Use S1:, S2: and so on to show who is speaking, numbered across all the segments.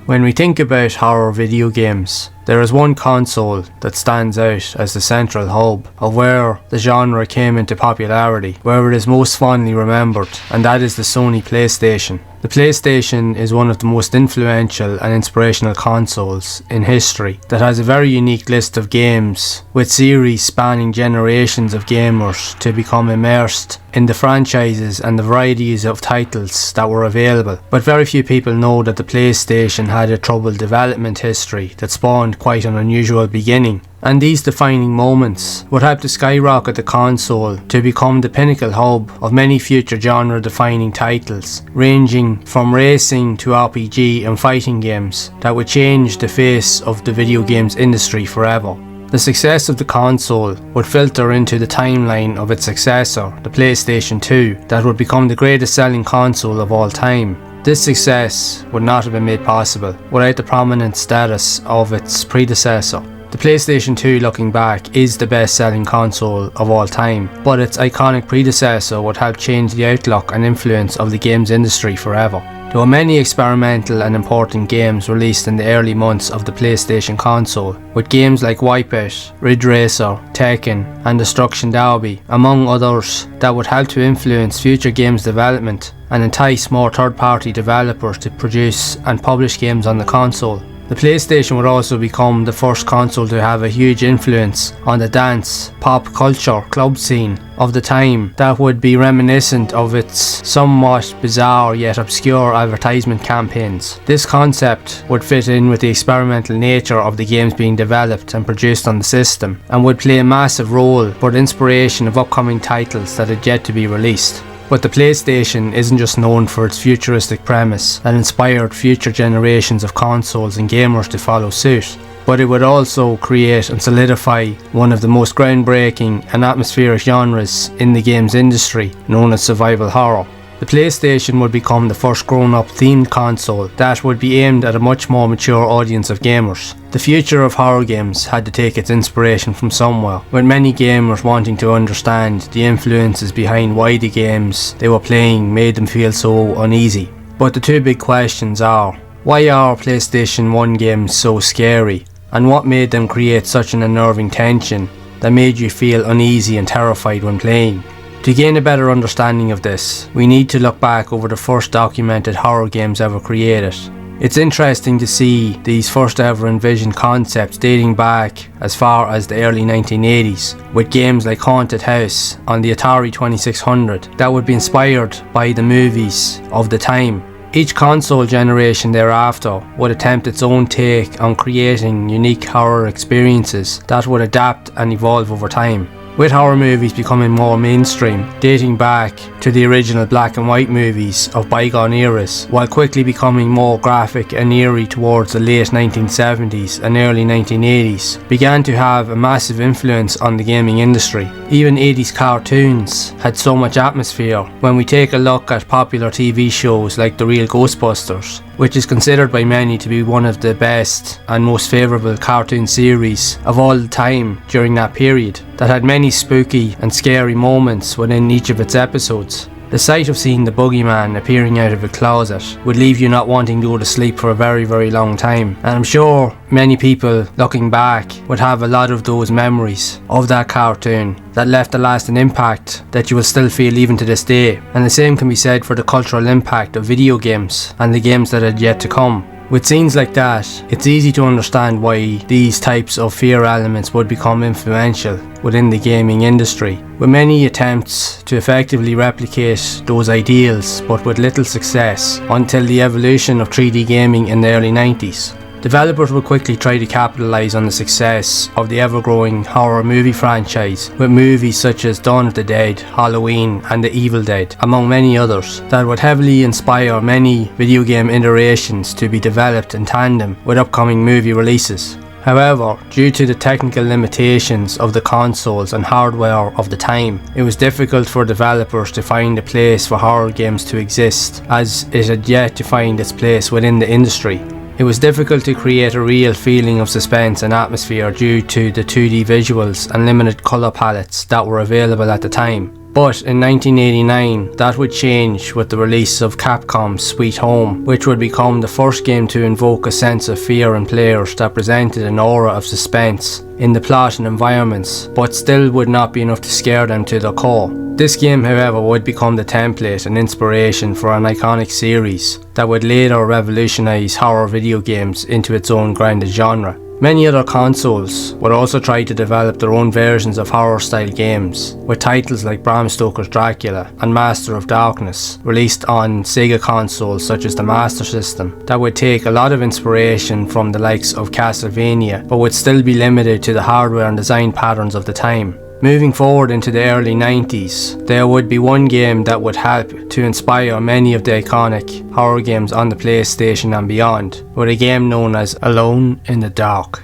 S1: When we think about horror video games, there is one console that stands out as the central hub of where the genre came into popularity, where it is most fondly remembered, and that is the Sony PlayStation. The PlayStation is one of the most influential and inspirational consoles in history that has a very unique list of games, with series spanning generations of gamers to become immersed in the franchises and the varieties of titles that were available. But very few people know that the PlayStation had a troubled development history that spawned quite an unusual beginning. And these defining moments would help to skyrocket the console to become the pinnacle hub of many future genre-defining titles, ranging from racing to RPG and fighting games that would change the face of the video games industry forever. The success of the console would filter into the timeline of its successor, the PlayStation 2, that would become the greatest selling console of all time. This success would not have been made possible without the prominent status of its predecessor. The PlayStation 2, looking back, is the best selling console of all time, but its iconic predecessor would help change the outlook and influence of the games industry forever. There were many experimental and important games released in the early months of the PlayStation console, with games like Wipeout, Ridge Racer, Tekken and Destruction Derby, among others, that would help to influence future games development and entice more third-party developers to produce and publish games on the console. The PlayStation would also become the first console to have a huge influence on the dance, pop culture, club scene of the time that would be reminiscent of its somewhat bizarre yet obscure advertisement campaigns. This concept would fit in with the experimental nature of the games being developed and produced on the system, and would play a massive role for the inspiration of upcoming titles that had yet to be released. But the PlayStation isn't just known for its futuristic premise that inspired future generations of consoles and gamers to follow suit, but it would also create and solidify one of the most groundbreaking and atmospheric genres in the games industry, known as survival horror. The PlayStation would become the first grown-up themed console that would be aimed at a much more mature audience of gamers. The future of horror games had to take its inspiration from somewhere, with many gamers wanting to understand the influences behind why the games they were playing made them feel so uneasy. But the two big questions are, why are PlayStation 1 games so scary, and what made them create such an unnerving tension that made you feel uneasy and terrified when playing? To gain a better understanding of this, we need to look back over the first documented horror games ever created. It's interesting to see these first ever envisioned concepts dating back as far as the early 1980s, with games like Haunted House on the Atari 2600 that would be inspired by the movies of the time. Each console generation thereafter would attempt its own take on creating unique horror experiences that would adapt and evolve over time, with horror movies becoming more mainstream, dating back to the original black and white movies of bygone eras, while quickly becoming more graphic and eerie towards the late 1970s and early 1980s, began to have a massive influence on the gaming industry. Even 80s cartoons had so much atmosphere. When we take a look at popular TV shows like The Real Ghostbusters, which is considered by many to be one of the best and most favourable cartoon series of all time during that period, that had many spooky and scary moments within each of its episodes. The sight of seeing the boogeyman appearing out of a closet would leave you not wanting to go to sleep for a very, very long time. And I'm sure many people looking back would have a lot of those memories of that cartoon that left a lasting impact that you will still feel even to this day. And the same can be said for the cultural impact of video games and the games that had yet to come. With scenes like that, it's easy to understand why these types of fear elements would become influential within the gaming industry, with many attempts to effectively replicate those ideals but with little success until the evolution of 3D gaming in the early 90s. Developers would quickly try to capitalise on the success of the ever-growing horror movie franchise, with movies such as Dawn of the Dead, Halloween and The Evil Dead, among many others, that would heavily inspire many video game iterations to be developed in tandem with upcoming movie releases. However, due to the technical limitations of the consoles and hardware of the time, it was difficult for developers to find a place for horror games to exist, as it had yet to find its place within the industry. It was difficult to create a real feeling of suspense and atmosphere due to the 2D visuals and limited colour palettes that were available at the time. But in 1989, that would change with the release of Capcom's Sweet Home, which would become the first game to invoke a sense of fear in players that presented an aura of suspense in the plot and environments, but still would not be enough to scare them to their core. This game, however, would become the template and inspiration for an iconic series that would later revolutionise horror video games into its own grounded genre. Many other consoles would also try to develop their own versions of horror-style games, with titles like Bram Stoker's Dracula and Master of Darkness released on Sega consoles such as the Master System, that would take a lot of inspiration from the likes of Castlevania, but would still be limited to the hardware and design patterns of the time. Moving forward into the early 90s, there would be one game that would help to inspire many of the iconic horror games on the PlayStation and beyond, with a game known as Alone in the Dark.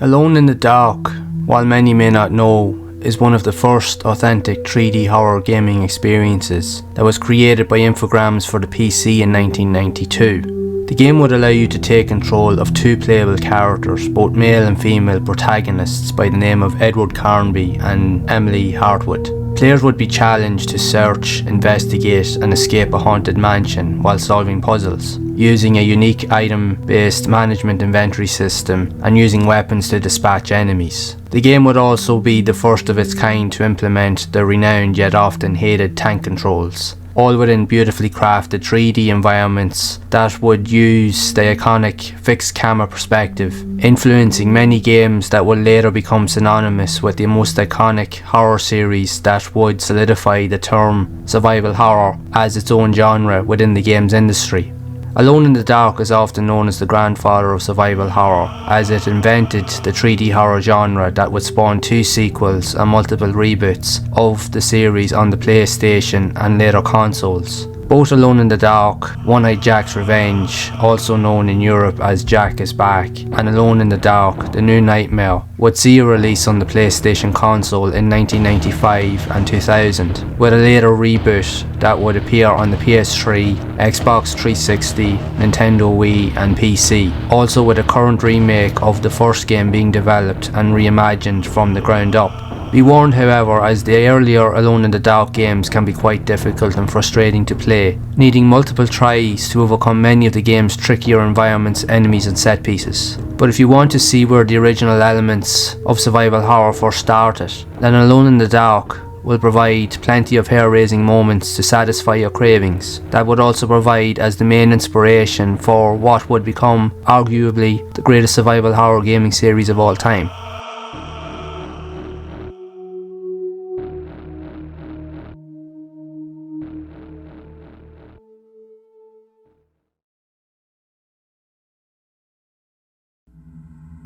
S1: Alone in the Dark, while many may not know, is one of the first authentic 3D horror gaming experiences that was created by Infogrames for the PC in 1992. The game would allow you to take control of two playable characters, both male and female protagonists by the name of Edward Carnby and Emily Hartwood. Players would be challenged to search, investigate and escape a haunted mansion while solving puzzles, using a unique item-based management inventory system and using weapons to dispatch enemies. The game would also be the first of its kind to implement the renowned yet often hated tank controls, all within beautifully crafted 3D environments that would use the iconic fixed camera perspective, influencing many games that would later become synonymous with the most iconic horror series that would solidify the term survival horror as its own genre within the games industry. Alone in the Dark is often known as the grandfather of survival horror, as it invented the 3D horror genre that would spawn 2 sequels and multiple reboots of the series on the PlayStation and later consoles. Both Alone in the Dark, One-Eyed Jack's Revenge, also known in Europe as Jack is Back, and Alone in the Dark, The New Nightmare, would see a release on the PlayStation console in 1995 and 2000, with a later reboot that would appear on the PS3, Xbox 360, Nintendo Wii and PC, also with a current remake of the first game being developed and reimagined from the ground up. Be warned, however, as the earlier Alone in the Dark games can be quite difficult and frustrating to play, needing multiple tries to overcome many of the game's trickier environments, enemies and set pieces. But if you want to see where the original elements of survival horror first started, then Alone in the Dark will provide plenty of hair-raising moments to satisfy your cravings. That would also provide as the main inspiration for what would become arguably the greatest survival horror gaming series of all time.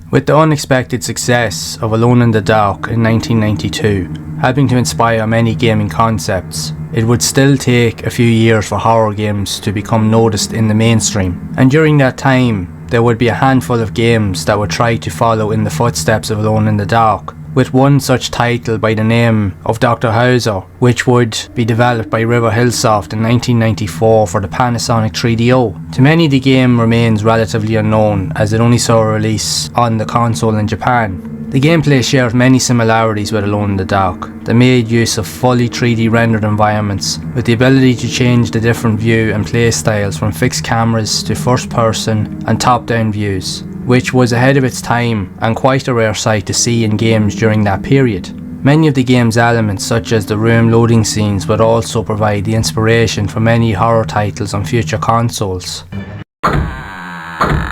S1: With the unexpected success of Alone in the Dark in 1992, helping to inspire many gaming concepts, it would still take a few years for horror games to become noticed in the mainstream. And during that time, there would be a handful of games that would try to follow in the footsteps of Alone in the Dark, with one such title by the name of Dr. Hauzer, which would be developed by River Hillsoft in 1994 for the Panasonic 3DO. To many, the game remains relatively unknown, as it only saw a release on the console in Japan. The gameplay shares many similarities with Alone in the Dark. They made use of fully 3D rendered environments, with the ability to change the different view and play styles from fixed cameras to first person and top down views, which was ahead of its time and quite a rare sight to see in games during that period. Many of the game's elements, such as the room loading scenes, would also provide the inspiration for many horror titles on future consoles.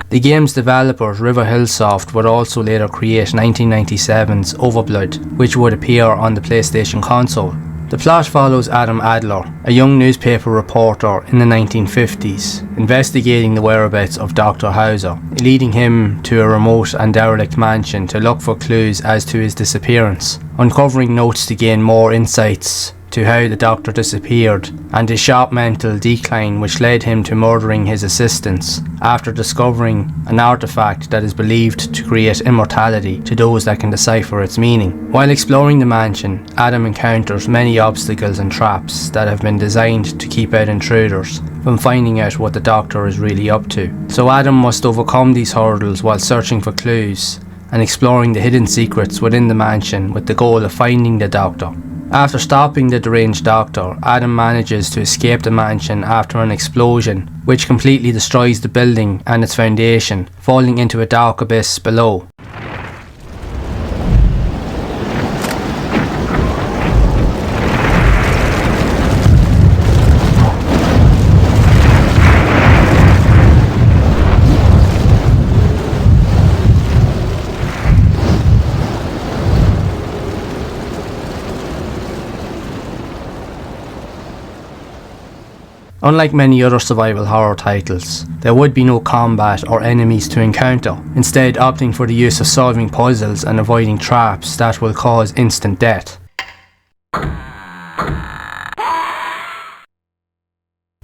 S1: The game's developers, River Hillsoft, would also later create 1997's Overblood, which would appear on the PlayStation console. The plot follows Adam Adler, a young newspaper reporter in the 1950s, investigating the whereabouts of Dr. Hauzer, leading him to a remote and derelict mansion to look for clues as to his disappearance, uncovering notes to gain more insights to how the doctor disappeared and his sharp mental decline, which led him to murdering his assistants after discovering an artifact that is believed to create immortality to those that can decipher its meaning. While exploring the mansion, Adam encounters many obstacles and traps that have been designed to keep out intruders from finding out what the doctor is really up to. So Adam must overcome these hurdles while searching for clues and exploring the hidden secrets within the mansion with the goal of finding the Doctor. After stopping the deranged Doctor, Adam manages to escape the mansion after an explosion, which completely destroys the building and its foundation, falling into a dark abyss below. Unlike many other survival horror titles, there would be no combat or enemies to encounter, instead opting for the use of solving puzzles and avoiding traps that will cause instant death.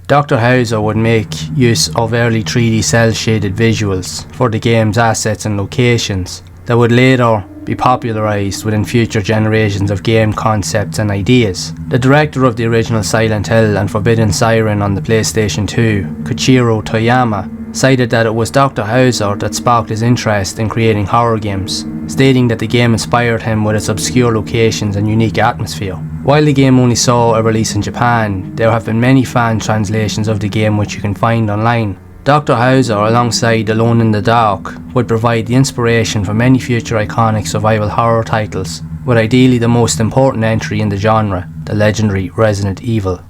S1: Dr. Hauzer would make use of early 3D cel-shaded visuals for the game's assets and locations that would later be popularised within future generations of game concepts and ideas. The director of the original Silent Hill and Forbidden Siren on the PlayStation 2, Koichiro Toyama, cited that it was Dr. Hauzer that sparked his interest in creating horror games, stating that the game inspired him with its obscure locations and unique atmosphere. While the game only saw a release in Japan, there have been many fan translations of the game which you can find online. Dr. Hauzer, alongside Alone in the Dark, would provide the inspiration for many future iconic survival horror titles, with ideally the most important entry in the genre, the legendary Resident Evil.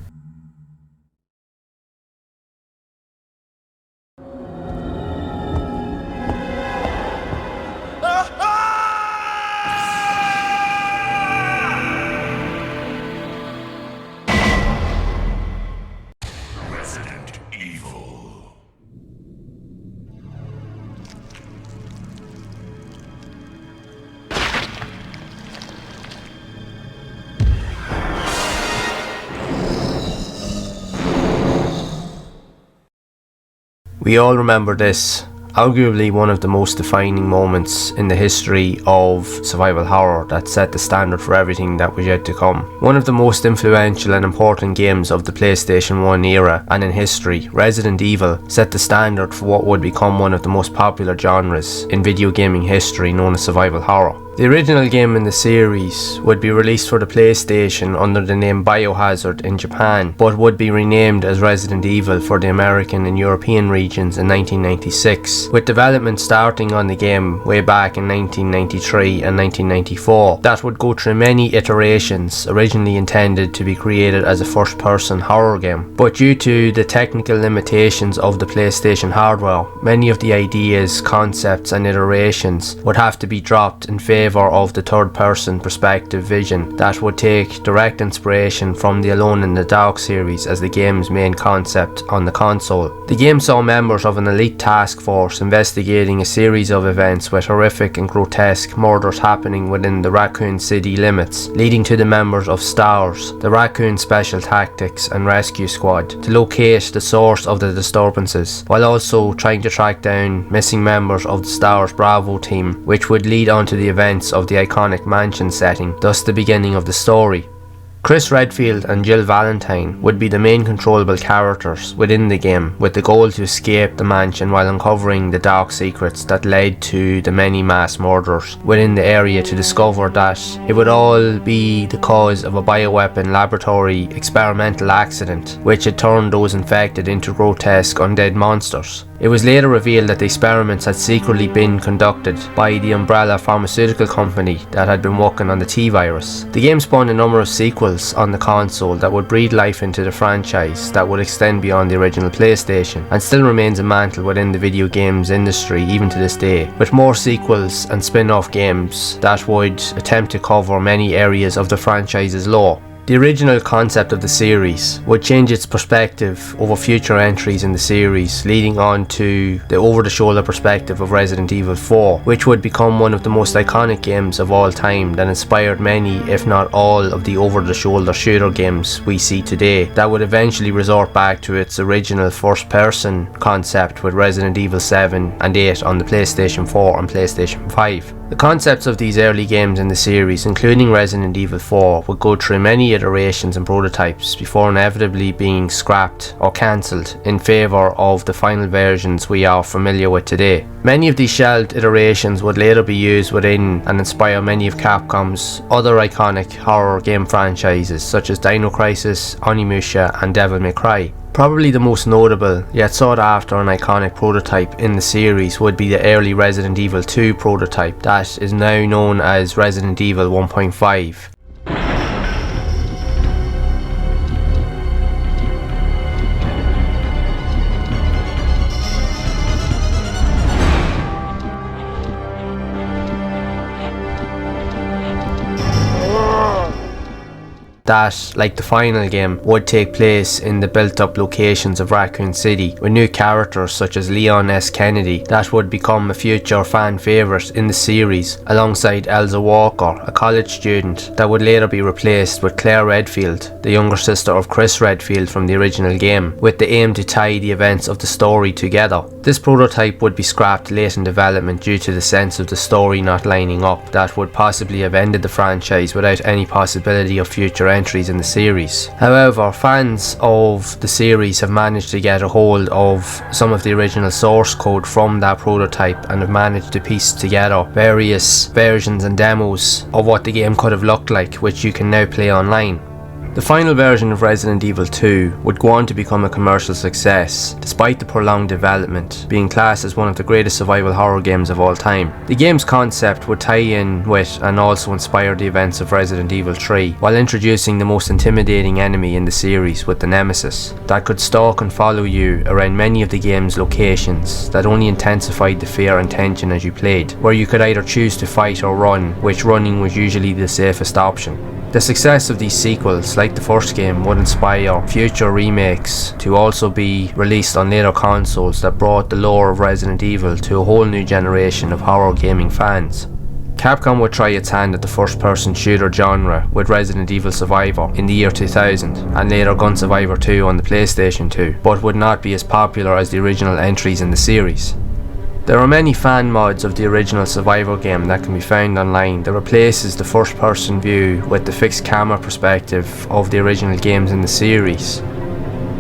S1: We all remember this, arguably one of the most defining moments in the history of survival horror that set the standard for everything that was yet to come. One of the most influential and important games of the PlayStation 1 era and in history, Resident Evil set the standard for what would become one of the most popular genres in video gaming history, known as survival horror. The original game in the series would be released for the PlayStation under the name Biohazard in Japan, but would be renamed as Resident Evil for the American and European regions in 1996, with development starting on the game way back in 1993 and 1994. That would go through many iterations, originally intended to be created as a first-person horror game, but due to the technical limitations of the PlayStation hardware, many of the ideas, concepts and iterations would have to be dropped in favour of the third-person perspective vision that would take direct inspiration from the Alone in the Dark series as the game's main concept on the console. The game saw members of an elite task force investigating a series of events with horrific and grotesque murders happening within the Raccoon City limits, leading to the members of STARS, the Raccoon Special Tactics and Rescue Squad, to locate the source of the disturbances, while also trying to track down missing members of the STARS Bravo team, which would lead on to the events of the iconic mansion setting, thus the beginning of the story. Chris Redfield and Jill Valentine would be the main controllable characters within the game, with the goal to escape the mansion while uncovering the dark secrets that led to the many mass murders within the area, to discover that it would all be the cause of a bioweapon laboratory experimental accident which had turned those infected into grotesque undead monsters. It was later revealed that the experiments had secretly been conducted by the Umbrella pharmaceutical company that had been working on the T-virus. The game spawned a number of sequels on the console that would breathe life into the franchise that would extend beyond the original PlayStation, and still remains a mantle within the video games industry even to this day, with more sequels and spin-off games that would attempt to cover many areas of the franchise's lore. The original concept of the series would change its perspective over future entries in the series, leading on to the over-the-shoulder perspective of Resident Evil 4, which would become one of the most iconic games of all time that inspired many, if not all, of the over-the-shoulder shooter games we see today, that would eventually resort back to its original first-person concept with Resident Evil 7 and 8 on the PlayStation 4 and PlayStation 5. The concepts of these early games in the series, including Resident Evil 4, would go through many many iterations and prototypes before inevitably being scrapped or cancelled in favour of the final versions we are familiar with today. Many of these shelved iterations would later be used within and inspire many of Capcom's other iconic horror game franchises such as Dino Crisis, Onimusha and Devil May Cry. Probably the most notable, yet sought after and iconic prototype in the series would be the early Resident Evil 2 prototype that is now known as Resident Evil 1.5. That, like the final game, would take place in the built-up locations of Raccoon City, with new characters such as Leon S. Kennedy that would become a future fan favourite in the series, alongside Elza Walker, a college student that would later be replaced with Claire Redfield, the younger sister of Chris Redfield from the original game, with the aim to tie the events of the story together. This prototype would be scrapped late in development due to the sense of the story not lining up that would possibly have ended the franchise without any possibility of future entries in the series. However, fans of the series have managed to get a hold of some of the original source code from that prototype and have managed to piece together various versions and demos of what the game could have looked like, which you can now play online. The final version of Resident Evil 2 would go on to become a commercial success, despite the prolonged development, being classed as one of the greatest survival horror games of all time. The game's concept would tie in with and also inspire the events of Resident Evil 3, while introducing the most intimidating enemy in the series with the Nemesis, that could stalk and follow you around many of the game's locations, that only intensified the fear and tension as you played, where you could either choose to fight or run, which running was usually the safest option. The success of these sequels, like the first game, would inspire future remakes to also be released on later consoles that brought the lore of Resident Evil to a whole new generation of horror gaming fans. Capcom would try its hand at the first-person shooter genre with Resident Evil Survivor in the year 2000 and later Gun Survivor 2 on the PlayStation 2, but would not be as popular as the original entries in the series. There are many fan mods of the original Survivor game that can be found online that replaces the first-person view with the fixed camera perspective of the original games in the series.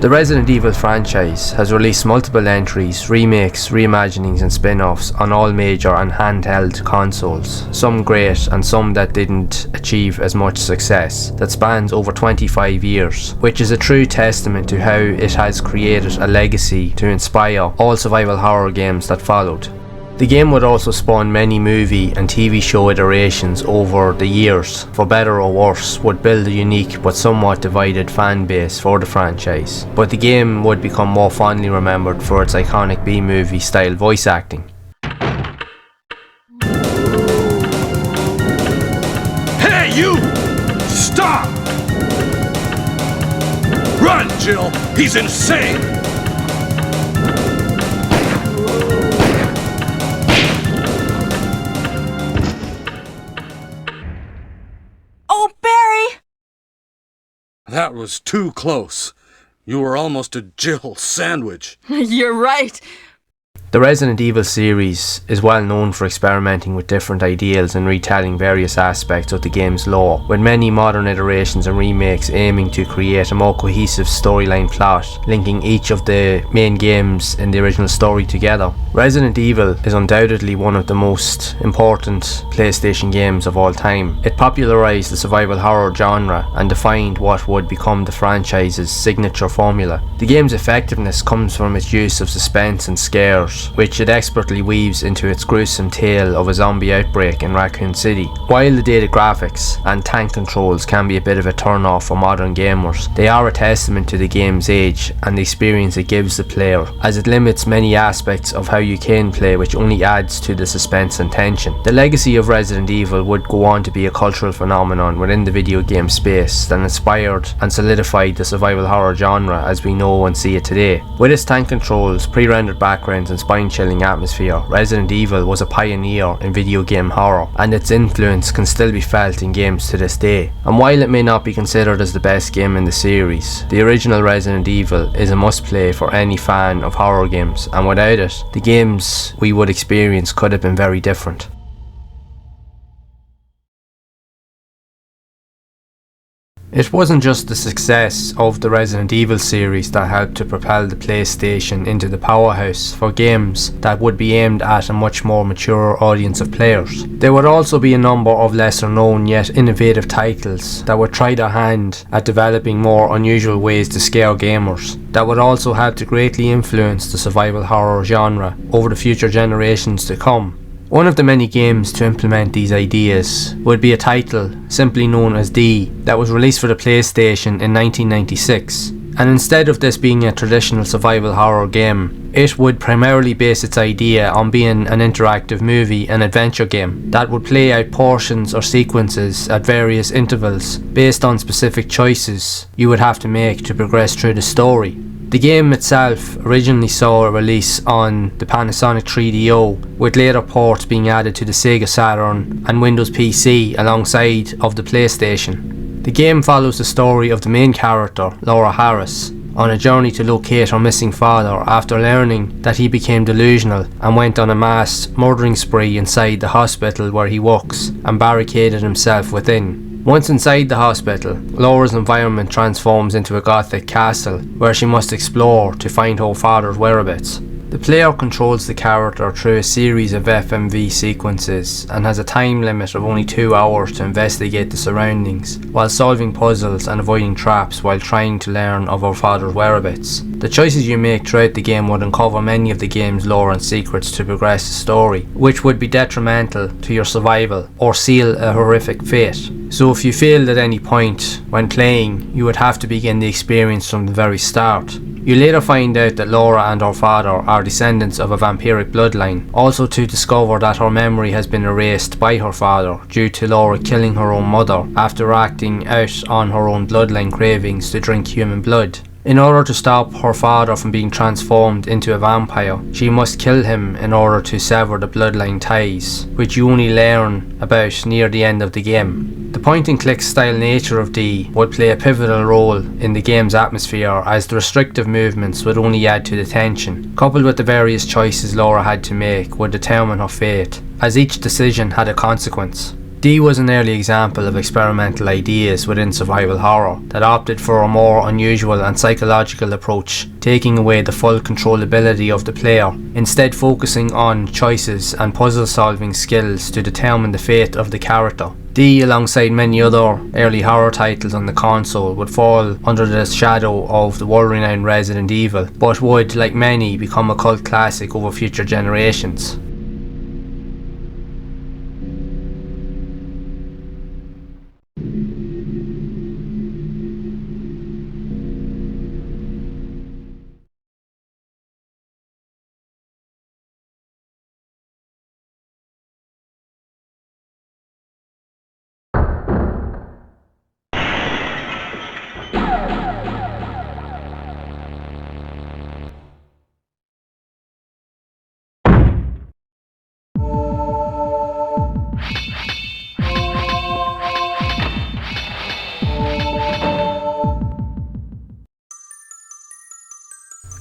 S1: The Resident Evil franchise has released multiple entries, remakes, reimaginings and spin-offs on all major and handheld consoles, some great and some that didn't achieve as much success, that spans over 25 years, which is a true testament to how it has created a legacy to inspire all survival horror games that followed. The game would also spawn many movie and TV show iterations over the years, for better or worse, would build a unique but somewhat divided fan base for the franchise, but the game would become more fondly remembered for its iconic B-movie style voice acting.
S2: Hey you! Stop! Run, Jill! He's insane! That was too close. You were almost a Jill sandwich.
S3: You're right.
S1: The Resident Evil series is well known for experimenting with different ideals and retelling various aspects of the game's lore, with many modern iterations and remakes aiming to create a more cohesive storyline plot, linking each of the main games in the original story together. Resident Evil is undoubtedly one of the most important PlayStation games of all time. It popularised the survival horror genre and defined what would become the franchise's signature formula. The game's effectiveness comes from its use of suspense and scares, which it expertly weaves into its gruesome tale of a zombie outbreak in Raccoon City. While the dated graphics and tank controls can be a bit of a turn off for modern gamers, they are a testament to the game's age and the experience it gives the player, as it limits many aspects of how you can play, which only adds to the suspense and tension. The legacy of Resident Evil would go on to be a cultural phenomenon within the video game space that inspired and solidified the survival horror genre as we know and see it today. With its tank controls, pre-rendered backgrounds and spine-chilling atmosphere, Resident Evil was a pioneer in video game horror, and its influence can still be felt in games to this day. And while it may not be considered as the best game in the series, the original Resident Evil is a must-play for any fan of horror games, and without it, the games we would experience could have been very different. It wasn't just the success of the Resident Evil series that helped to propel the PlayStation into the powerhouse for games that would be aimed at a much more mature audience of players. There would also be a number of lesser known yet innovative titles that would try their hand at developing more unusual ways to scare gamers, that would also help to greatly influence the survival horror genre over the future generations to come. One of the many games to implement these ideas would be a title simply known as D that was released for the PlayStation in 1996, and instead of this being a traditional survival horror game, it would primarily base its idea on being an interactive movie and adventure game that would play out portions or sequences at various intervals based on specific choices you would have to make to progress through the story. The game itself originally saw a release on the Panasonic 3DO, with later ports being added to the Sega Saturn and Windows PC alongside of the PlayStation. The game follows the story of the main character, Laura Harris, on a journey to locate her missing father after learning that he became delusional and went on a mass murdering spree inside the hospital where he works and barricaded himself within. Once inside the hospital, Laura's environment transforms into a Gothic castle where she must explore to find her father's whereabouts. The player controls the character through a series of FMV sequences and has a time limit of only 2 hours to investigate the surroundings while solving puzzles and avoiding traps while trying to learn of her father's whereabouts. The choices you make throughout the game would uncover many of the game's lore and secrets to progress the story, which would be detrimental to your survival or seal a horrific fate. So if you failed at any point when playing, you would have to begin the experience from the very start. You later find out that Laura and her father are descendants of a vampiric bloodline, also to discover that her memory has been erased by her father due to Laura killing her own mother after acting out on her own bloodline cravings to drink human blood. In order to stop her father from being transformed into a vampire, she must kill him in order to sever the bloodline ties, which you only learn about near the end of the game. The point-and-click style nature of D would play a pivotal role in the game's atmosphere, as the restrictive movements would only add to the tension, coupled with the various choices Laura had to make would determine her fate, as each decision had a consequence. D was an early example of experimental ideas within survival horror that opted for a more unusual and psychological approach, taking away the full controllability of the player, instead focusing on choices and puzzle solving skills to determine the fate of the character. D, alongside many other early horror titles on the console, would fall under the shadow of the world-renowned Resident Evil, but would, like many, become a cult classic over future generations.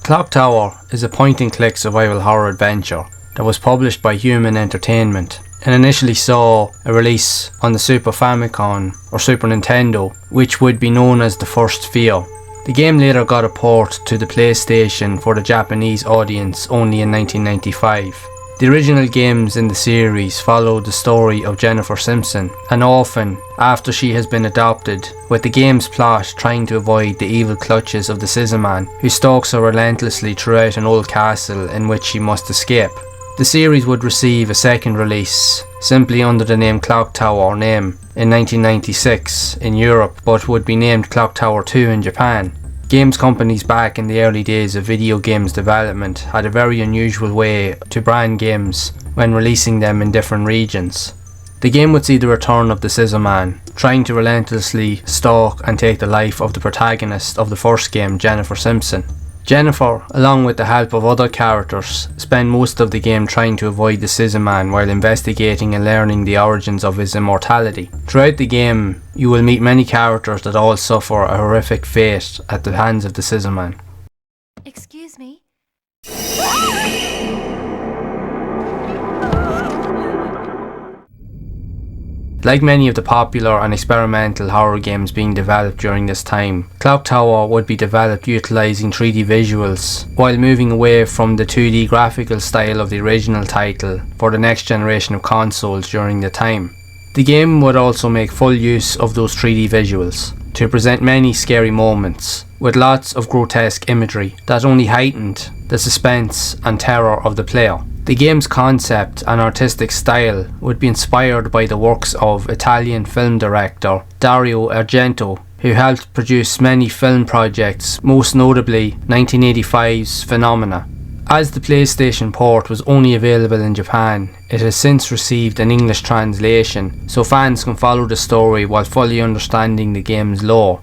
S1: Clock Tower is a point-and-click survival horror adventure that was published by Human Entertainment and initially saw a release on the Super Famicom or Super Nintendo, which would be known as the first Fear. The game later got a port to the PlayStation for the Japanese audience only in 1995. The original games in the series followed the story of Jennifer Simpson, an orphan after she has been adopted, with the game's plot trying to avoid the evil clutches of the Scissorman, who stalks her relentlessly throughout an old castle in which she must escape. The series would receive a second release, simply under the name Clock Tower in 1996 in Europe, but would be named Clock Tower 2 in Japan. Games companies back in the early days of video games development had a very unusual way to brand games when releasing them in different regions. The game would see the return of the Scissorman, trying to relentlessly stalk and take the life of the protagonist of the first game, Jennifer Simpson. Jennifer, along with the help of other characters, spend most of the game trying to avoid the Scissorman while investigating and learning the origins of his immortality. Throughout the game, you will meet many characters that all suffer a horrific fate at the hands of the Scissorman.
S3: Excuse me?
S1: Like many of the popular and experimental horror games being developed during this time, Clock Tower would be developed utilising 3D visuals, while moving away from the 2D graphical style of the original title for the next generation of consoles during the time. The game would also make full use of those 3D visuals to present many scary moments, with lots of grotesque imagery that only heightened the suspense and terror of the player. The game's concept and artistic style would be inspired by the works of Italian film director Dario Argento, who helped produce many film projects, most notably 1985's Phenomena. As the PlayStation port was only available in Japan, it has since received an English translation, so fans can follow the story while fully understanding the game's lore.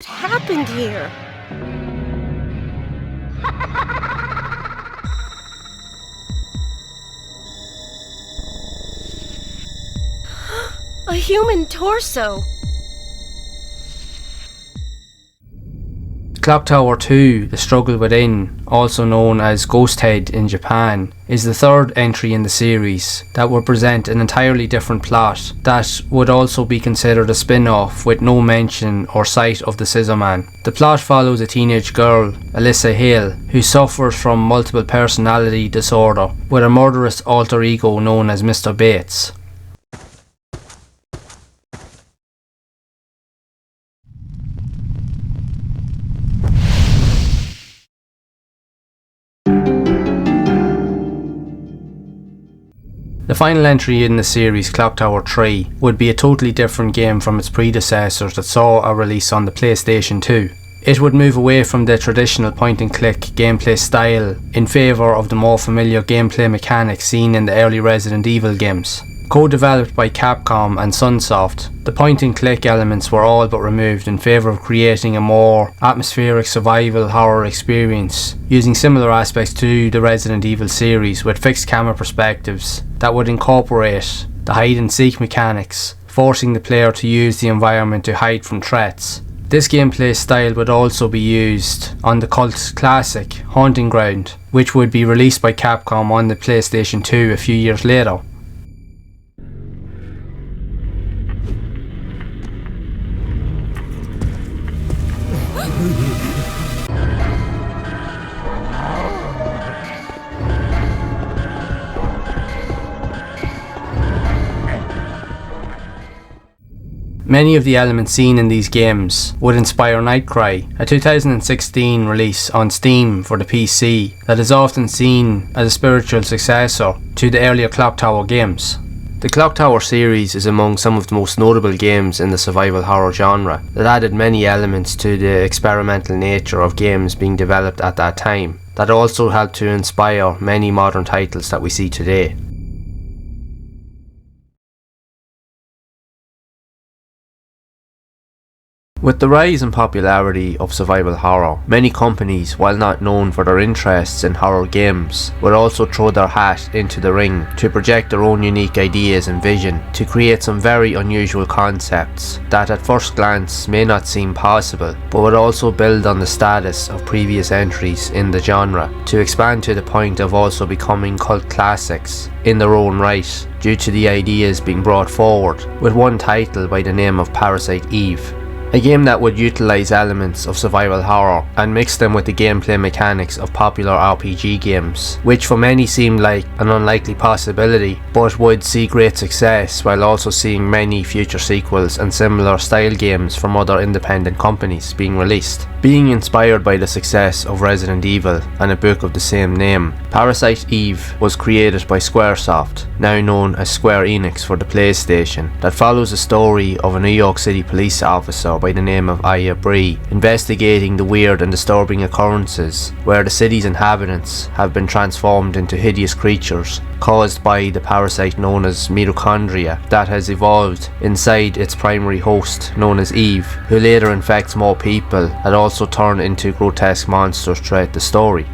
S4: What happened here? A human torso!
S1: Clock Tower 2, The Struggle Within, also known as Ghosthead in Japan, is the third entry in the series that would present an entirely different plot that would also be considered a spin-off with no mention or sight of the Scissorman. The plot follows a teenage girl, Alyssa Hale, who suffers from multiple personality disorder with a murderous alter ego known as Mr. Bates. The final entry in the series, Clock Tower 3, would be a totally different game from its predecessors that saw a release on the PlayStation 2. It would move away from the traditional point-and-click gameplay style in favour of the more familiar gameplay mechanics seen in the early Resident Evil games. Co-developed by Capcom and Sunsoft, the point-and-click elements were all but removed in favour of creating a more atmospheric survival horror experience, using similar aspects to the Resident Evil series with fixed camera perspectives that would incorporate the hide-and-seek mechanics, forcing the player to use the environment to hide from threats. This gameplay style would also be used on the cult classic Haunting Ground, which would be released by Capcom on the PlayStation 2 a few years later. Many of the elements seen in these games would inspire Nightcry, a 2016 release on Steam for the PC that is often seen as a spiritual successor to the earlier Clock Tower games. The Clock Tower series is among some of the most notable games in the survival horror genre that added many elements to the experimental nature of games being developed at that time, that also helped to inspire many modern titles that we see today. With the rise in popularity of survival horror, many companies, while not known for their interests in horror games, would also throw their hat into the ring to project their own unique ideas and vision to create some very unusual concepts that at first glance may not seem possible, but would also build on the status of previous entries in the genre to expand to the point of also becoming cult classics in their own right due to the ideas being brought forward, with one title by the name of Parasite Eve. A game that would utilise elements of survival horror and mix them with the gameplay mechanics of popular RPG games, which for many seemed like an unlikely possibility, but would see great success while also seeing many future sequels and similar style games from other independent companies being released. Being inspired by the success of Resident Evil and a book of the same name, Parasite Eve was created by Squaresoft, now known as Square Enix for the PlayStation, that follows the story of a New York City police officer by the name of Aya Bree, investigating the weird and disturbing occurrences where the city's inhabitants have been transformed into hideous creatures caused by the parasite known as mitochondria that has evolved inside its primary host known as Eve, who later infects more people and also turn into grotesque monsters throughout the story.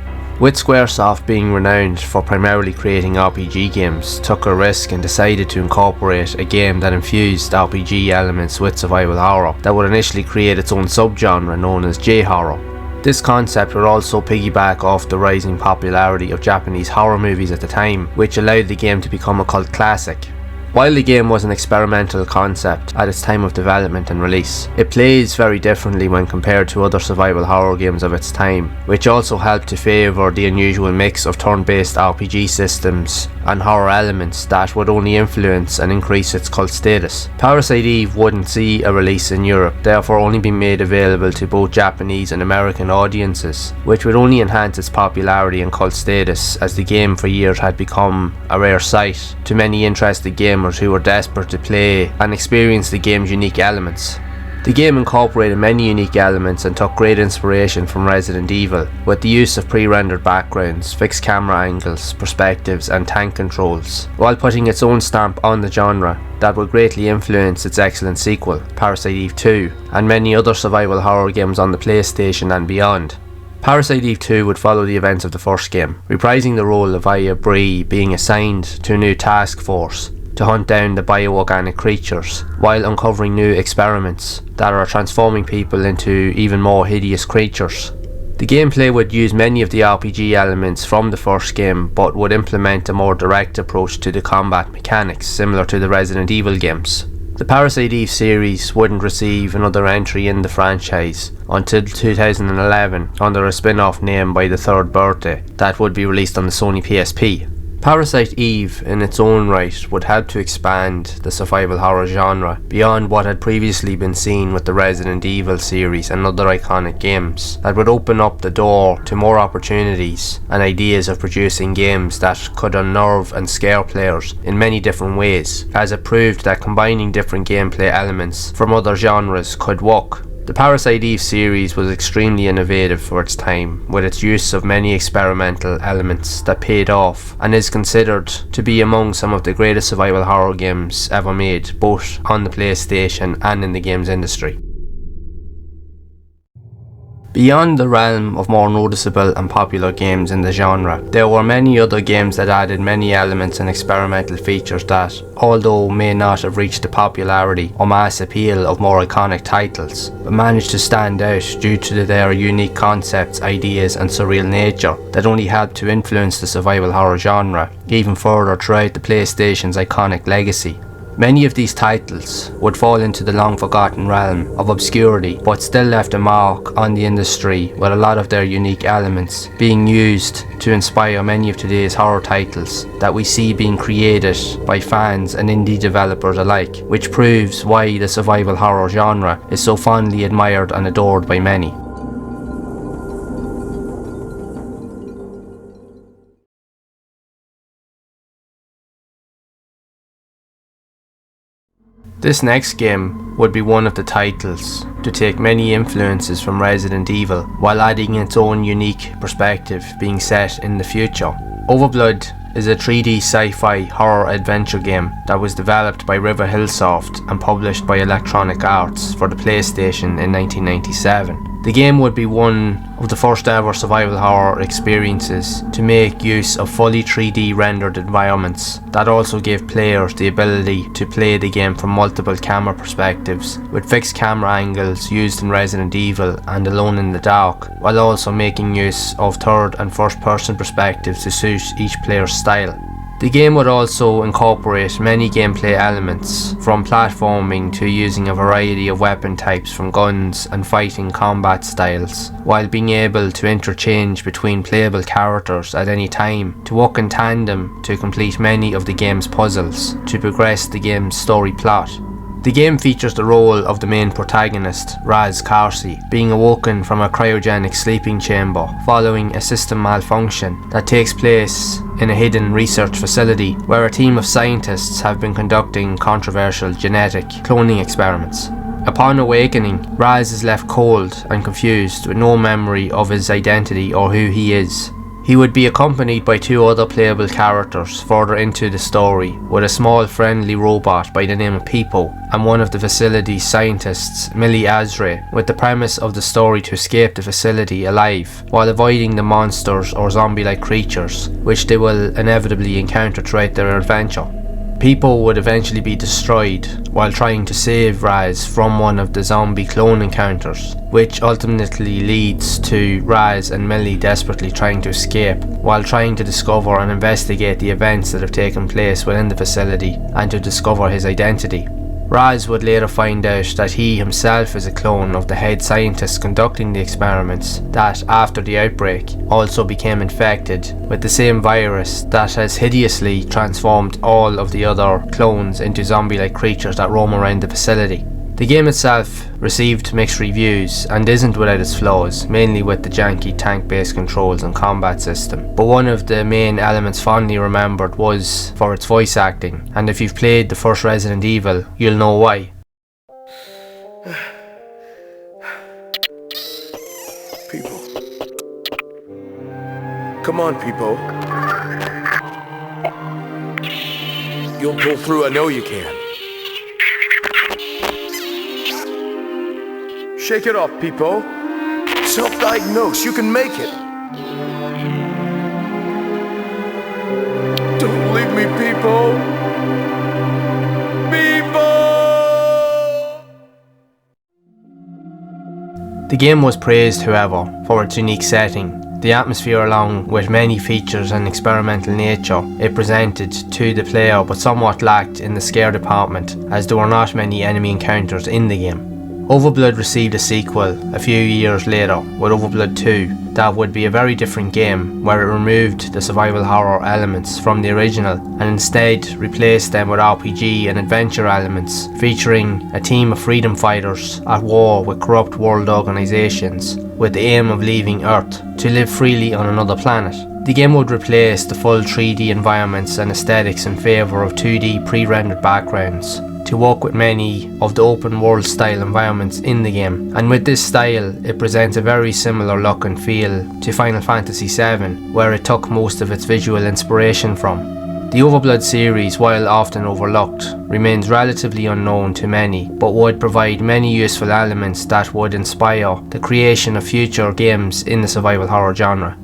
S1: With Squaresoft being renowned for primarily creating RPG games, took a risk and decided to incorporate a game that infused RPG elements with survival horror that would initially create its own subgenre known as J-horror. This concept would also piggyback off the rising popularity of Japanese horror movies at the time, which allowed the game to become a cult classic. While the game was an experimental concept at its time of development and release, it plays very differently when compared to other survival horror games of its time, which also helped to favour the unusual mix of turn-based RPG systems and horror elements that would only influence and increase its cult status. Parasite Eve wouldn't see a release in Europe, therefore only being made available to both Japanese and American audiences, which would only enhance its popularity and cult status, as the game for years had become a rare sight to many interested gamers who were desperate to play and experience the game's unique elements. The game incorporated many unique elements and took great inspiration from Resident Evil, with the use of pre-rendered backgrounds, fixed camera angles, perspectives and tank controls, while putting its own stamp on the genre that would greatly influence its excellent sequel, Parasite Eve 2, and many other survival horror games on the PlayStation and beyond. Parasite Eve 2 would follow the events of the first game, reprising the role of Aya Bree being assigned to a new task force to hunt down the bioorganic creatures, while uncovering new experiments that are transforming people into even more hideous creatures. The gameplay would use many of the RPG elements from the first game, but would implement a more direct approach to the combat mechanics, similar to the Resident Evil games. The Parasite Eve series wouldn't receive another entry in the franchise until 2011 under a spin-off named by the Third Birthday that would be released on the Sony PSP. Parasite Eve in its own right would help to expand the survival horror genre beyond what had previously been seen with the Resident Evil series and other iconic games, that would open up the door to more opportunities and ideas of producing games that could unnerve and scare players in many different ways, as it proved that combining different gameplay elements from other genres could work. The Parasite Eve series was extremely innovative for its time, with its use of many experimental elements that paid off, and is considered to be among some of the greatest survival horror games ever made, both on the PlayStation and in the games industry. Beyond the realm of more noticeable and popular games in the genre, there were many other games that added many elements and experimental features that, although may not have reached the popularity or mass appeal of more iconic titles, but managed to stand out due to their unique concepts, ideas and surreal nature that only helped to influence the survival horror genre even further throughout the PlayStation's iconic legacy. Many of these titles would fall into the long forgotten realm of obscurity, but still left a mark on the industry, with a lot of their unique elements being used to inspire many of today's horror titles that we see being created by fans and indie developers alike, which proves why the survival horror genre is so fondly admired and adored by many. This next game would be one of the titles to take many influences from Resident Evil, while adding its own unique perspective, being set in the future. Overblood is a 3D sci-fi horror adventure game that was developed by River Hillsoft and published by Electronic Arts for the PlayStation in 1997. The game would be one of the first ever survival horror experiences to make use of fully 3D rendered environments that also gave players the ability to play the game from multiple camera perspectives, with fixed camera angles used in Resident Evil and Alone in the Dark, while also making use of third and first person perspectives to suit each player's style. The game would also incorporate many gameplay elements, from platforming to using a variety of weapon types from guns and fighting combat styles, while being able to interchange between playable characters at any time to work in tandem to complete many of the game's puzzles to progress the game's story plot. The game features the role of the main protagonist, Raz Karsi, being awoken from a cryogenic sleeping chamber following a system malfunction that takes place in a hidden research facility where a team of scientists have been conducting controversial genetic cloning experiments. Upon awakening, Raz is left cold and confused with no memory of his identity or who he is. He would be accompanied by 2 other playable characters further into the story, with a small friendly robot by the name of Peepo and one of the facility's scientists, Millie Azre, with the premise of the story to escape the facility alive while avoiding the monsters or zombie-like creatures which they will inevitably encounter throughout their adventure. Peepo would eventually be destroyed while trying to save Raz from one of the zombie clone encounters, which ultimately leads to Raz and Millie desperately trying to escape while trying to discover and investigate the events that have taken place within the facility and to discover his identity. Raz would later find out that he himself is a clone of the head scientist conducting the experiments that, after the outbreak, also became infected with the same virus that has hideously transformed all of the other clones into zombie-like creatures that roam around the facility. The game itself received mixed reviews and isn't without its flaws, mainly with the janky tank-based controls and combat system, but one of the main elements fondly remembered was for its voice acting, and if you've played the first Resident Evil, you'll know why.
S5: People. Come on, people. You'll pull through, I know you can. Shake it off, Peepo. Self-diagnose, you can make it. Don't leave me, Peepo. Peepo!
S1: The game was praised, however, for its unique setting, the atmosphere along with many features and experimental nature it presented to the player, but somewhat lacked in the scare department as there were not many enemy encounters in the game. Overblood received a sequel a few years later with Overblood 2 that would be a very different game, where it removed the survival horror elements from the original and instead replaced them with RPG and adventure elements, featuring a team of freedom fighters at war with corrupt world organisations with the aim of leaving Earth to live freely on another planet. The game would replace the full 3D environments and aesthetics in favour of 2D pre-rendered backgrounds to work with many of the open world style environments in the game, and with this style it presents a very similar look and feel to Final Fantasy VII, where it took most of its visual inspiration from. The Overblood series, while often overlooked, remains relatively unknown to many, but would provide many useful elements that would inspire the creation of future games in the survival horror genre.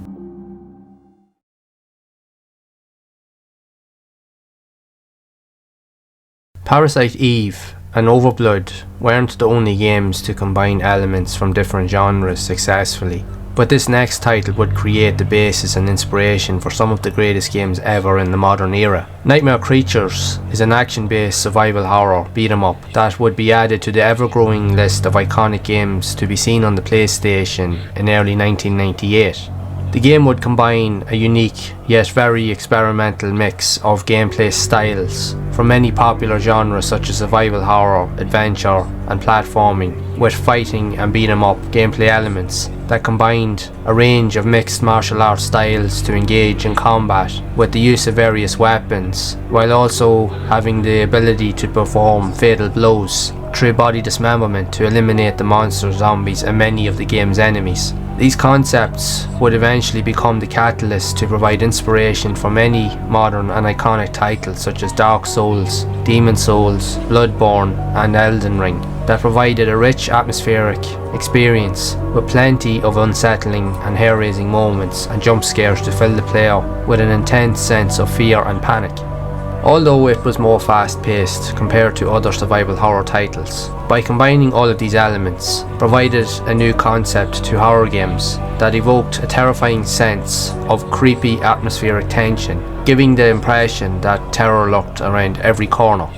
S1: Parasite Eve and Overblood weren't the only games to combine elements from different genres successfully, but this next title would create the basis and inspiration for some of the greatest games ever in the modern era. Nightmare Creatures is an action-based survival horror beat-em-up that would be added to the ever-growing list of iconic games to be seen on the PlayStation in early 1998. The game would combine a unique yet very experimental mix of gameplay styles from many popular genres such as survival horror, adventure and platforming, with fighting and beat 'em up gameplay elements that combined a range of mixed martial arts styles to engage in combat with the use of various weapons, while also having the ability to perform fatal blows through body dismemberment to eliminate the monsters, zombies and many of the game's enemies. These concepts would eventually become the catalyst to provide inspiration for many modern and iconic titles such as Dark Souls, Demon Souls, Bloodborne and Elden Ring, that provided a rich atmospheric experience with plenty of unsettling and hair-raising moments and jump scares to fill the player with an intense sense of fear and panic. Although it was more fast-paced compared to other survival horror titles, by combining all of these elements, provided a new concept to horror games that evoked a terrifying sense of creepy atmospheric tension, giving the impression that terror lurked around every corner.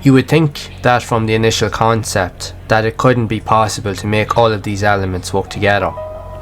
S1: You would think that from the initial concept that it couldn't be possible to make all of these elements work together.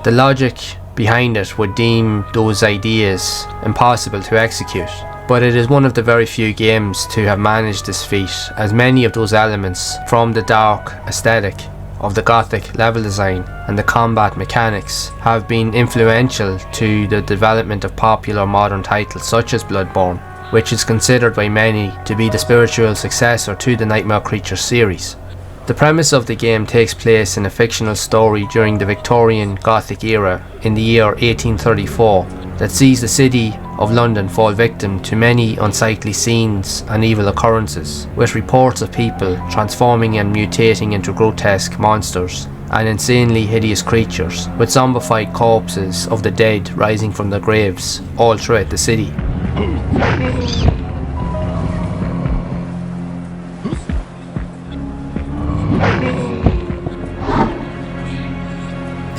S1: The logic behind it would deem those ideas impossible to execute. But it is one of the very few games to have managed this feat, as many of those elements, from the dark aesthetic of the Gothic level design and the combat mechanics, have been influential to the development of popular modern titles such as Bloodborne, which is considered by many to be the spiritual successor to the Nightmare Creatures series. The premise of the game takes place in a fictional story during the Victorian Gothic era in the year 1834 that sees the city of London fall victim to many unsightly scenes and evil occurrences, with reports of people transforming and mutating into grotesque monsters and insanely hideous creatures, with zombified corpses of the dead rising from their graves all throughout the city.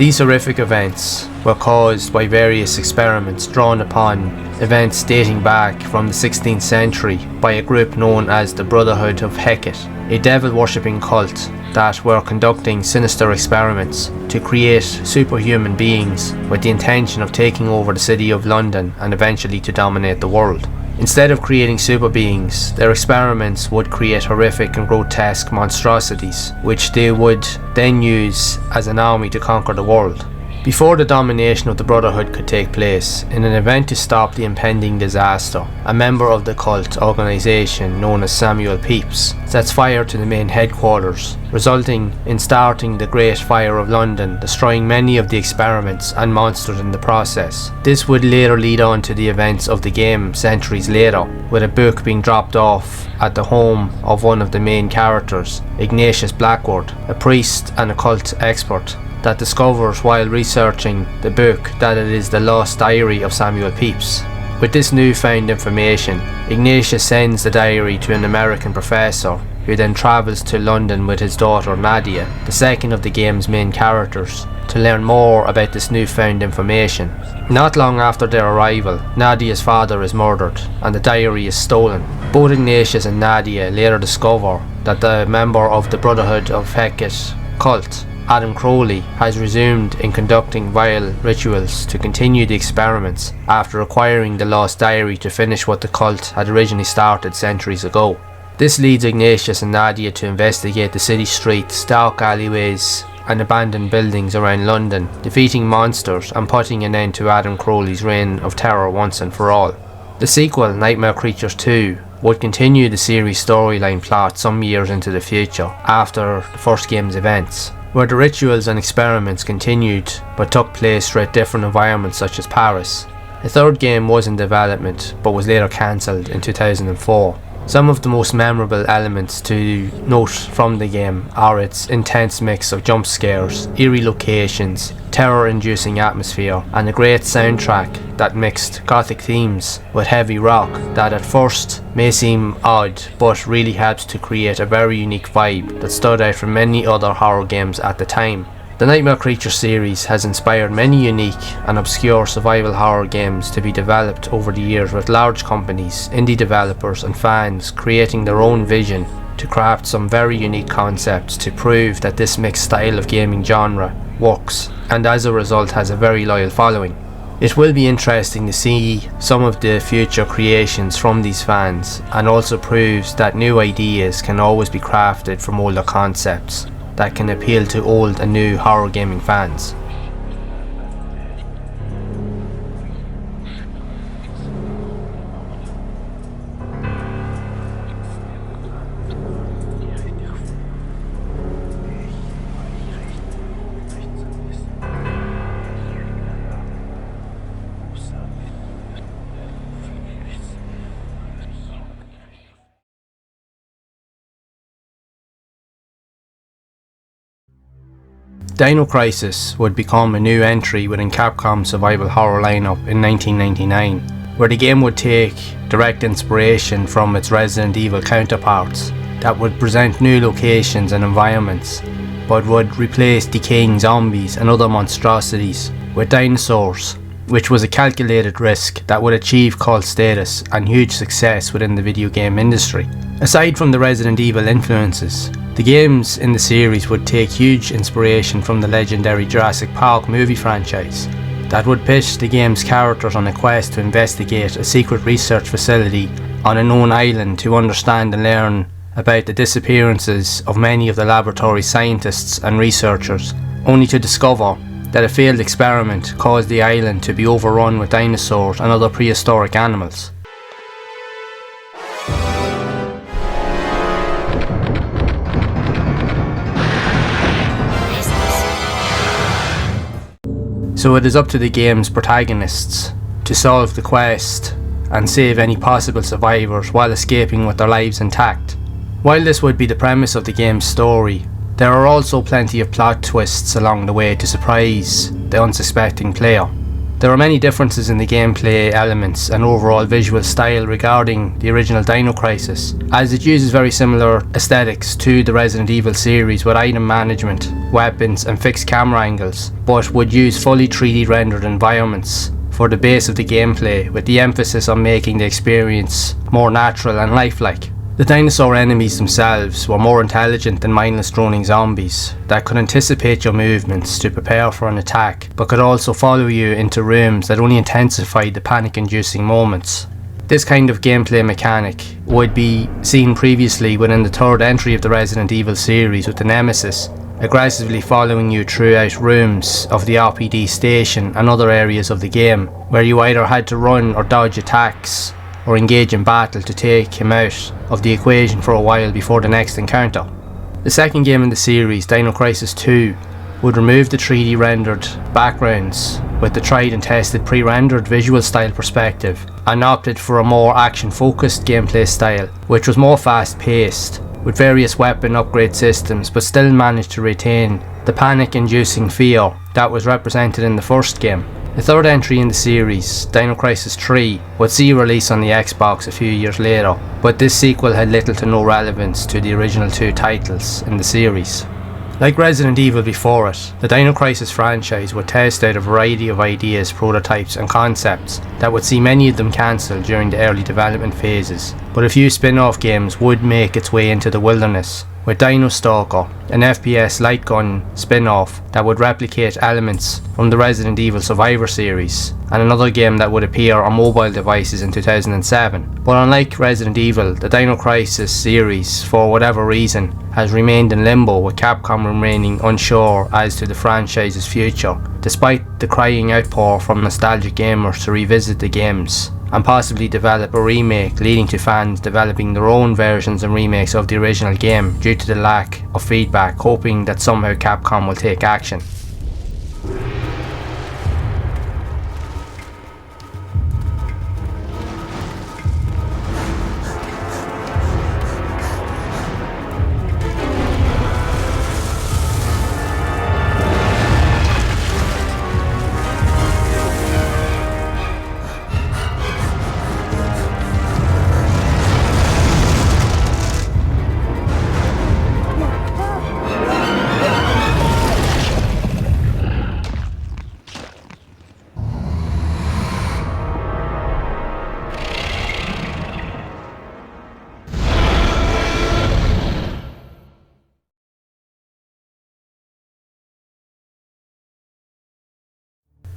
S1: These horrific events were caused by various experiments drawn upon events dating back from the 16th century by a group known as the Brotherhood of Hecate, a devil-worshipping cult that were conducting sinister experiments to create superhuman beings with the intention of taking over the city of London and eventually to dominate the world. Instead of creating super beings, their experiments would create horrific and grotesque monstrosities, which they would then use as an army to conquer the world. Before the domination of the Brotherhood could take place, in an event to stop the impending disaster, a member of the cult organisation known as Samuel Pepys sets fire to the main headquarters, resulting in starting the Great Fire of London, destroying many of the experiments and monsters in the process. This would later lead on to the events of the game centuries later, with a book being dropped off at the home of one of the main characters, Ignatius Blackwood, a priest and occult expert, that discovers while researching the book that it is the lost diary of Samuel Pepys. With this newfound information, Ignatius sends the diary to an American professor, who then travels to London with his daughter Nadia, the second of the game's main characters, to learn more about this newfound information. Not long after their arrival, Nadia's father is murdered and the diary is stolen. Both Ignatius and Nadia later discover that the member of the Brotherhood of Hecate cult, Adam Crowley, has resumed in conducting vile rituals to continue the experiments after acquiring the lost diary to finish what the cult had originally started centuries ago. This leads Ignatius and Nadia to investigate the city streets, dark alleyways and abandoned buildings around London, defeating monsters and putting an end to Adam Crowley's reign of terror once and for all. The sequel, Nightmare Creatures 2, would continue the series' storyline plot some years into the future after the first game's events, where the rituals and experiments continued but took place throughout different environments such as Paris. A third game was in development but was later cancelled in 2004. Some of the most memorable elements to note from the game are its intense mix of jump scares, eerie locations, terror-inducing atmosphere, and a great soundtrack that mixed gothic themes with heavy rock that at first may seem odd but really helps to create a very unique vibe that stood out from many other horror games at the time. The Nightmare Creatures series has inspired many unique and obscure survival horror games to be developed over the years, with large companies, indie developers and fans creating their own vision to craft some very unique concepts to prove that this mixed style of gaming genre works, and as a result has a very loyal following. It will be interesting to see some of the future creations from these fans, and also proves that new ideas can always be crafted from older concepts that can appeal to old and new horror gaming fans. Dino Crisis would become a new entry within Capcom's survival horror lineup in 1999, where the game would take direct inspiration from its Resident Evil counterparts that would present new locations and environments, but would replace decaying zombies and other monstrosities with dinosaurs, which was a calculated risk that would achieve cult status and huge success within the video game industry. Aside from the Resident Evil influences, the games in the series would take huge inspiration from the legendary Jurassic Park movie franchise that would pit the game's characters on a quest to investigate a secret research facility on a known island to understand and learn about the disappearances of many of the laboratory scientists and researchers, only to discover that a failed experiment caused the island to be overrun with dinosaurs and other prehistoric animals. so it is up to the game's protagonists to solve the quest and save any possible survivors while escaping with their lives intact. While this would be the premise of the game's story, there are also plenty of plot twists along the way to surprise the unsuspecting player. There are many differences in the gameplay elements and overall visual style regarding the original Dino Crisis, as it uses very similar aesthetics to the Resident Evil series with item management, weapons and fixed camera angles, but would use fully 3D rendered environments for the base of the gameplay, with the emphasis on making the experience more natural and lifelike. The dinosaur enemies themselves were more intelligent than mindless droning zombies that could anticipate your movements to prepare for an attack, but could also follow you into rooms that only intensified the panic-inducing moments. This kind of gameplay mechanic would be seen previously within the third entry of the Resident Evil series, with the Nemesis aggressively following you throughout rooms of the RPD station and other areas of the game, where you either had to run or dodge attacks or engage in battle to take him out of the equation for a while before the next encounter. The second game in the series, Dino Crisis 2, would remove the 3D rendered backgrounds with the tried and tested pre-rendered visual style perspective and opted for a more action focused gameplay style, which was more fast paced with various weapon upgrade systems, but still managed to retain the panic inducing fear that was represented in the first game. The third entry in the series, Dino Crisis 3, would see release on the Xbox a few years later, but this sequel had little to no relevance to the original two titles in the series. Like Resident Evil before it, the Dino Crisis franchise would test out a variety of ideas, prototypes and concepts that would see many of them cancelled during the early development phases, but a few spin-off games would make its way into the wilderness, with Dino Stalker, an FPS light gun spin-off that would replicate elements from the Resident Evil Survivor series, and another game that would appear on mobile devices in 2007. But unlike Resident Evil, the Dino Crisis series, for whatever reason, has remained in limbo, with Capcom remaining unsure as to the franchise's future, despite the crying outpour from nostalgic gamers to revisit the games and possibly develop a remake, leading to fans developing their own versions and remakes of the original game due to the lack of feedback, hoping that somehow Capcom will take action.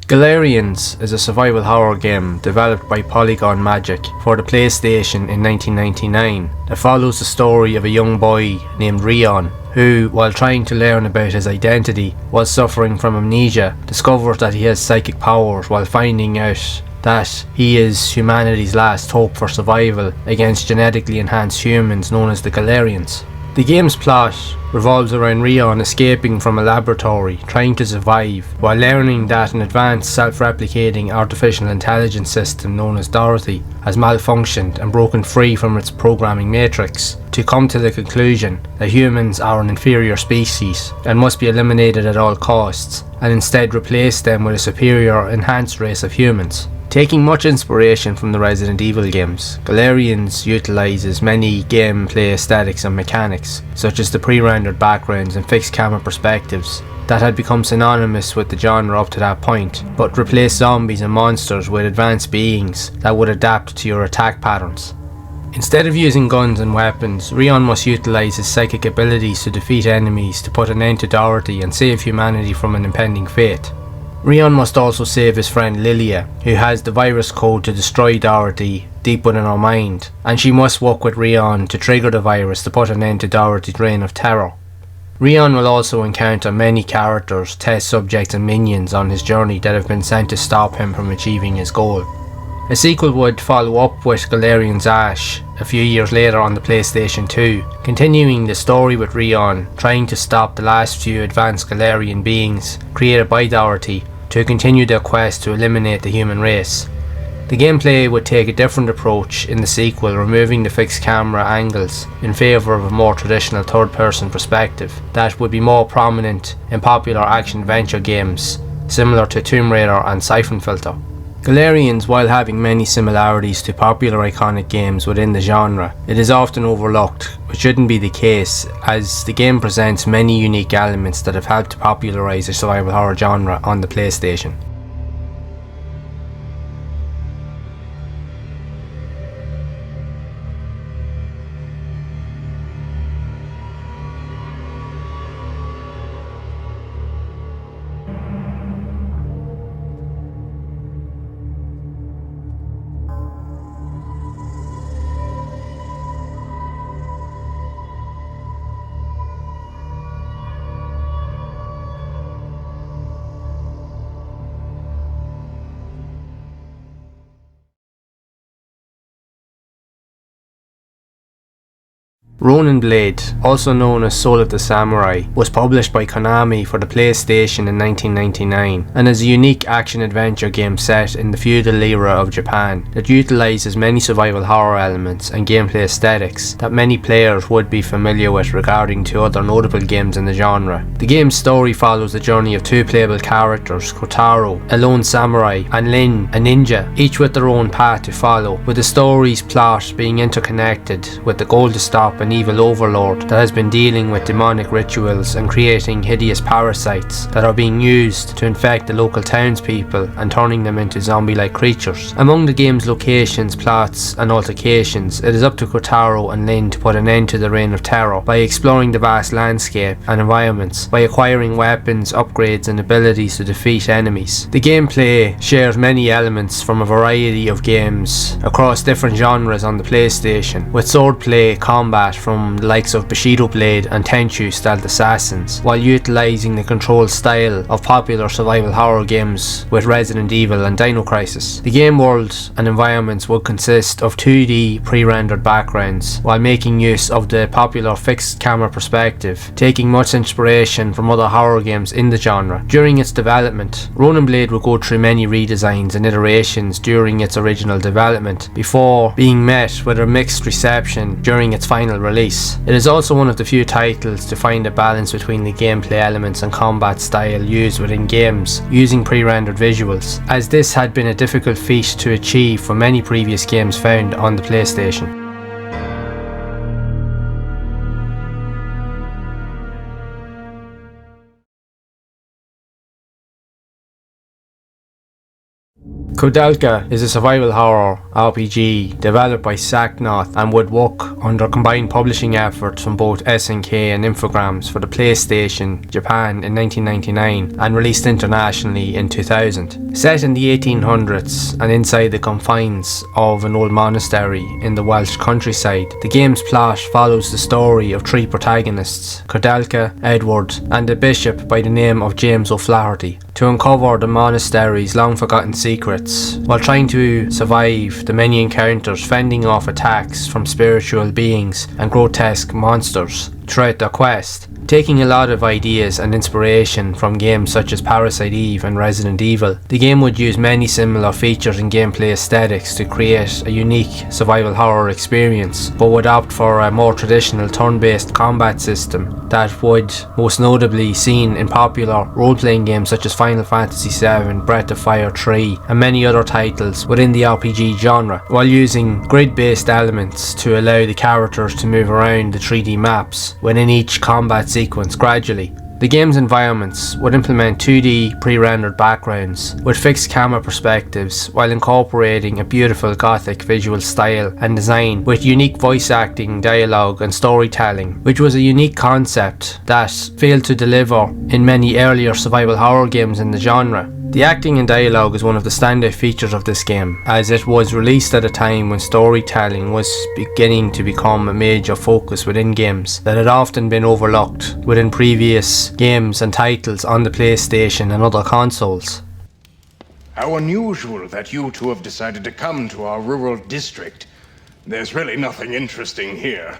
S1: Galerians is a survival horror game developed by Polygon Magic for the PlayStation in 1999 that follows the story of a young boy named Rion who, while trying to learn about his identity while suffering from amnesia, discovers that he has psychic powers while finding out that he is humanity's last hope for survival against genetically enhanced humans known as the Galerians. The game's plot revolves around Rion escaping from a laboratory, trying to survive, while learning that an advanced self-replicating artificial intelligence system known as Dorothy has malfunctioned and broken free from its programming matrix, to come to the conclusion that humans are an inferior species and must be eliminated at all costs, and instead replace them with a superior enhanced race of humans. Taking much inspiration from the Resident Evil games, Galerians utilises many gameplay aesthetics and mechanics, such as the pre-rendered backgrounds and fixed camera perspectives, that had become synonymous with the genre up to that point, but replaced zombies and monsters with advanced beings that would adapt to your attack patterns. Instead of using guns and weapons, Rion must utilise his psychic abilities to defeat enemies to put an end to Dorothy and save humanity from an impending fate. Rion must also save his friend Lilia, who has the virus code to destroy Dorothy deep within her mind, and she must work with Rion to trigger the virus to put an end to Dorothy's reign of terror. Rion will also encounter many characters, test subjects and minions on his journey that have been sent to stop him from achieving his goal. A sequel would follow up with Galerians Ash a few years later on the PlayStation 2, continuing the story with Rion trying to stop the last few advanced Galerian beings created by Dorothy to continue their quest to eliminate the human race. The gameplay would take a different approach in the sequel, removing the fixed camera angles in favour of a more traditional third-person perspective that would be more prominent in popular action-adventure games similar to Tomb Raider and Siphon Filter. Galerians, while having many similarities to popular iconic games within the genre, it is often overlooked, which shouldn't be the case, as the game presents many unique elements that have helped to popularise the survival horror genre on the PlayStation. Ronin Blade, also known as Soul of the Samurai, was published by Konami for the PlayStation in 1999 and is a unique action-adventure game set in the feudal era of Japan that utilises many survival horror elements and gameplay aesthetics that many players would be familiar with regarding to other notable games in the genre. The game's story follows the journey of two playable characters, Kotaro, a lone samurai, and Lin, a ninja, each with their own path to follow, with the story's plot being interconnected with the goal to stop an evil overlord that has been dealing with demonic rituals and creating hideous parasites that are being used to infect the local townspeople and turning them into zombie-like creatures. Among the game's locations, plots and altercations, it is up to Kotaro and Lin to put an end to the reign of terror by exploring the vast landscape and environments, by acquiring weapons, upgrades and abilities to defeat enemies. The gameplay shares many elements from a variety of games across different genres on the PlayStation, with swordplay combat from the likes of Bushido Blade and Tenchu Stealth Assassins, while utilising the control style of popular survival horror games with Resident Evil and Dino Crisis. The game world and environments would consist of 2D pre-rendered backgrounds, while making use of the popular fixed camera perspective, taking much inspiration from other horror games in the genre. During its development, Ronin Blade would go through many redesigns and iterations during its original development, before being met with a mixed reception during its final release. It is also one of the few titles to find a balance between the gameplay elements and combat style used within games using pre-rendered visuals, as this had been a difficult feat to achieve for many previous games found on the PlayStation. Koudelka is a survival horror RPG developed by Saknoth and would work under combined publishing efforts from both SNK and Infogrames for the PlayStation Japan in 1999 and released internationally in 2000. Set in the 1800s and inside the confines of an old monastery in the Welsh countryside, the game's plot follows the story of three protagonists, Koudelka, Edward and a bishop by the name of James O'Flaherty, to uncover the monastery's long-forgotten secrets, while trying to survive the many encounters fending off attacks from spiritual beings and grotesque monsters throughout their quest. Taking a lot of ideas and inspiration from games such as Parasite Eve and Resident Evil, the game would use many similar features and gameplay aesthetics to create a unique survival horror experience, but would opt for a more traditional turn-based combat system that would most notably seen in popular role-playing games such as Final Fantasy VII, Breath of Fire 3 and many other titles within the RPG genre, while using grid-based elements to allow the characters to move around the 3D maps within each combat sequence gradually. The game's environments would implement 2D pre-rendered backgrounds with fixed camera perspectives while incorporating a beautiful Gothic visual style and design with unique voice acting, dialogue and storytelling, which was a unique concept that failed to deliver in many earlier survival horror games in the genre. The acting and dialogue is one of the standout features of this game, as it was released at a time when storytelling was beginning to become a major focus within games that had often been overlooked within previous games and titles on the PlayStation and other consoles.
S6: How unusual that you two have decided to come to our rural district. There's really nothing interesting here.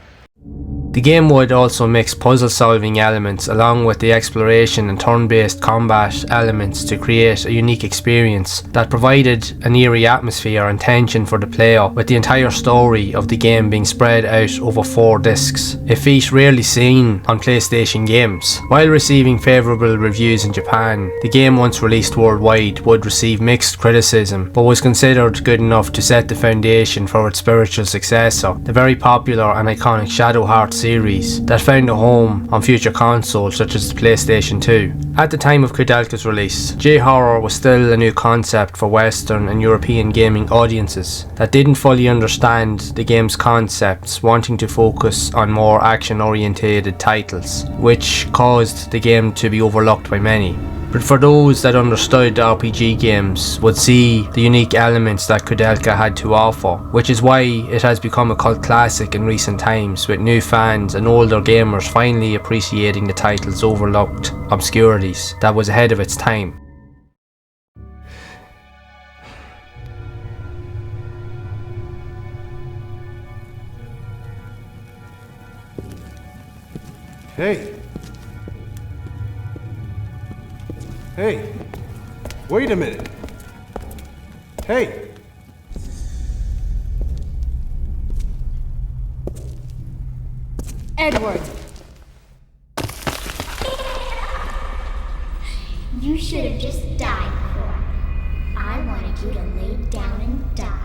S1: The game would also mix puzzle solving elements along with the exploration and turn-based combat elements to create a unique experience that provided an eerie atmosphere and tension for the player, with the entire story of the game being spread out over 4 discs, a feat rarely seen on PlayStation games. While receiving favourable reviews in Japan, the game once released worldwide would receive mixed criticism, but was considered good enough to set the foundation for its spiritual successor, the very popular and iconic Shadow Hearts series that found a home on future consoles such as the PlayStation 2. At the time of Koudelka's release, J-horror was still a new concept for Western and European gaming audiences that didn't fully understand the game's concepts, wanting to focus on more action-orientated titles, which caused the game to be overlooked by many. But for those that understood RPG games would see the unique elements that Koudelka had to offer, which is why it has become a cult classic in recent times, with new fans and older gamers finally appreciating the title's overlooked obscurities that was ahead of its time.
S7: Hey, wait a minute. Hey!
S3: Edward! You should have just died before. I wanted you to lay down and die.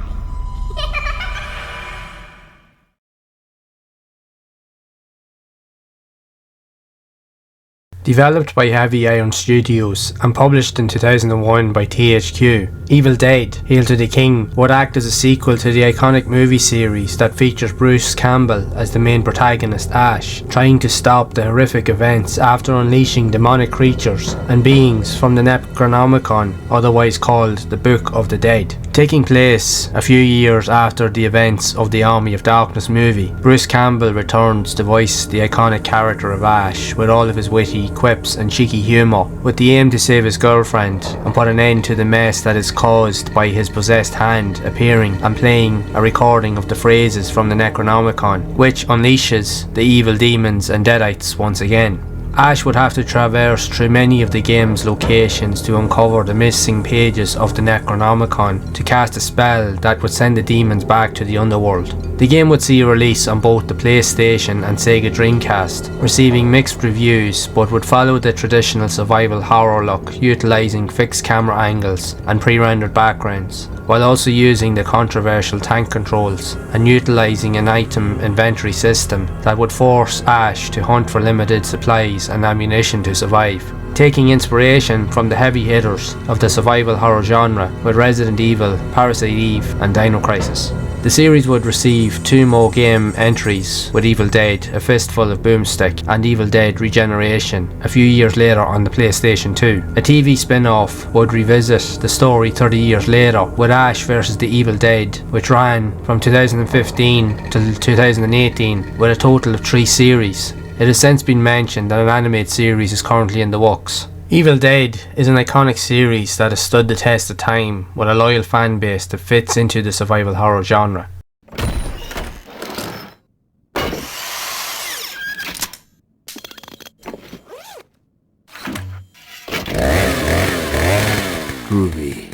S1: Developed by Heavy Iron Studios and published in 2001 by THQ, Evil Dead: Hail to the King would act as a sequel to the iconic movie series that features Bruce Campbell as the main protagonist Ash, trying to stop the horrific events after unleashing demonic creatures and beings from the Necronomicon, otherwise called the Book of the Dead. Taking place a few years after the events of the Army of Darkness movie, Bruce Campbell returns to voice the iconic character of Ash with all of his witty quips and cheeky humour, with the aim to save his girlfriend and put an end to the mess that is caused by his possessed hand appearing and playing a recording of the phrases from the Necronomicon, which unleashes the evil demons and deadites once again. Ash would have to traverse through many of the game's locations to uncover the missing pages of the Necronomicon to cast a spell that would send the demons back to the underworld. The game would see a release on both the PlayStation and Sega Dreamcast, receiving mixed reviews, but would follow the traditional survival horror look, utilising fixed camera angles and pre-rendered backgrounds, while also using the controversial tank controls and utilising an item inventory system that would force Ash to hunt for limited supplies and ammunition to survive, taking inspiration from the heavy hitters of the survival horror genre with Resident Evil, Parasite Eve and Dino Crisis. The series would receive 2 more game entries, with Evil Dead: A Fistful of Boomstick and Evil Dead Regeneration a few years later on the PlayStation 2. A TV spin-off would revisit the story 30 years later with Ash vs the Evil Dead, which ran from 2015 till 2018 with a total of 3 series. It has since been mentioned that an animated series is currently in the works. Evil Dead is an iconic series that has stood the test of time with a loyal fan base that fits into the survival horror genre.
S5: Groovy.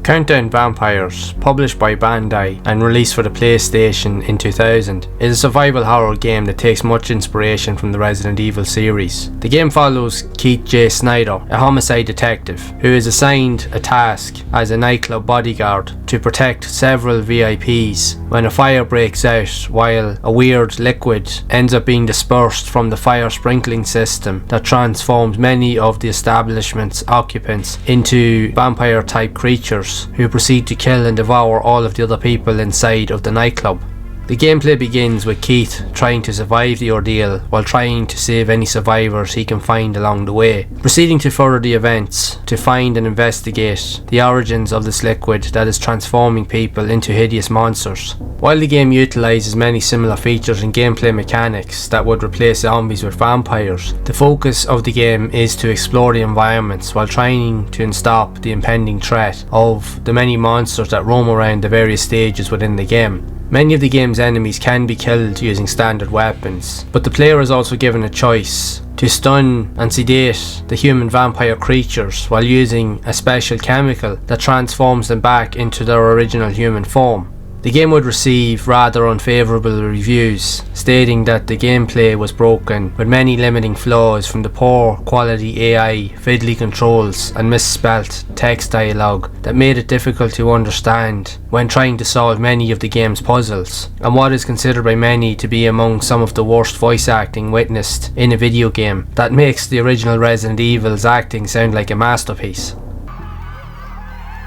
S1: Countdown Vampires, published by Bandai and released for the PlayStation in 2000, is a survival horror game that takes much inspiration from the Resident Evil series. The game follows Keith J. Snyder, a homicide detective, who is assigned a task as a nightclub bodyguard to protect several VIPs when a fire breaks out, while a weird liquid ends up being dispersed from the fire sprinkling system that transforms many of the establishment's occupants into vampire type creatures who proceed to kill and devour all of the other people inside of the nightclub. The gameplay begins with Keith trying to survive the ordeal while trying to save any survivors he can find along the way, proceeding to further the events to find and investigate the origins of this liquid that is transforming people into hideous monsters. While the game utilises many similar features and gameplay mechanics that would replace zombies with vampires, the focus of the game is to explore the environments while trying to stop the impending threat of the many monsters that roam around the various stages within the game. Many of the game's enemies can be killed using standard weapons, but the player is also given a choice to stun and sedate the human vampire creatures while using a special chemical that transforms them back into their original human form. The game would receive rather unfavourable reviews, stating that the gameplay was broken with many limiting flaws from the poor quality AI, fiddly controls and misspelt text dialogue that made it difficult to understand when trying to solve many of the game's puzzles, and what is considered by many to be among some of the worst voice acting witnessed in a video game that makes the original Resident Evil's acting sound like a masterpiece.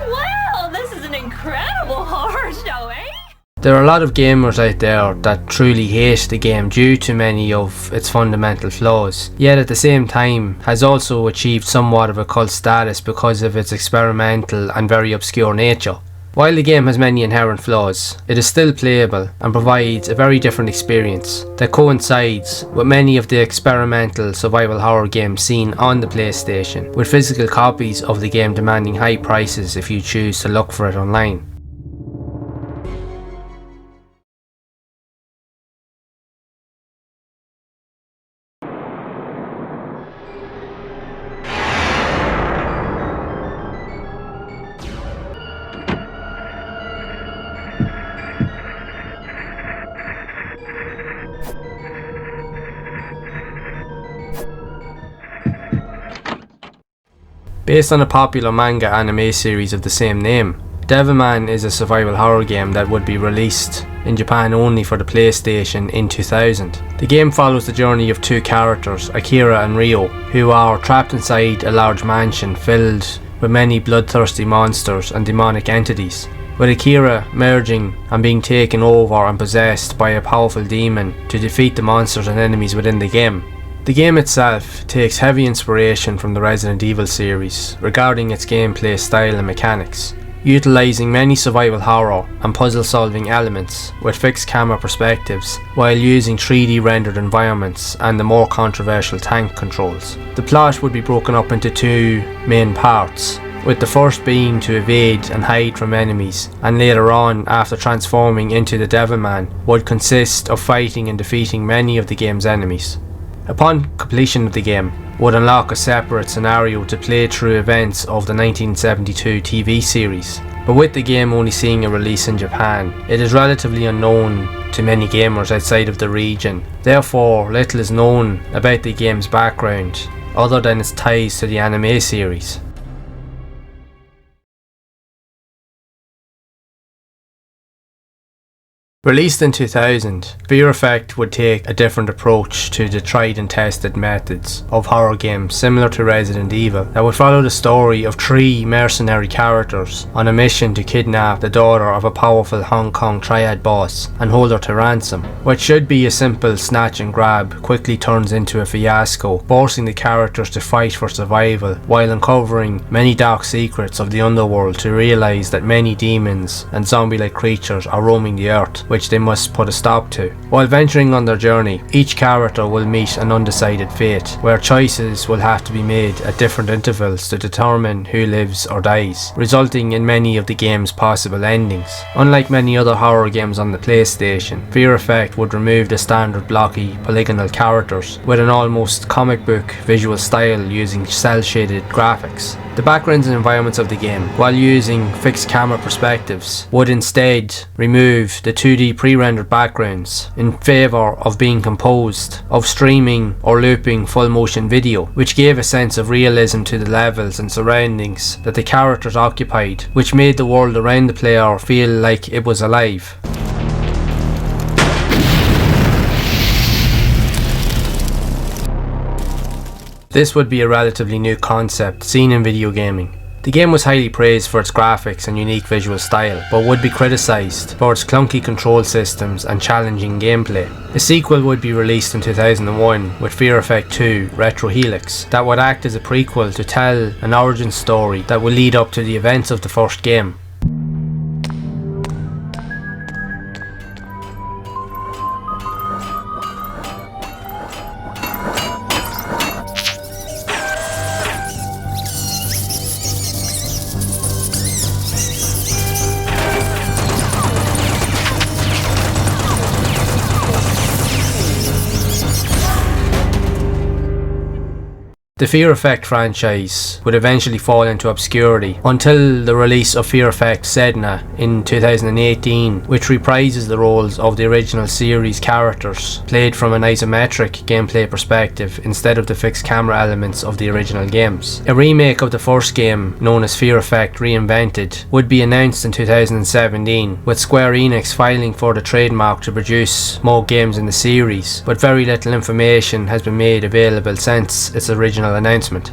S8: Well, this is an incredible horror show, eh?
S1: There are a lot of gamers out there that truly hate the game due to many of its fundamental flaws, yet at the same time has also achieved somewhat of a cult status because of its experimental and very obscure nature. While the game has many inherent flaws, it is still playable and provides a very different experience that coincides with many of the experimental survival horror games seen on the PlayStation, with physical copies of the game demanding high prices if you choose to look for it online. Based on a popular manga anime series of the same name, Devilman is a survival horror game that would be released in Japan only for the PlayStation in 2000. The game follows the journey of two characters, Akira and Ryo, who are trapped inside a large mansion filled with many bloodthirsty monsters and demonic entities, with Akira merging and being taken over and possessed by a powerful demon to defeat the monsters and enemies within the game. The game itself takes heavy inspiration from the Resident Evil series regarding its gameplay style and mechanics, utilising many survival horror and puzzle solving elements with fixed camera perspectives while using 3D rendered environments and the more controversial tank controls. The plot would be broken up into two main parts, with the first being to evade and hide from enemies, and later on, after transforming into the Devilman, would consist of fighting and defeating many of the game's enemies. Upon completion of the game, would unlock a separate scenario to play through events of the 1972 TV series, but with the game only seeing a release in Japan, it is relatively unknown to many gamers outside of the region. Therefore, little is known about the game's background, other than its ties to the anime series. Released in 2000, Fear Effect would take a different approach to the tried and tested methods of horror games similar to Resident Evil that would follow the story of three mercenary characters on a mission to kidnap the daughter of a powerful Hong Kong triad boss and hold her to ransom. What should be a simple snatch and grab quickly turns into a fiasco, forcing the characters to fight for survival while uncovering many dark secrets of the underworld to realise that many demons and zombie-like creatures are roaming the earth, which they must put a stop to. While venturing on their journey, each character will meet an undecided fate, where choices will have to be made at different intervals to determine who lives or dies, resulting in many of the game's possible endings. Unlike many other horror games on the PlayStation, Fear Effect would remove the standard blocky, polygonal characters with an almost comic book visual style using cel-shaded graphics. The backgrounds and environments of the game, while using fixed camera perspectives, would instead remove the 2D pre-rendered backgrounds in favour of being composed of streaming or looping full motion video, which gave a sense of realism to the levels and surroundings that the characters occupied, which made the world around the player feel like it was alive. This would be a relatively new concept seen in video gaming, The game was highly praised for its graphics and unique visual style, but would be criticised for its clunky control systems and challenging gameplay. A sequel would be released in 2001 with Fear Effect 2 Retro Helix that would act as a prequel to tell an origin story that would lead up to the events of the first game. The Fear Effect franchise would eventually fall into obscurity until the release of Fear Effect Sedna in 2018, which reprises the roles of the original series characters, played from an isometric gameplay perspective instead of the fixed camera elements of the original games. A remake of the first game, known as Fear Effect Reinvented, would be announced in 2017, with Square Enix filing for the trademark to produce more games in the series, but very little information has been made available since its original announcement.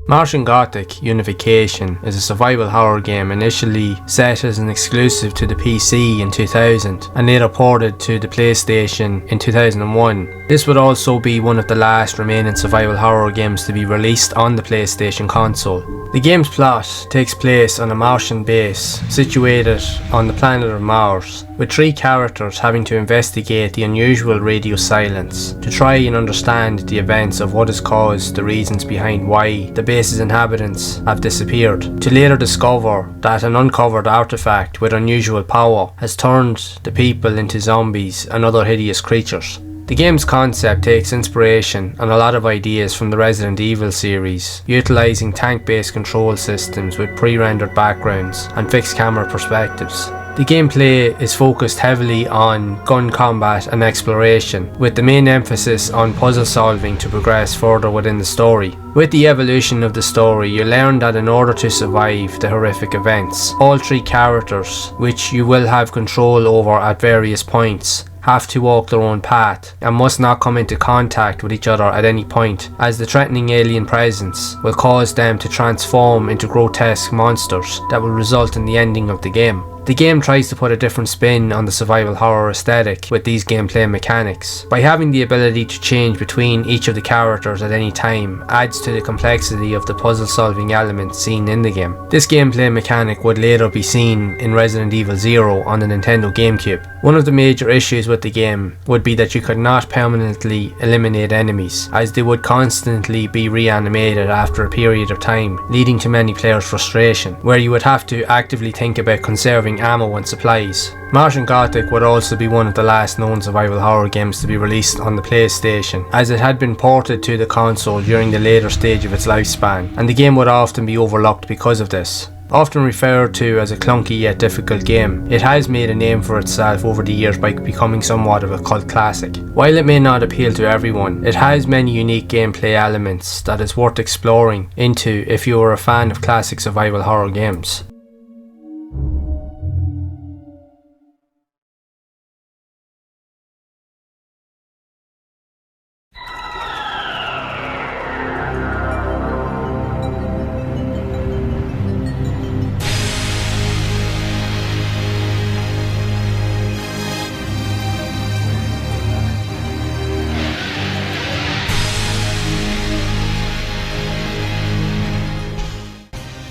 S1: Martian Gothic Unification is a survival horror game initially set as an exclusive to the PC in 2000 and later ported to the PlayStation in 2001. This would also be one of the last remaining survival horror games to be released on the PlayStation console. The game's plot takes place on a Martian base situated on the planet of Mars, with 3 characters having to investigate the unusual radio silence to try and understand the events of what has caused the reasons behind why the base's inhabitants have disappeared, to later discover that an uncovered artifact with unusual power has turned the people into zombies and other hideous creatures. The game's concept takes inspiration and a lot of ideas from the Resident Evil series, utilising tank-based control systems with pre-rendered backgrounds and fixed camera perspectives. The gameplay is focused heavily on gun combat and exploration, with the main emphasis on puzzle solving to progress further within the story. With the evolution of the story, you learn that in order to survive the horrific events, all 3 characters, which you will have control over at various points, have to walk their own path and must not come into contact with each other at any point, as the threatening alien presence will cause them to transform into grotesque monsters that will result in the ending of the game. The game tries to put a different spin on the survival horror aesthetic with these gameplay mechanics. By having the ability to change between each of the characters at any time adds to the complexity of the puzzle solving elements seen in the game. This gameplay mechanic would later be seen in Resident Evil 0 on the Nintendo GameCube. One of the major issues with the game would be that you could not permanently eliminate enemies, as they would constantly be reanimated after a period of time, leading to many players' frustration, where you would have to actively think about conserving ammo and supplies. Martian Gothic would also be one of the last known survival horror games to be released on the PlayStation, as it had been ported to the console during the later stage of its lifespan, and the game would often be overlooked because of this. Often referred to as a clunky yet difficult game, it has made a name for itself over the years by becoming somewhat of a cult classic. While it may not appeal to everyone, it has many unique gameplay elements that is worth exploring into if you are a fan of classic survival horror games.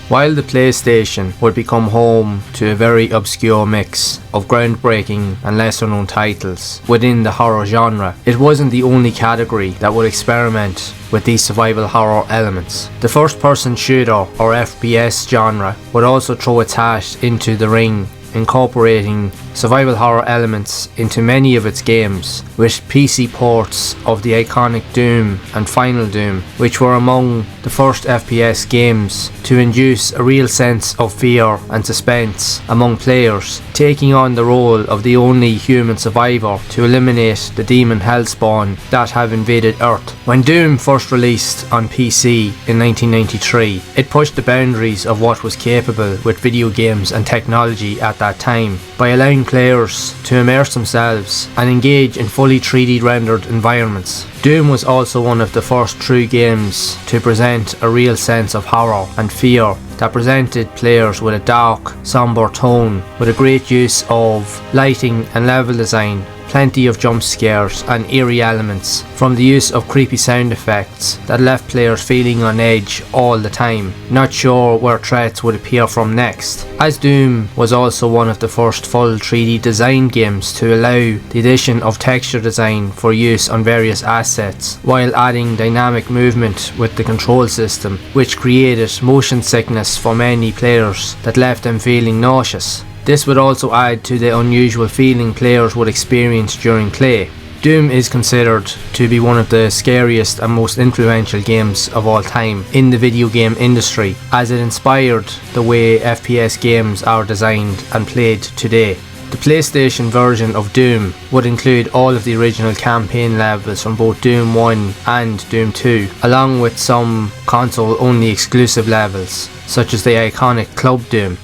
S1: While the PlayStation would become home to a very obscure mix of groundbreaking and lesser known titles within the horror genre, it wasn't the only category that would experiment with these survival horror elements. The first person shooter or FPS genre would also throw its hat into the ring incorporating survival horror elements into many of its games, with PC ports of the iconic Doom and Final Doom, which were among the first FPS games to induce a real sense of fear and suspense among players, taking on the role of the only human survivor to eliminate the demon hellspawn that have invaded Earth. When Doom first released on PC in 1993, it pushed the boundaries of what was capable with video games and technology at that time by allowing players to immerse themselves and engage in fully 3D rendered environments. Doom was also one of the first true games to present a real sense of horror and fear that presented players with a dark, somber tone with a great use of lighting and level design, plenty of jump scares and eerie elements from the use of creepy sound effects that left players feeling on edge all the time, not sure where threats would appear from next. As Doom was also one of the first full 3D design games to allow the addition of texture design for use on various assets, while adding dynamic movement with the control system, which created motion sickness for many players that left them feeling nauseous. This would also add to the unusual feeling players would experience during play. Doom is considered to be one of the scariest and most influential games of all time in the video game industry, as it inspired the way FPS games are designed and played today. The PlayStation version of Doom would include all of the original campaign levels from both Doom 1 and Doom 2, along with some console-only exclusive levels, such as the iconic Club Doom.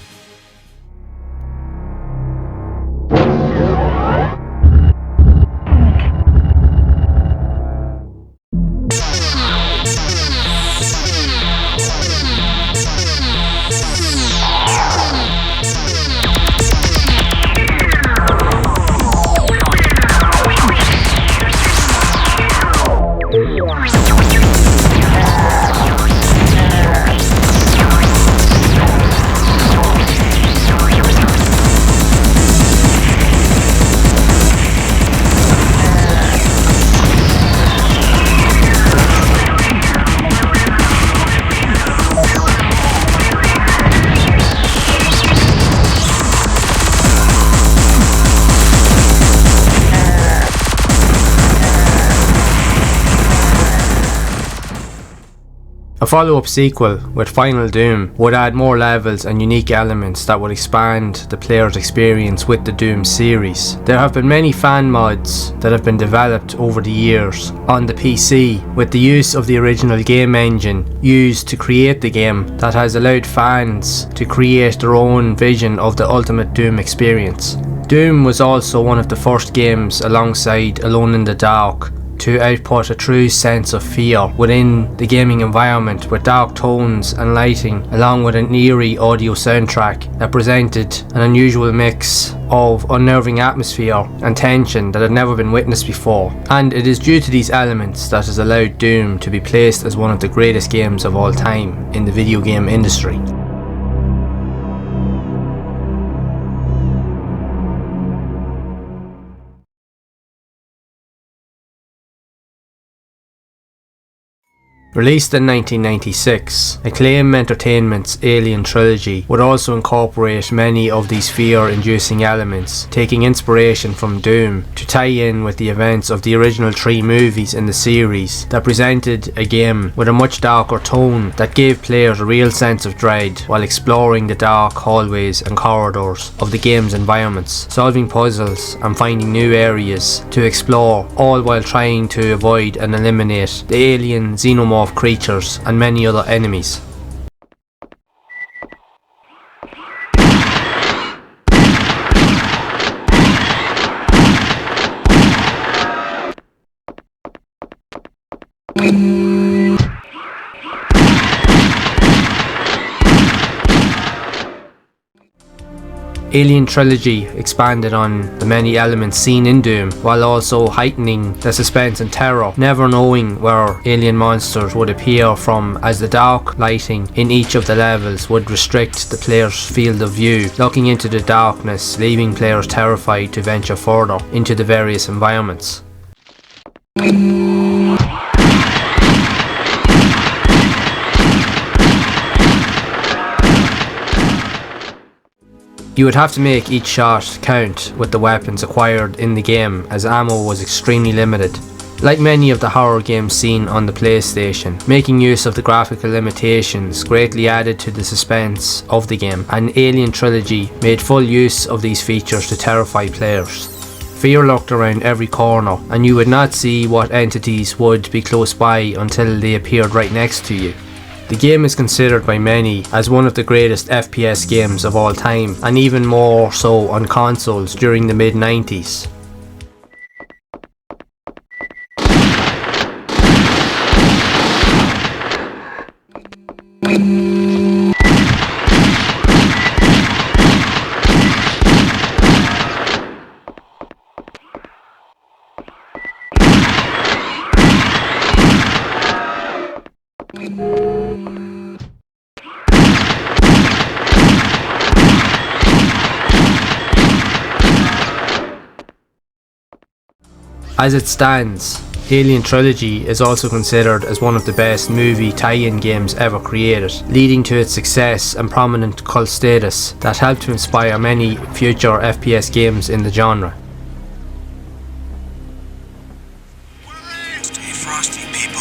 S1: A follow-up sequel with Final Doom would add more levels and unique elements that would expand the player's experience with the Doom series. There have been many fan mods that have been developed over the years on the PC with the use of the original game engine used to create the game, that has allowed fans to create their own vision of the ultimate Doom experience. Doom was also one of the first games alongside Alone in the Dark to output a true sense of fear within the gaming environment, with dark tones and lighting along with an eerie audio soundtrack that presented an unusual mix of unnerving atmosphere and tension that had never been witnessed before. And it is due to these elements that has allowed Doom to be placed as one of the greatest games of all time in the video game industry. Released in 1996, Acclaim Entertainment's Alien Trilogy would also incorporate many of these fear-inducing elements, taking inspiration from Doom to tie in with the events of the original 3 movies in the series that presented a game with a much darker tone that gave players a real sense of dread while exploring the dark hallways and corridors of the game's environments, solving puzzles and finding new areas to explore, all while trying to avoid and eliminate the alien xenomorph creatures and many other enemies. Alien Trilogy expanded on the many elements seen in Doom while also heightening the suspense and terror, never knowing where alien monsters would appear from, as the dark lighting in each of the levels would restrict the player's field of view, looking into the darkness, leaving players terrified to venture further into the various environments. You would have to make each shot count with the weapons acquired in the game, as ammo was extremely limited. Like many of the horror games seen on the PlayStation, making use of the graphical limitations greatly added to the suspense of the game, and Alien Trilogy made full use of these features to terrify players. Fear lurked around every corner, and you would not see what entities would be close by until they appeared right next to you. The game is considered by many as one of the greatest FPS games of all time, and even more so on consoles during the mid-90s. As it stands, Alien Trilogy is also considered as one of the best movie tie-in games ever created, leading to its success and prominent cult status that helped to inspire many future FPS games in the genre.
S9: Stay frosty, people.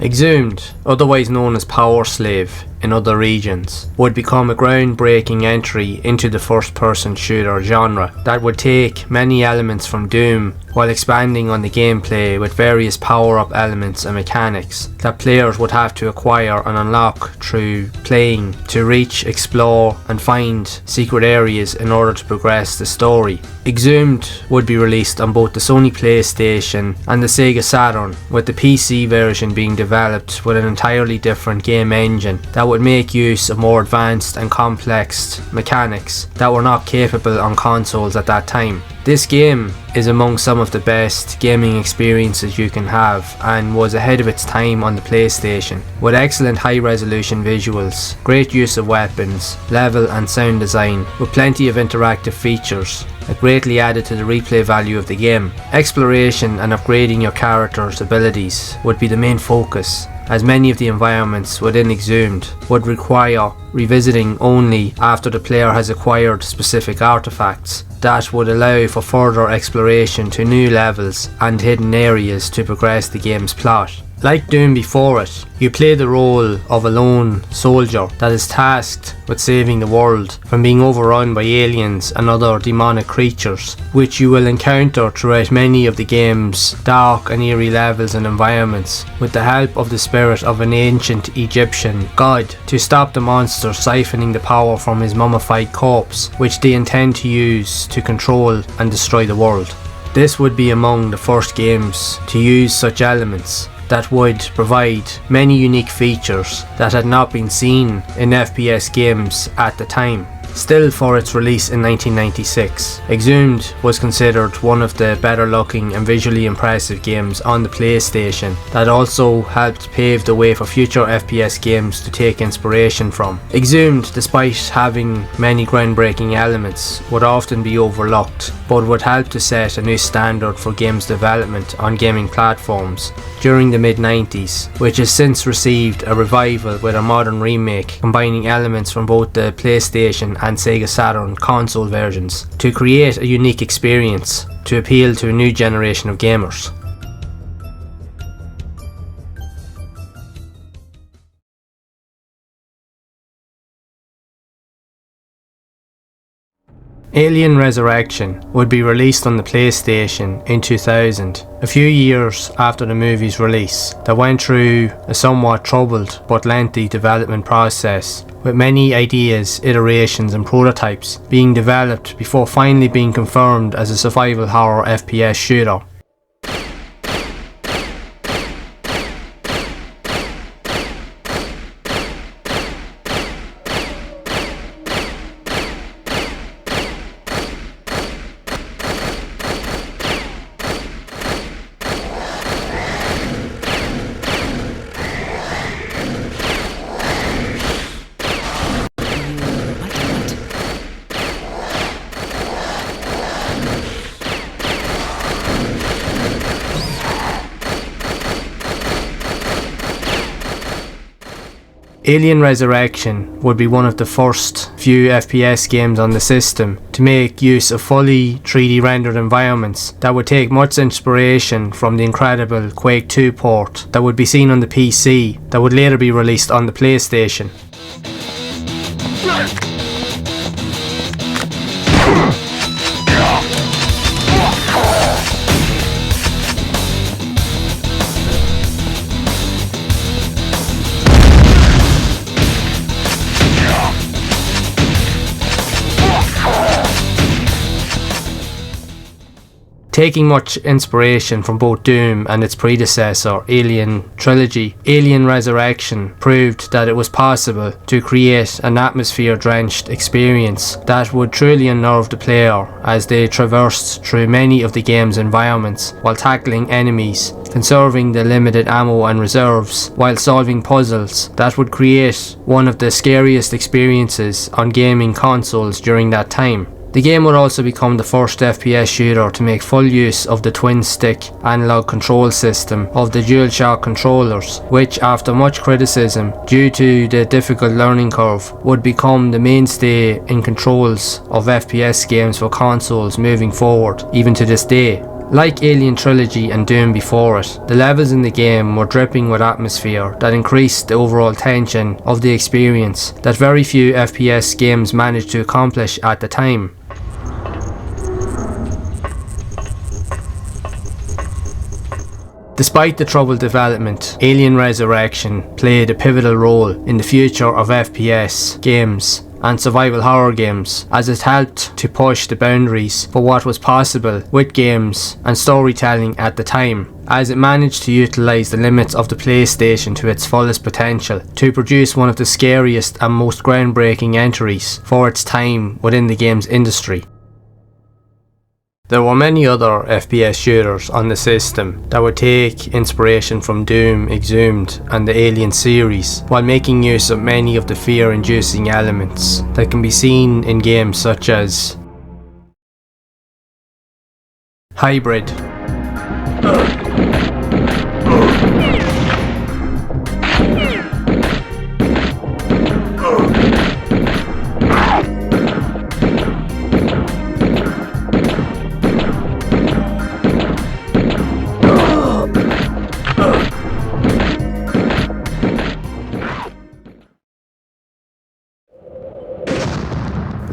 S1: Exhumed, otherwise known as Powerslave in other regions, would become a groundbreaking entry into the first-person shooter genre that would take many elements from Doom while expanding on the gameplay with various power-up elements and mechanics that players would have to acquire and unlock through playing to reach, explore and find secret areas in order to progress the story. Exhumed would be released on both the Sony PlayStation and the Sega Saturn, with the PC version being developed with an entirely different game engine that would make use of more advanced and complex mechanics that were not capable on consoles at that time. This game is among some of the best gaming experiences you can have, and was ahead of its time on the PlayStation, with excellent high resolution visuals, great use of weapons, level and sound design, with plenty of interactive features that greatly added to the replay value of the game. Exploration and upgrading your character's abilities would be the main focus, as many of the environments within Exhumed would require revisiting only after the player has acquired specific artifacts that would allow for further exploration to new levels and hidden areas to progress the game's plot. Like Doom before it, you play the role of a lone soldier that is tasked with saving the world from being overrun by aliens and other demonic creatures, which you will encounter throughout many of the game's dark and eerie levels and environments, with the help of the spirit of an ancient Egyptian god to stop the monster siphoning the power from his mummified corpse, which they intend to use to control and destroy the world. This would be among the first games to use such elements that would provide many unique features that had not been seen in FPS games at the time. Still, for its release in 1996, Exhumed was considered one of the better looking and visually impressive games on the PlayStation that also helped pave the way for future FPS games to take inspiration from. Exhumed, despite having many groundbreaking elements, would often be overlooked, but would help to set a new standard for games development on gaming platforms during the mid-90s, which has since received a revival with a modern remake combining elements from both the PlayStation and Sega Saturn console versions to create a unique experience to appeal to a new generation of gamers. Alien Resurrection would be released on the PlayStation in 2000, a few years after the movie's release, that went through a somewhat troubled but lengthy development process, with many ideas, iterations and prototypes being developed before finally being confirmed as a survival horror FPS shooter. Alien Resurrection would be one of the first few FPS games on the system to make use of fully 3D rendered environments that would take much inspiration from the incredible Quake 2 port that would be seen on the PC that would later be released on the PlayStation. Taking much inspiration from both Doom and its predecessor, Alien Trilogy, Alien Resurrection proved that it was possible to create an atmosphere-drenched experience that would truly unnerve the player as they traversed through many of the game's environments while tackling enemies, conserving the limited ammo and reserves, while solving puzzles that would create one of the scariest experiences on gaming consoles during that time. The game would also become the first FPS shooter to make full use of the twin-stick analog control system of the DualShock controllers, which after much criticism due to the difficult learning curve would become the mainstay in controls of FPS games for consoles moving forward, even to this day. Like Alien Trilogy and Doom before it, the levels in the game were dripping with atmosphere that increased the overall tension of the experience that very few FPS games managed to accomplish at the time. Despite the troubled development, Alien Resurrection played a pivotal role in the future of FPS games and survival horror games, as it helped to push the boundaries for what was possible with games and storytelling at the time, as it managed to utilise the limits of the PlayStation to its fullest potential to produce one of the scariest and most groundbreaking entries for its time within the games industry. There were many other FPS shooters on the system that would take inspiration from Doom, Exhumed and the Alien series, while making use of many of the fear-inducing elements that can be seen in games such as Hybrid,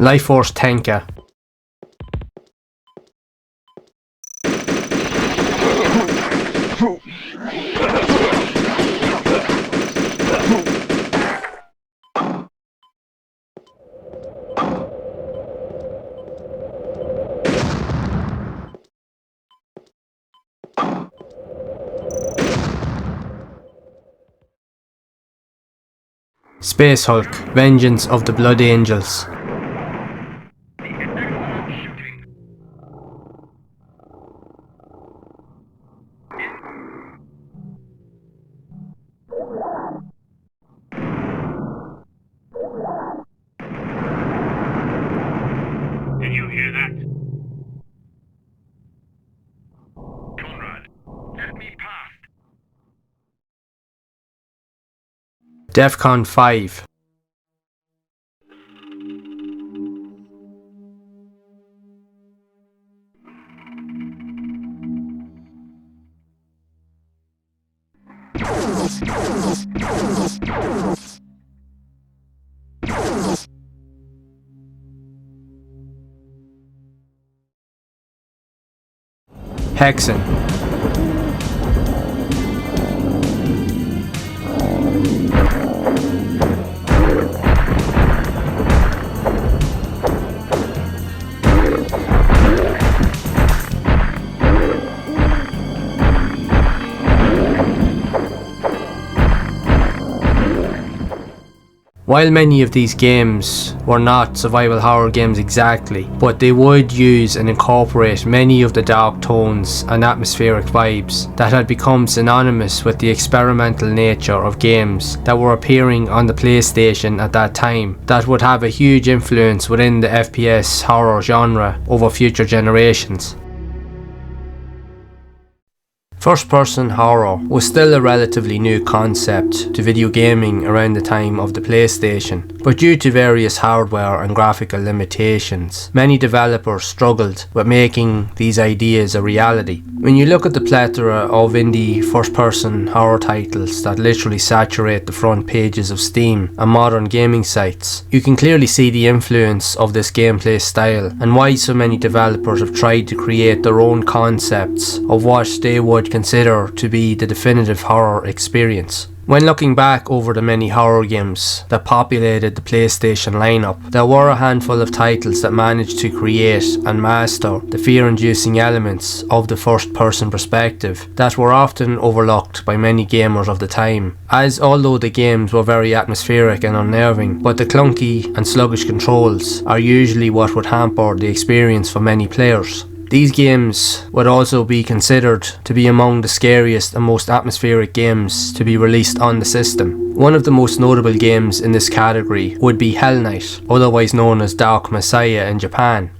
S1: Lifeforce Tenka, Spacehulk, Vengeance of the Blood Angels,
S9: Did you hear that? Conrad, let me past.
S1: Defcon 5, Hexen, While many of these games were not survival horror games exactly, but they would use and incorporate many of the dark tones and atmospheric vibes that had become synonymous with the experimental nature of games that were appearing on the PlayStation at that time, that would have a huge influence within the FPS horror genre over future generations. First-person horror was still a relatively new concept to video gaming around the time of the PlayStation, but due to various hardware and graphical limitations, many developers struggled with making these ideas a reality. When you look at the plethora of indie first-person horror titles that literally saturate the front pages of Steam and modern gaming sites, you can clearly see the influence of this gameplay style and why so many developers have tried to create their own concepts of what they would consider to be the definitive horror experience. When looking back over the many horror games that populated the PlayStation lineup, there were a handful of titles that managed to create and master the fear-inducing elements of the first-person perspective that were often overlooked by many gamers of the time, as although the games were very atmospheric and unnerving, but the clunky and sluggish controls are usually what would hamper the experience for many players. These games would also be considered to be among the scariest and most atmospheric games to be released on the system. One of the most notable games in this category would be Hellnight, otherwise known as Dark Messiah in Japan.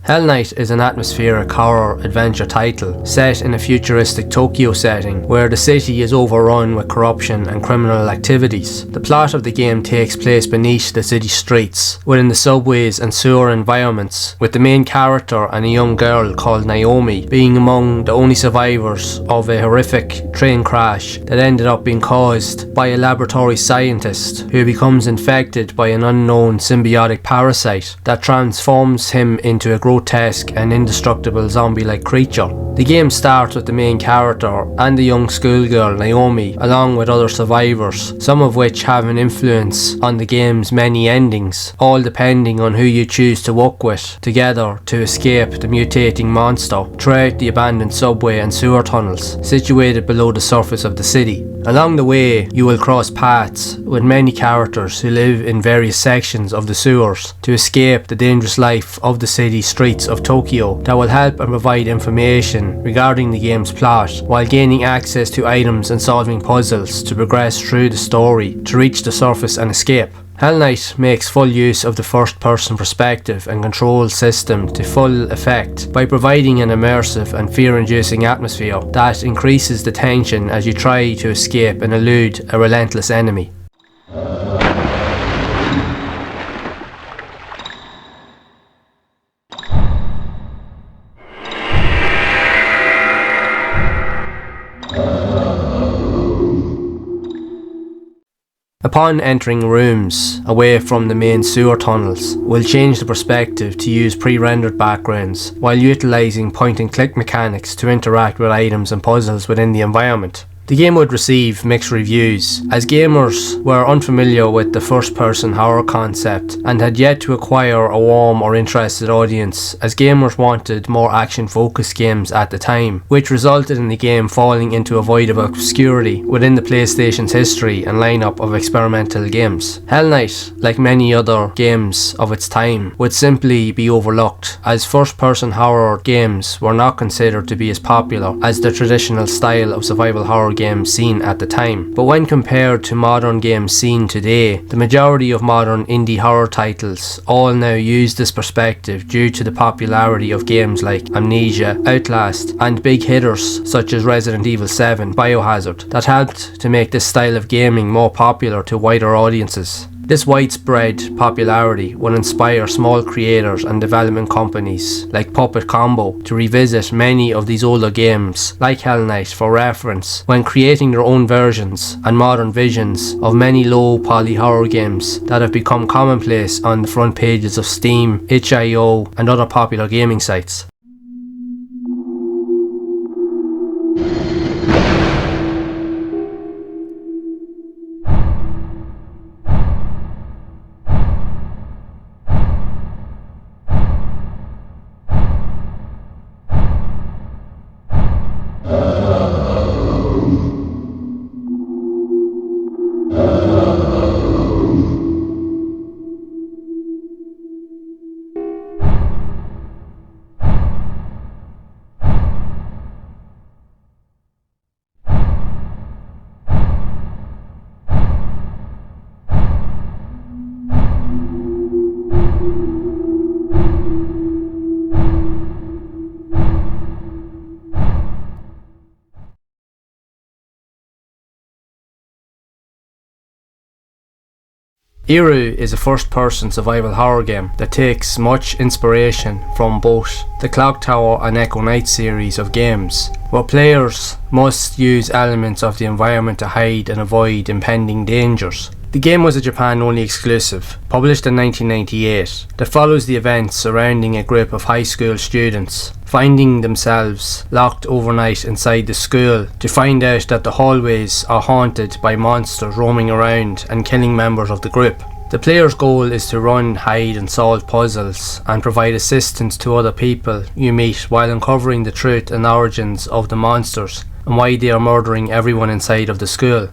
S1: Hellnight is an atmospheric horror adventure title set in a futuristic Tokyo setting where the city is overrun with corruption and criminal activities. The plot of the game takes place beneath the city streets, within the subways and sewer environments, with the main character and a young girl called Naomi being among the only survivors of a horrific train crash that ended up being caused by a laboratory scientist who becomes infected by an unknown symbiotic parasite that transforms him into a grotesque and indestructible zombie-like creature. The game starts with the main character and the young schoolgirl Naomi, along with other survivors, some of which have an influence on the game's many endings, all depending on who you choose to work with, together to escape the mutating monster throughout the abandoned subway and sewer tunnels situated below the surface of the city. Along the way, you will cross paths with many characters who live in various sections of the sewers to escape the dangerous life of the city streets of Tokyo that will help and provide information regarding the game's plot while gaining access to items and solving puzzles to progress through the story to reach the surface and escape. Hellnight makes full use of the first-person perspective and control system to full effect by providing an immersive and fear-inducing atmosphere that increases the tension as you try to escape and elude a relentless enemy. Upon entering rooms away from the main sewer tunnels, we'll change the perspective to use pre-rendered backgrounds while utilising point-and-click mechanics to interact with items and puzzles within the environment. The game would receive mixed reviews, as gamers were unfamiliar with the first-person horror concept and had yet to acquire a warm or interested audience, as gamers wanted more action-focused games at the time, which resulted in the game falling into a void of obscurity within the PlayStation's history and lineup of experimental games. Hellnight, like many other games of its time, would simply be overlooked, as first-person horror games were not considered to be as popular as the traditional style of survival horror games seen at the time. But when compared to modern games seen today, the majority of modern indie horror titles all now use this perspective due to the popularity of games like Amnesia, Outlast, and big hitters such as Resident Evil 7, Biohazard, that helped to make this style of gaming more popular to wider audiences. This widespread popularity will inspire small creators and development companies like Puppet Combo to revisit many of these older games like Hellnight for reference when creating their own versions and modern visions of many low poly horror games that have become commonplace on the front pages of Steam, itch.io and other popular gaming sites. Iru is a first-person survival horror game that takes much inspiration from both the Clock Tower and Echonight series of games, where players must use elements of the environment to hide and avoid impending dangers. The game was a Japan-only exclusive, published in 1998, that follows the events surrounding a group of high school students finding themselves locked overnight inside the school to find out that the hallways are haunted by monsters roaming around and killing members of the group. The player's goal is to run, hide and solve puzzles and provide assistance to other people you meet while uncovering the truth and origins of the monsters and why they are murdering everyone inside of the school.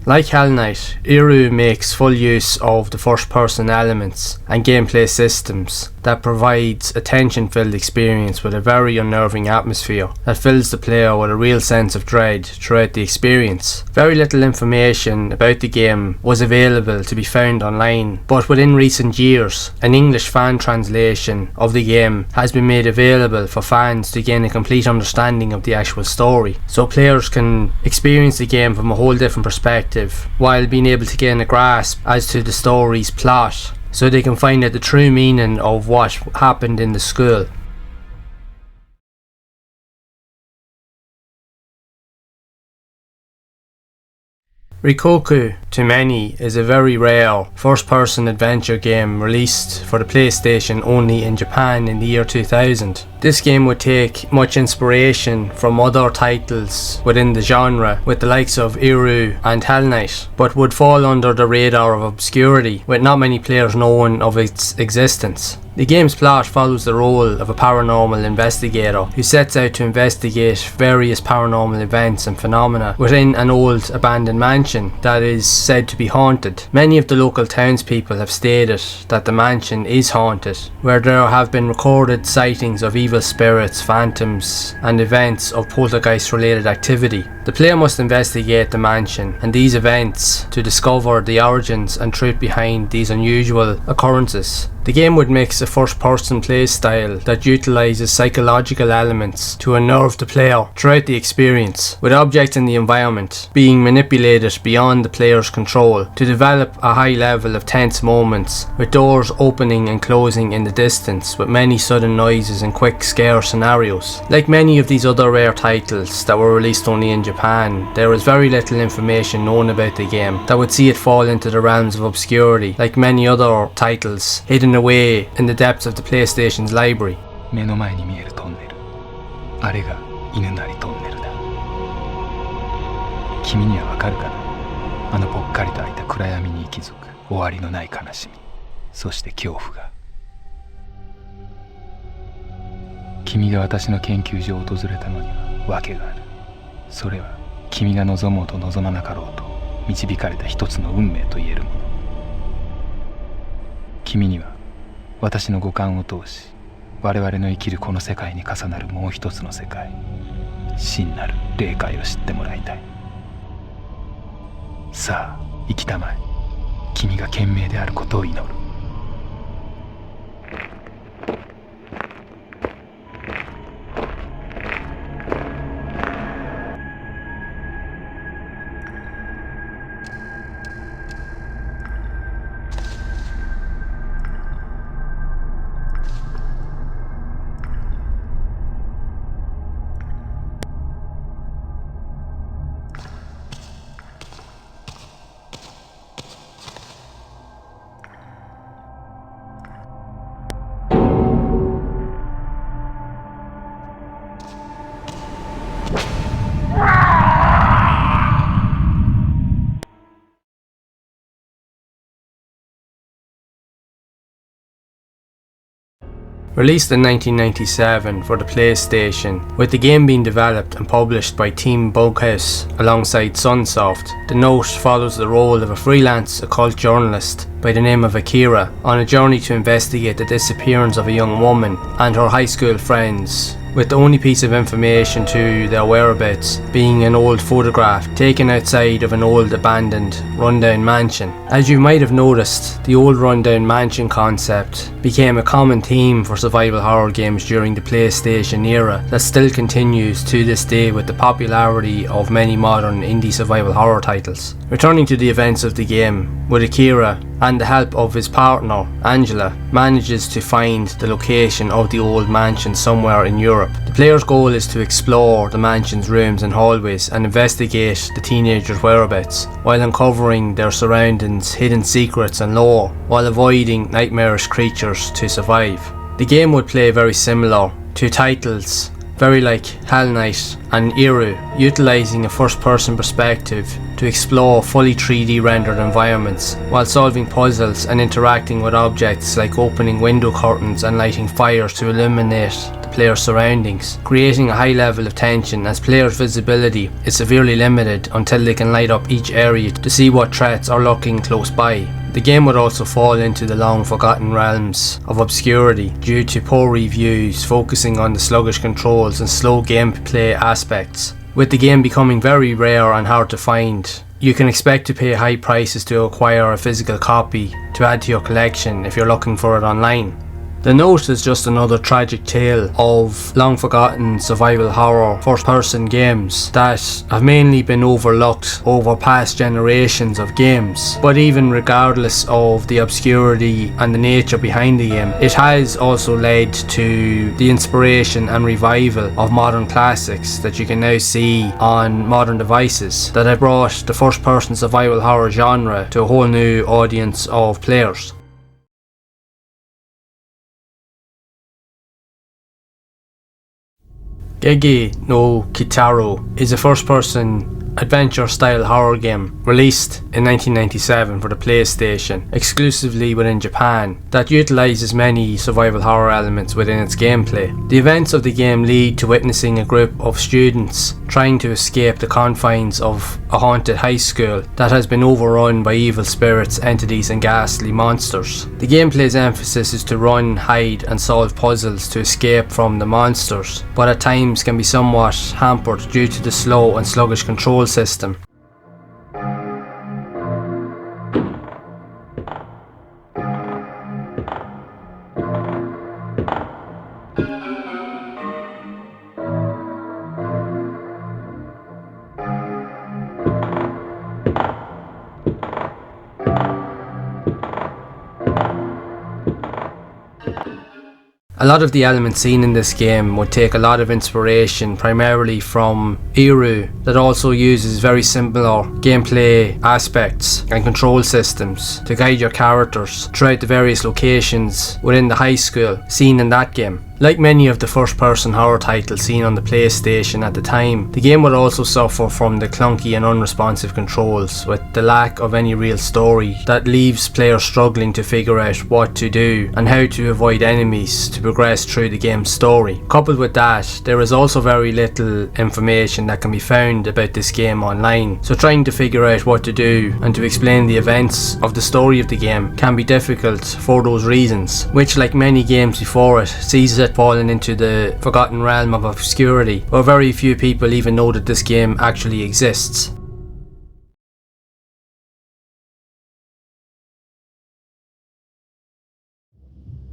S1: Like Hellnight, Iru makes full use of the first-person elements and gameplay systems that provides a tension-filled experience with a very unnerving atmosphere that fills the player with a real sense of dread throughout the experience. Very little information about the game was available to be found online, but within recent years, an English fan translation of the game has been made available for fans to gain a complete understanding of the actual story, so players can experience the game from a whole different perspective while being able to gain a grasp as to the story's plot, so they can find out the true meaning of what happened in the school. Reikoku, to many, is a very rare first-person adventure game released for the PlayStation only in Japan in the year 2000. This game would take much inspiration from other titles within the genre, with the likes of Iru and Hellnight, but would fall under the radar of obscurity, with not many players knowing of its existence. The game's plot follows the role of a paranormal investigator who sets out to investigate various paranormal events and phenomena within an old abandoned mansion that is said to be haunted. Many of the local townspeople have stated that the mansion is haunted, where there have been recorded sightings of evil spirits, phantoms and events of poltergeist related activity. The player must investigate the mansion and these events to discover the origins and truth behind these unusual occurrences. The game would mix a first-person play style that utilises psychological elements to unnerve the player throughout the experience, with objects in the environment being manipulated beyond the player's control to develop a high level of tense moments, with doors opening and closing in the distance with many sudden noises and quick scare scenarios. Like many of these other rare titles that were released only in Japan, there is very little information known about the game that would see it fall into the realms of obscurity, like many other titles hidden away in the depths of the PlayStation's library.
S10: 目の前に見えるトンネル、あれが犬なりトンネルだ。君にはわかるかな、あのぽっかりと開いた暗闇に息づく終わりのない悲しみ、そして恐怖が。君が私の研究所を訪れたのには訳がある。それは君が望もうと望まなかろうと導かれた一つの運命と言えるもの。君には私の五感を通し、我々の生きるこの世界に重なるもう一つの世界、真なる霊界を知ってもらいたい。さあ生きたまえ、君が賢明であることを祈る。
S1: Released in 1997 for the PlayStation, with the game being developed and published by Team Bughouse alongside Sunsoft, The Note follows the role of a freelance occult journalist by the name of Akira on a journey to investigate the disappearance of a young woman and her high school friends, with the only piece of information to their whereabouts being an old photograph taken outside of an old abandoned rundown mansion. As you might have noticed, the old rundown mansion concept became a common theme for survival horror games during the PlayStation era that still continues to this day with the popularity of many modern indie survival horror titles. Returning to the events of the game, with Akira and the help of his partner, Angela, manages to find the location of the old mansion somewhere in Europe. The player's goal is to explore the mansion's rooms and hallways and investigate the teenagers' whereabouts, while uncovering their surroundings, hidden secrets and lore, while avoiding nightmarish creatures to survive. The game would play very similar to titles very like Hellnight and Iru, utilising a first-person perspective to explore fully 3D rendered environments while solving puzzles and interacting with objects like opening window curtains and lighting fires to illuminate the player's surroundings, creating a high level of tension as players' visibility is severely limited until they can light up each area to see what threats are lurking close by. The game would also fall into the long forgotten realms of obscurity due to poor reviews focusing on the sluggish controls and slow gameplay aspects. With the game becoming very rare and hard to find, you can expect to pay high prices to acquire a physical copy to add to your collection if you're looking for it online. The Note is just another tragic tale of long forgotten survival horror first-person games that have mainly been overlooked over past generations of games. But even regardless of the obscurity and the nature behind the game, it has also led to the inspiration and revival of modern classics that you can now see on modern devices that have brought the first-person survival horror genre to a whole new audience of players. Gege No Kitaro is a first-person adventure-style horror game released in 1997 for the PlayStation, exclusively within Japan, that utilises many survival horror elements within its gameplay. The events of the game lead to witnessing a group of students trying to escape the confines of a haunted high school that has been overrun by evil spirits, entities and ghastly monsters. The gameplay's emphasis is to run, hide and solve puzzles to escape from the monsters, but at times can be somewhat hampered due to the slow and sluggish control system. A lot of the elements seen in this game would take a lot of inspiration primarily from Iru, that also uses very similar gameplay aspects and control systems to guide your characters throughout the various locations within the high school seen in that game. Like many of the first-person horror titles seen on the PlayStation at the time, the game would also suffer from the clunky and unresponsive controls, with the lack of any real story that leaves players struggling to figure out what to do and how to avoid enemies to progress through the game's story. Coupled with that, there is also very little information that can be found about this game online, so trying to figure out what to do and to explain the events of the story of the game can be difficult for those reasons, which, like many games before it, sees it fallen into the forgotten realm of obscurity, where very few people even know that this game actually exists.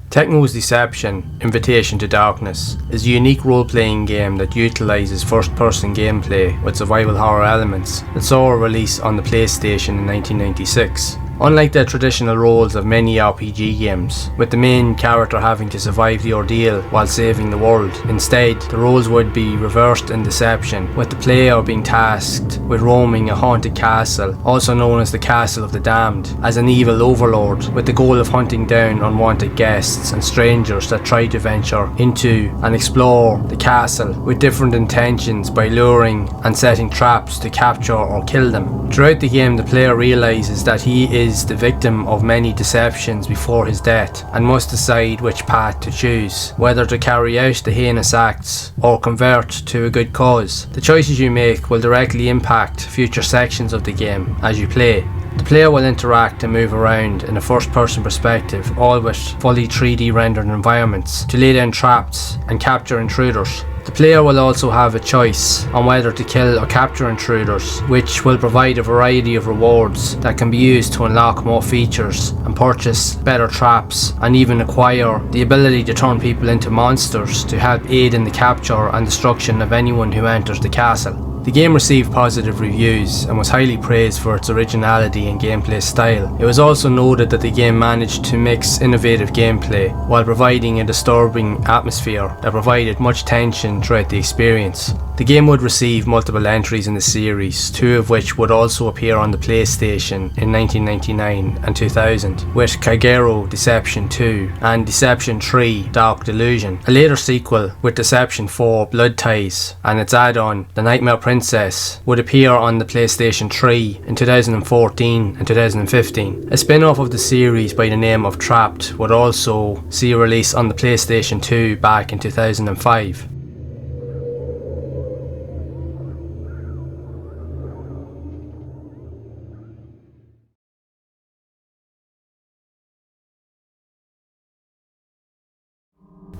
S1: Tecmos Deception, Invitation to Darkness, is a unique role-playing game that utilises first-person gameplay with survival horror elements that saw a release on the PlayStation in 1996. Unlike the traditional roles of many RPG games, with the main character having to survive the ordeal while saving the world, instead the roles would be reversed in Deception, with the player being tasked with roaming a haunted castle, also known as the Castle of the Damned, as an evil overlord, with the goal of hunting down unwanted guests and strangers that try to venture into and explore the castle with different intentions by luring and setting traps to capture or kill them. Throughout the game, the player realises that he is the victim of many deceptions before his death and must decide which path to choose, whether to carry out the heinous acts or convert to a good cause. The choices you make will directly impact future sections of the game as you play. The player will interact and move around in a first-person perspective, all with fully 3D rendered environments, to lay down traps and capture intruders. The player will also have a choice on whether to kill or capture intruders, which will provide a variety of rewards that can be used to unlock more features and purchase better traps, and even acquire the ability to turn people into monsters to help aid in the capture and destruction of anyone who enters the castle. The game received positive reviews and was highly praised for its originality and gameplay style. It was also noted that the game managed to mix innovative gameplay while providing a disturbing atmosphere that provided much tension throughout the experience. The game would receive multiple entries in the series, 2 of which would also appear on the PlayStation in 1999 and 2000, with Gege Deception 2 and Deception 3 Dark Delusion. A later sequel with Deception 4 Blood Ties and its add-on The Nightmare Princess would appear on the PlayStation 3 in 2014 and 2015. A spin-off of the series by the name of Trapped would also see a release on the PlayStation 2 back in 2005.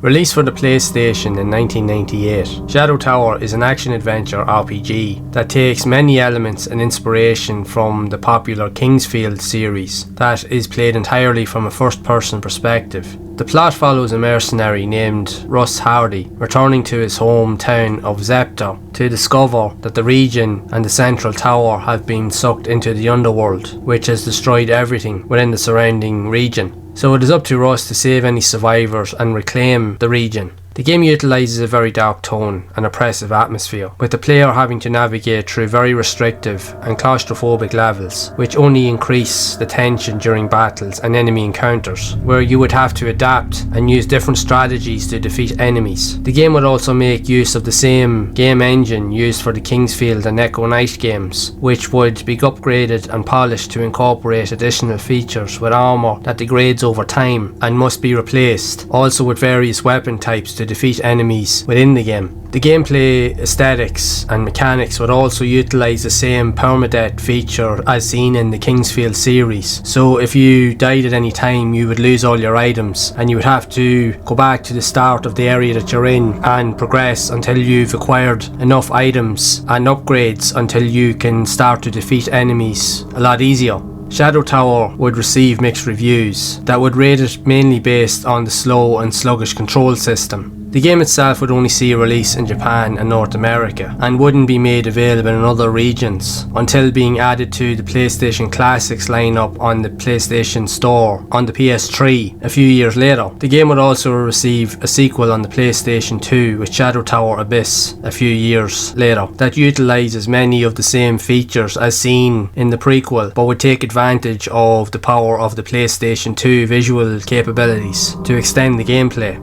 S1: Released for the PlayStation in 1998, Shadow Tower is an action-adventure RPG that takes many elements and inspiration from the popular Kingsfield series that is played entirely from a first-person perspective. The plot follows a mercenary named Russ Hardy returning to his hometown of Zepter to discover that the region and the central tower have been sucked into the underworld, which has destroyed everything within the surrounding region. So it is up to Russ to save any survivors and reclaim the region. The game utilises a very dark tone and oppressive atmosphere, with the player having to navigate through very restrictive and claustrophobic levels, which only increase the tension during battles and enemy encounters, where you would have to adapt and use different strategies to defeat enemies. The game would also make use of the same game engine used for the Kingsfield and Echonight games, which would be upgraded and polished to incorporate additional features with armour that degrades over time and must be replaced, also with various weapon types to defeat enemies within the game. The gameplay aesthetics and mechanics would also utilise the same permadeath feature as seen in the Kingsfield series. So if you died at any time, you would lose all your items and you would have to go back to the start of the area that you're in and progress until you've acquired enough items and upgrades until you can start to defeat enemies a lot easier. Shadow Tower would receive mixed reviews that would rate it mainly based on the slow and sluggish control system. The game itself would only see a release in Japan and North America and wouldn't be made available in other regions until being added to the PlayStation Classics lineup on the PlayStation Store on the PS3 a few years later. The game would also receive a sequel on the PlayStation 2 with Shadow Tower Abyss a few years later that utilises many of the same features as seen in the prequel, but would take advantage of the power of the PlayStation 2 visual capabilities to extend the gameplay.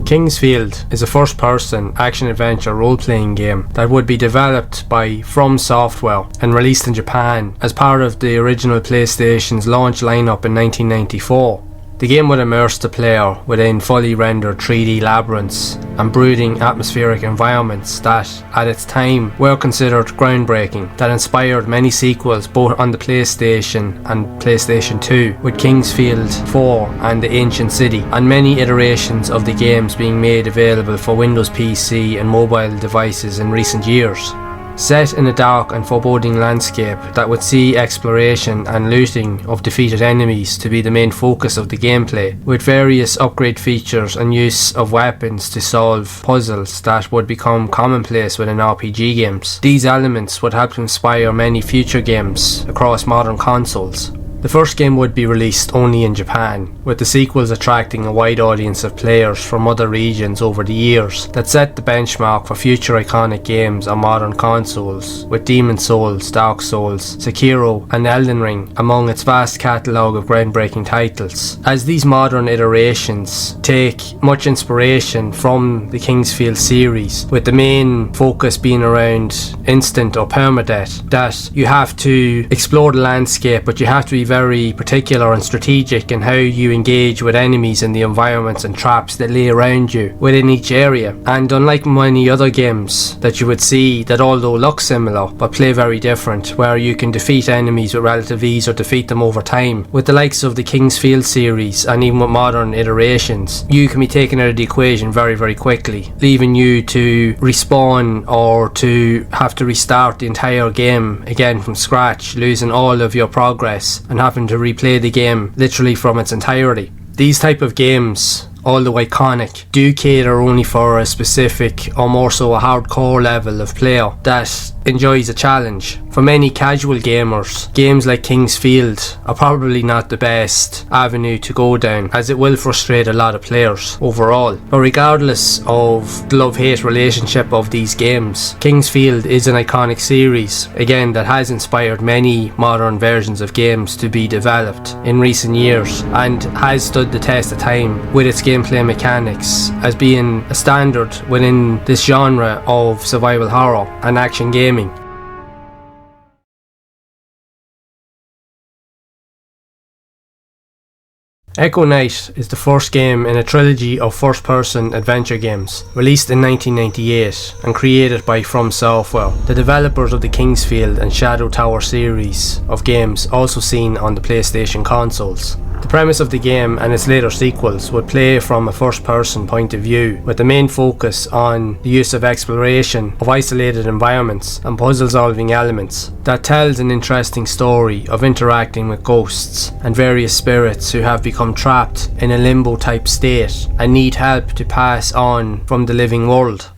S1: Kingsfield is a first-person action-adventure role-playing game that would be developed by From Software and released in Japan as part of the original PlayStation's launch lineup in 1994. The game would immerse the player within fully rendered 3D labyrinths and brooding atmospheric environments that, at its time, were considered groundbreaking, that inspired many sequels both on the PlayStation and PlayStation 2, with Kingsfield 4 and The Ancient City, and many iterations of the games being made available for Windows PC and mobile devices in recent years. Set in a dark and foreboding landscape that would see exploration and looting of defeated enemies to be the main focus of the gameplay, with various upgrade features and use of weapons to solve puzzles that would become commonplace within RPG games. These elements would help to inspire many future games across modern consoles. The first game would be released only in Japan, with the sequels attracting a wide audience of players from other regions over the years that set the benchmark for future iconic games on modern consoles, with Demon's Souls, Dark Souls, Sekiro and Elden Ring among its vast catalogue of groundbreaking titles. As these modern iterations take much inspiration from the Kingsfield series, with the main focus being around instant or permadeath, that you have to explore the landscape, but you have to be very particular and strategic in how you engage with enemies and the environments and traps that lay around you within each area. And unlike many other games that you would see that although look similar but play very different, where you can defeat enemies with relative ease or defeat them over time, with the likes of the Kingsfield series and even with modern iterations, you can be taken out of the equation very quickly, leaving you to respawn or to have to restart the entire game again from scratch, losing all of your progress and having to replay the game literally from its entirety. These type of games, although iconic, do cater only for a specific or more so a hardcore level of player that enjoys a challenge. For many casual gamers, games like Kingsfield are probably not the best avenue to go down, as it will frustrate a lot of players overall. But regardless of the love-hate relationship of these games, Kingsfield is an iconic series, again, that has inspired many modern versions of games to be developed in recent years, and has stood the test of time with its gameplay mechanics as being a standard within this genre of survival horror and action gaming. Echonight is the first game in a trilogy of first-person adventure games, released in 1998 and created by From Software, the developers of the Kingsfield and Shadow Tower series of games also seen on the PlayStation consoles. The premise of the game and its later sequels would play from a first-person point of view, with the main focus on the use of exploration of isolated environments and puzzle-solving elements that tells an interesting story of interacting with ghosts and various spirits who have become trapped in a limbo-type state and need help to pass on from the living world.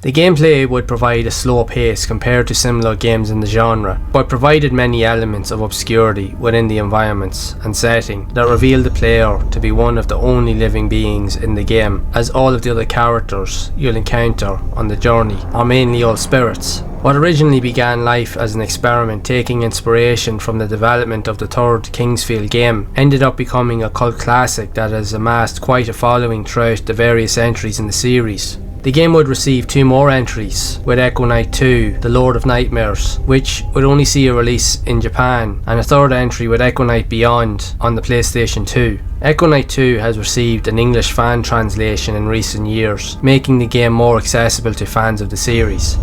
S1: The gameplay would provide a slow pace compared to similar games in the genre, but provided many elements of obscurity within the environments and setting that revealed the player to be one of the only living beings in the game, as all of the other characters you'll encounter on the journey are mainly all spirits. What originally began life as an experiment taking inspiration from the development of the third Kingsfield game ended up becoming a cult classic that has amassed quite a following throughout the various entries in the series. The game would receive 2 more entries, with Echonight 2, The Lord of Nightmares, which would only see a release in Japan, and a third entry with Echonight Beyond on the PlayStation 2. Echonight 2 has received an English fan translation in recent years, making the game more accessible to fans of the series.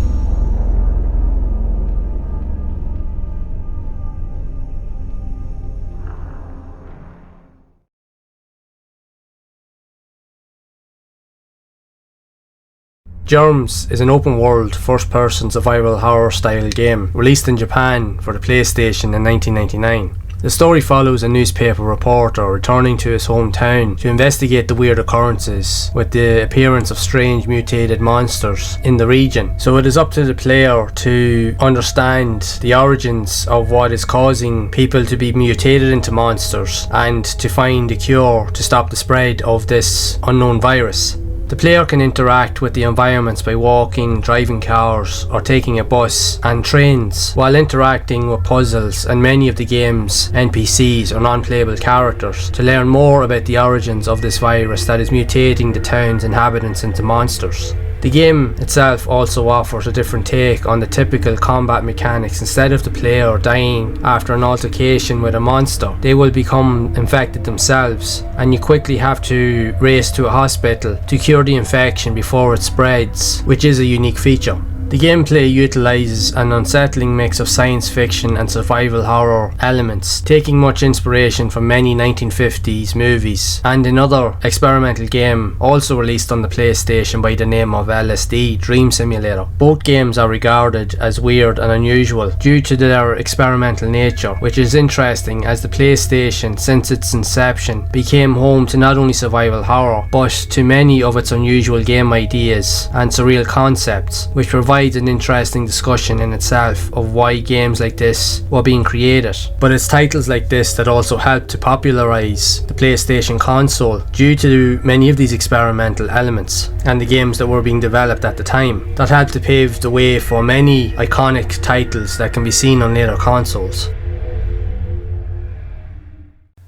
S1: Germs is an open-world, first-person survival horror style game released in Japan for the PlayStation in 1999. The story follows a newspaper reporter returning to his hometown to investigate the weird occurrences with the appearance of strange mutated monsters in the region. So it is up to the player to understand the origins of what is causing people to be mutated into monsters and to find a cure to stop the spread of this unknown virus. The player can interact with the environments by walking, driving cars, or taking a bus and trains, while interacting with puzzles and many of the game's NPCs or non-playable characters to learn more about the origins of this virus that is mutating the town's inhabitants into monsters. The game itself also offers a different take on the typical combat mechanics. Instead of the player dying after an altercation with a monster, they will become infected themselves, and you quickly have to race to a hospital to cure the infection before it spreads, which is a unique feature. The gameplay utilises an unsettling mix of science fiction and survival horror elements, taking much inspiration from many 1950s movies and another experimental game also released on the PlayStation by the name of LSD Dream Simulator. Both games are regarded as weird and unusual due to their experimental nature, which is interesting as the PlayStation since its inception became home to not only survival horror but to many of its unusual game ideas and surreal concepts, which provides an interesting discussion in itself of why games like this were being created. But it's titles like this that also helped to popularise the PlayStation console due to many of these experimental elements and the games that were being developed at the time that helped to pave the way for many iconic titles that can be seen on later consoles.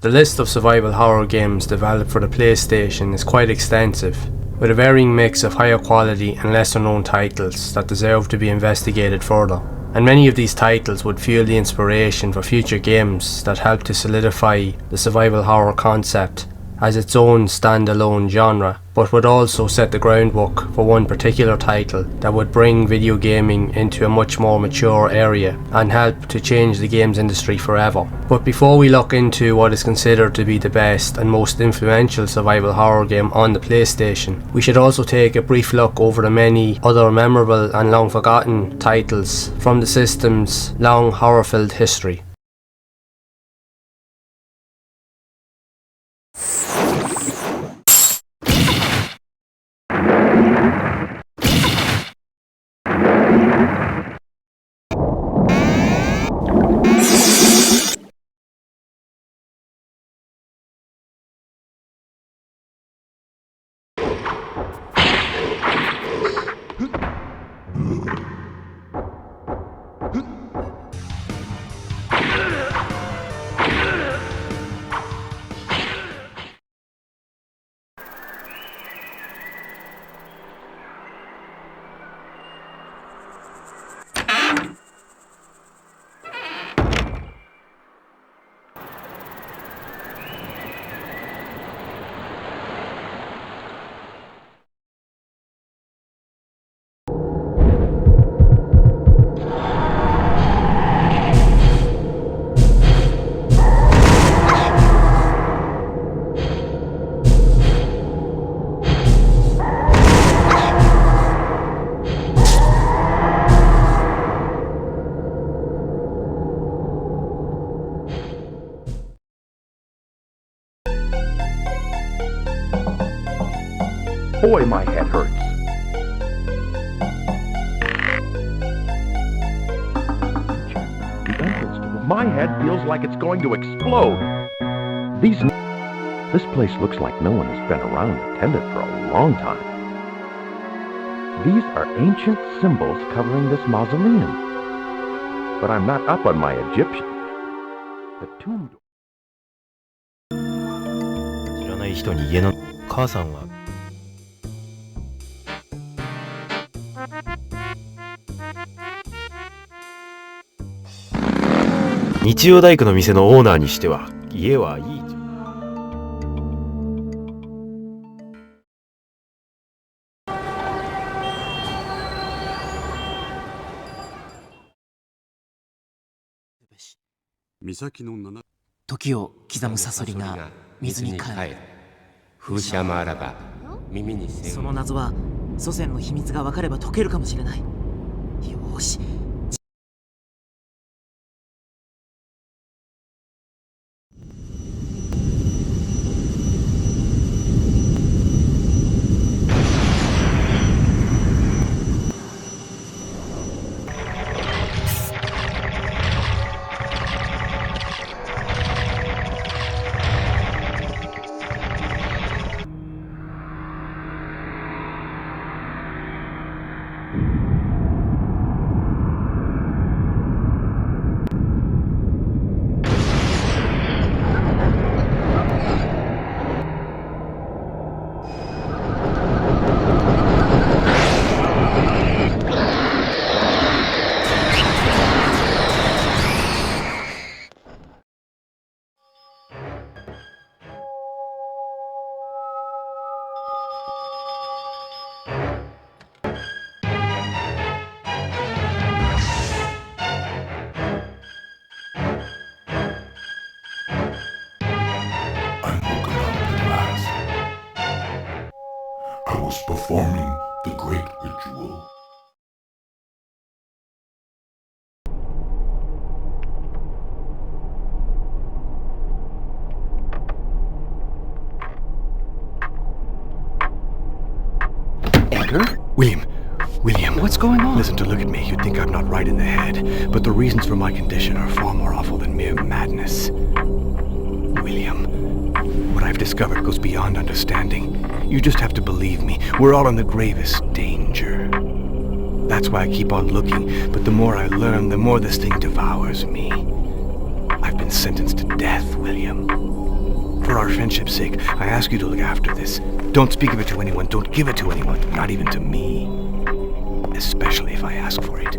S1: The list of survival horror games developed for the PlayStation is quite extensive, with a varying mix of higher quality and lesser known titles that deserve to be investigated further. And many of these titles would fuel the inspiration for future games that help to solidify the survival horror concept as its own standalone genre, but would also set the groundwork for one particular title that would bring video gaming into a much more mature area and help to change the games industry forever. But before we look into what is considered to be the best and most influential survival horror game on the PlayStation, we should also take a brief look over the many other memorable and long forgotten titles from the system's long horror-filled history.
S11: Boy, my head hurts. The entrance to my head feels like it's going to explode. This place looks like no one has been around and attended for a long time. These are ancient symbols covering this mausoleum. But I'm not up on my Egyptian. The tomb.
S12: 知らない人に家の母さんは日曜大工の店のオーナーにしては家はいい。
S13: 時を刻むサソリが水に帰る。
S12: 風車もあらば耳にせん。
S13: その謎は祖先の秘密が分かれば解けるかもしれない。よーし。
S14: just performing the great ritual.
S15: Edgar? William,
S10: what's going on?
S15: Listen, to look at me, you'd think I'm not right in the head, but the reasons for my condition are far more awful than mere madness. William, what I've discovered goes beyond understanding. You just have to believe me. We're all in the gravest danger. That's why I keep on looking, but the more I learn, the more this thing devours me. I've been sentenced to death, William. For our friendship's sake, I ask you to look after this. Don't speak of it to anyone. Don't give it to anyone. Not even to me. Especially if I ask for it.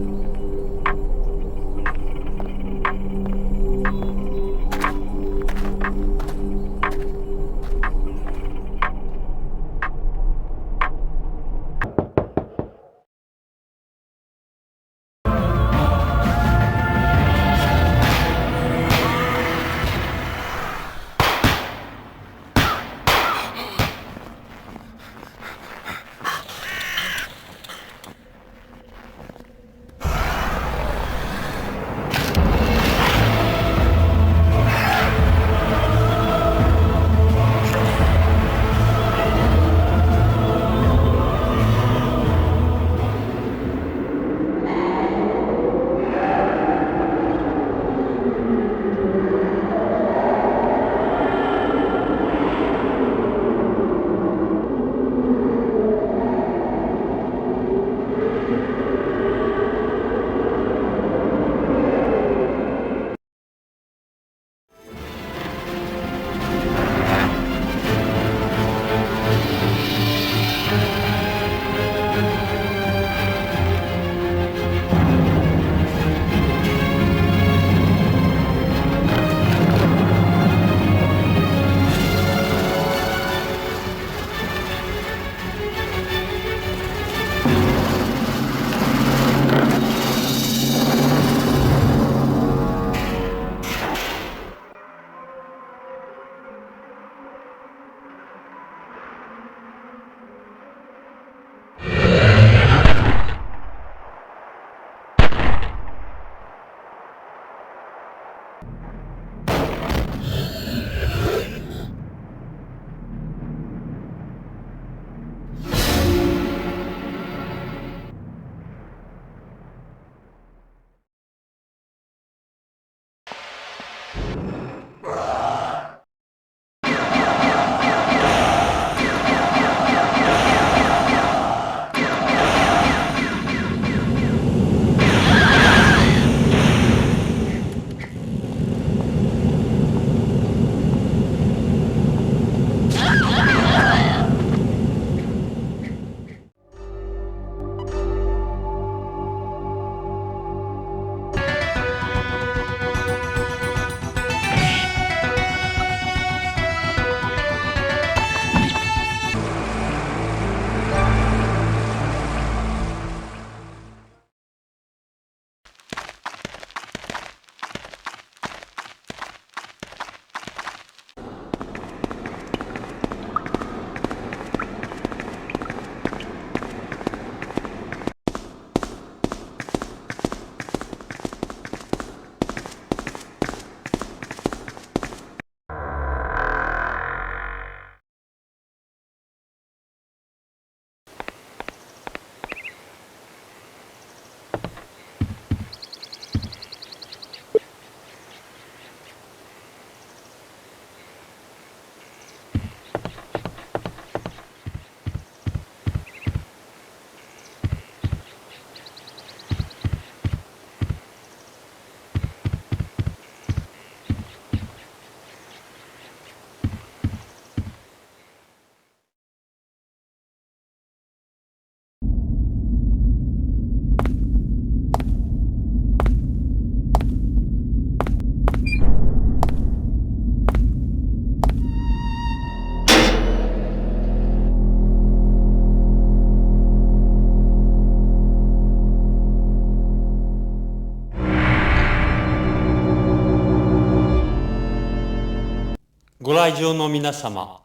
S16: ご来場の皆様、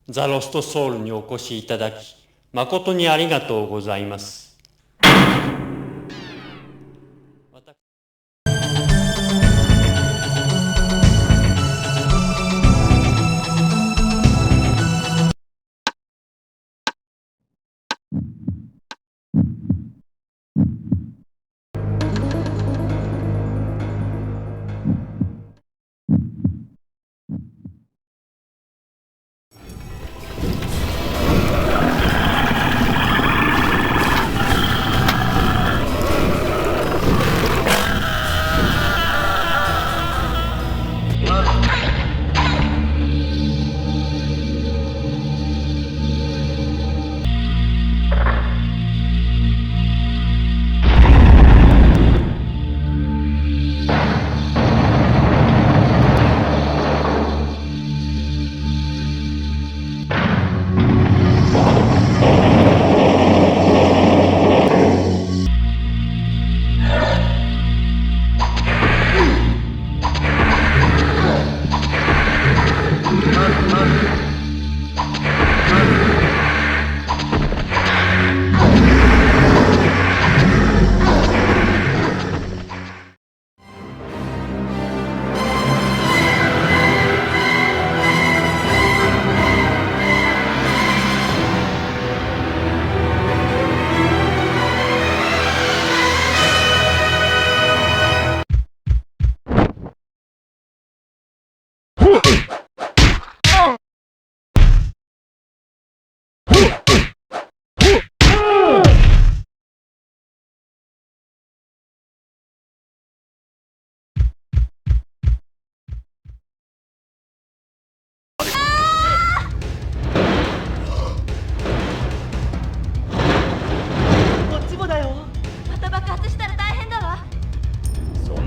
S16: ザ・ロストソウルにお越しいただき、誠にありがとうございます。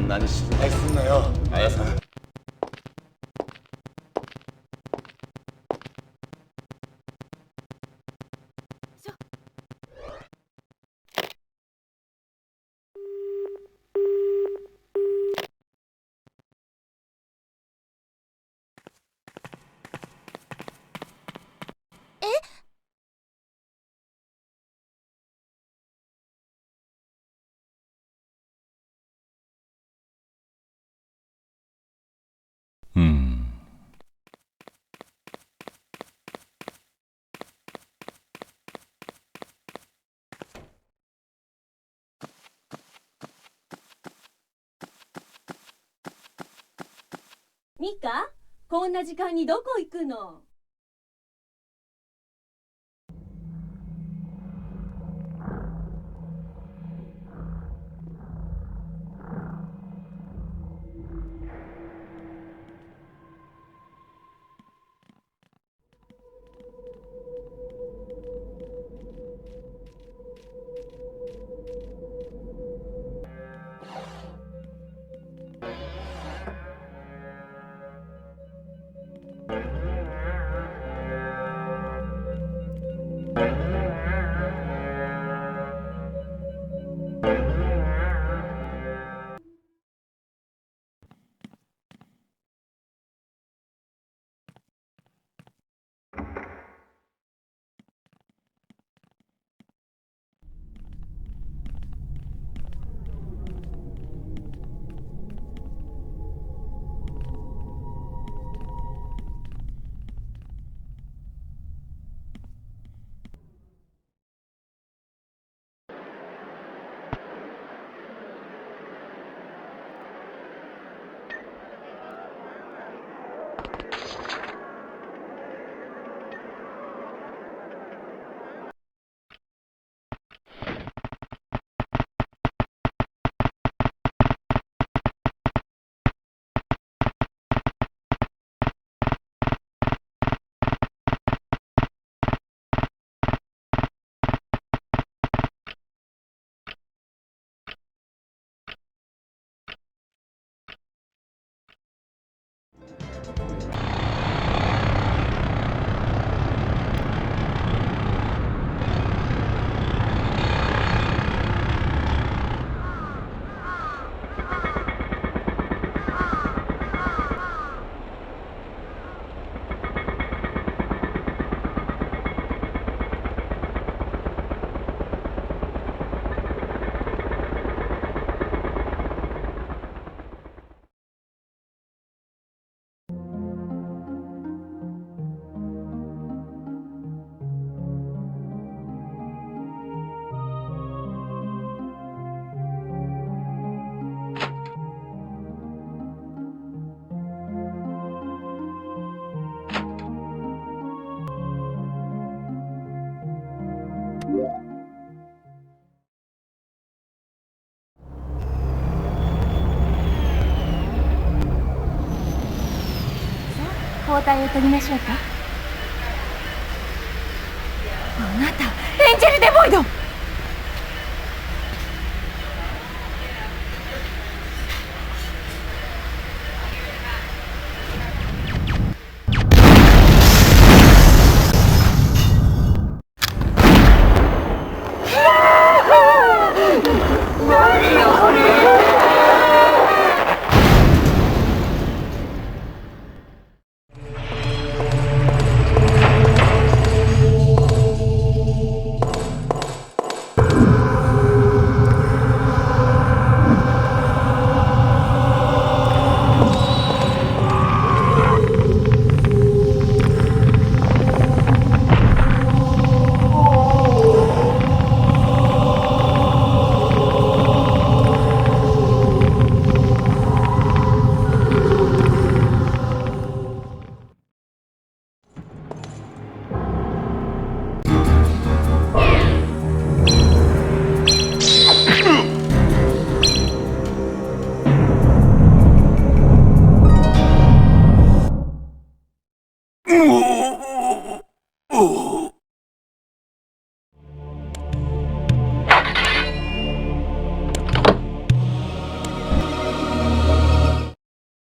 S17: なに心配すんなよ、あやさん。
S8: ミカ、こんな時間にどこ行くの？
S3: 交代を取りましょうか。あなた、エンジェルデボイド。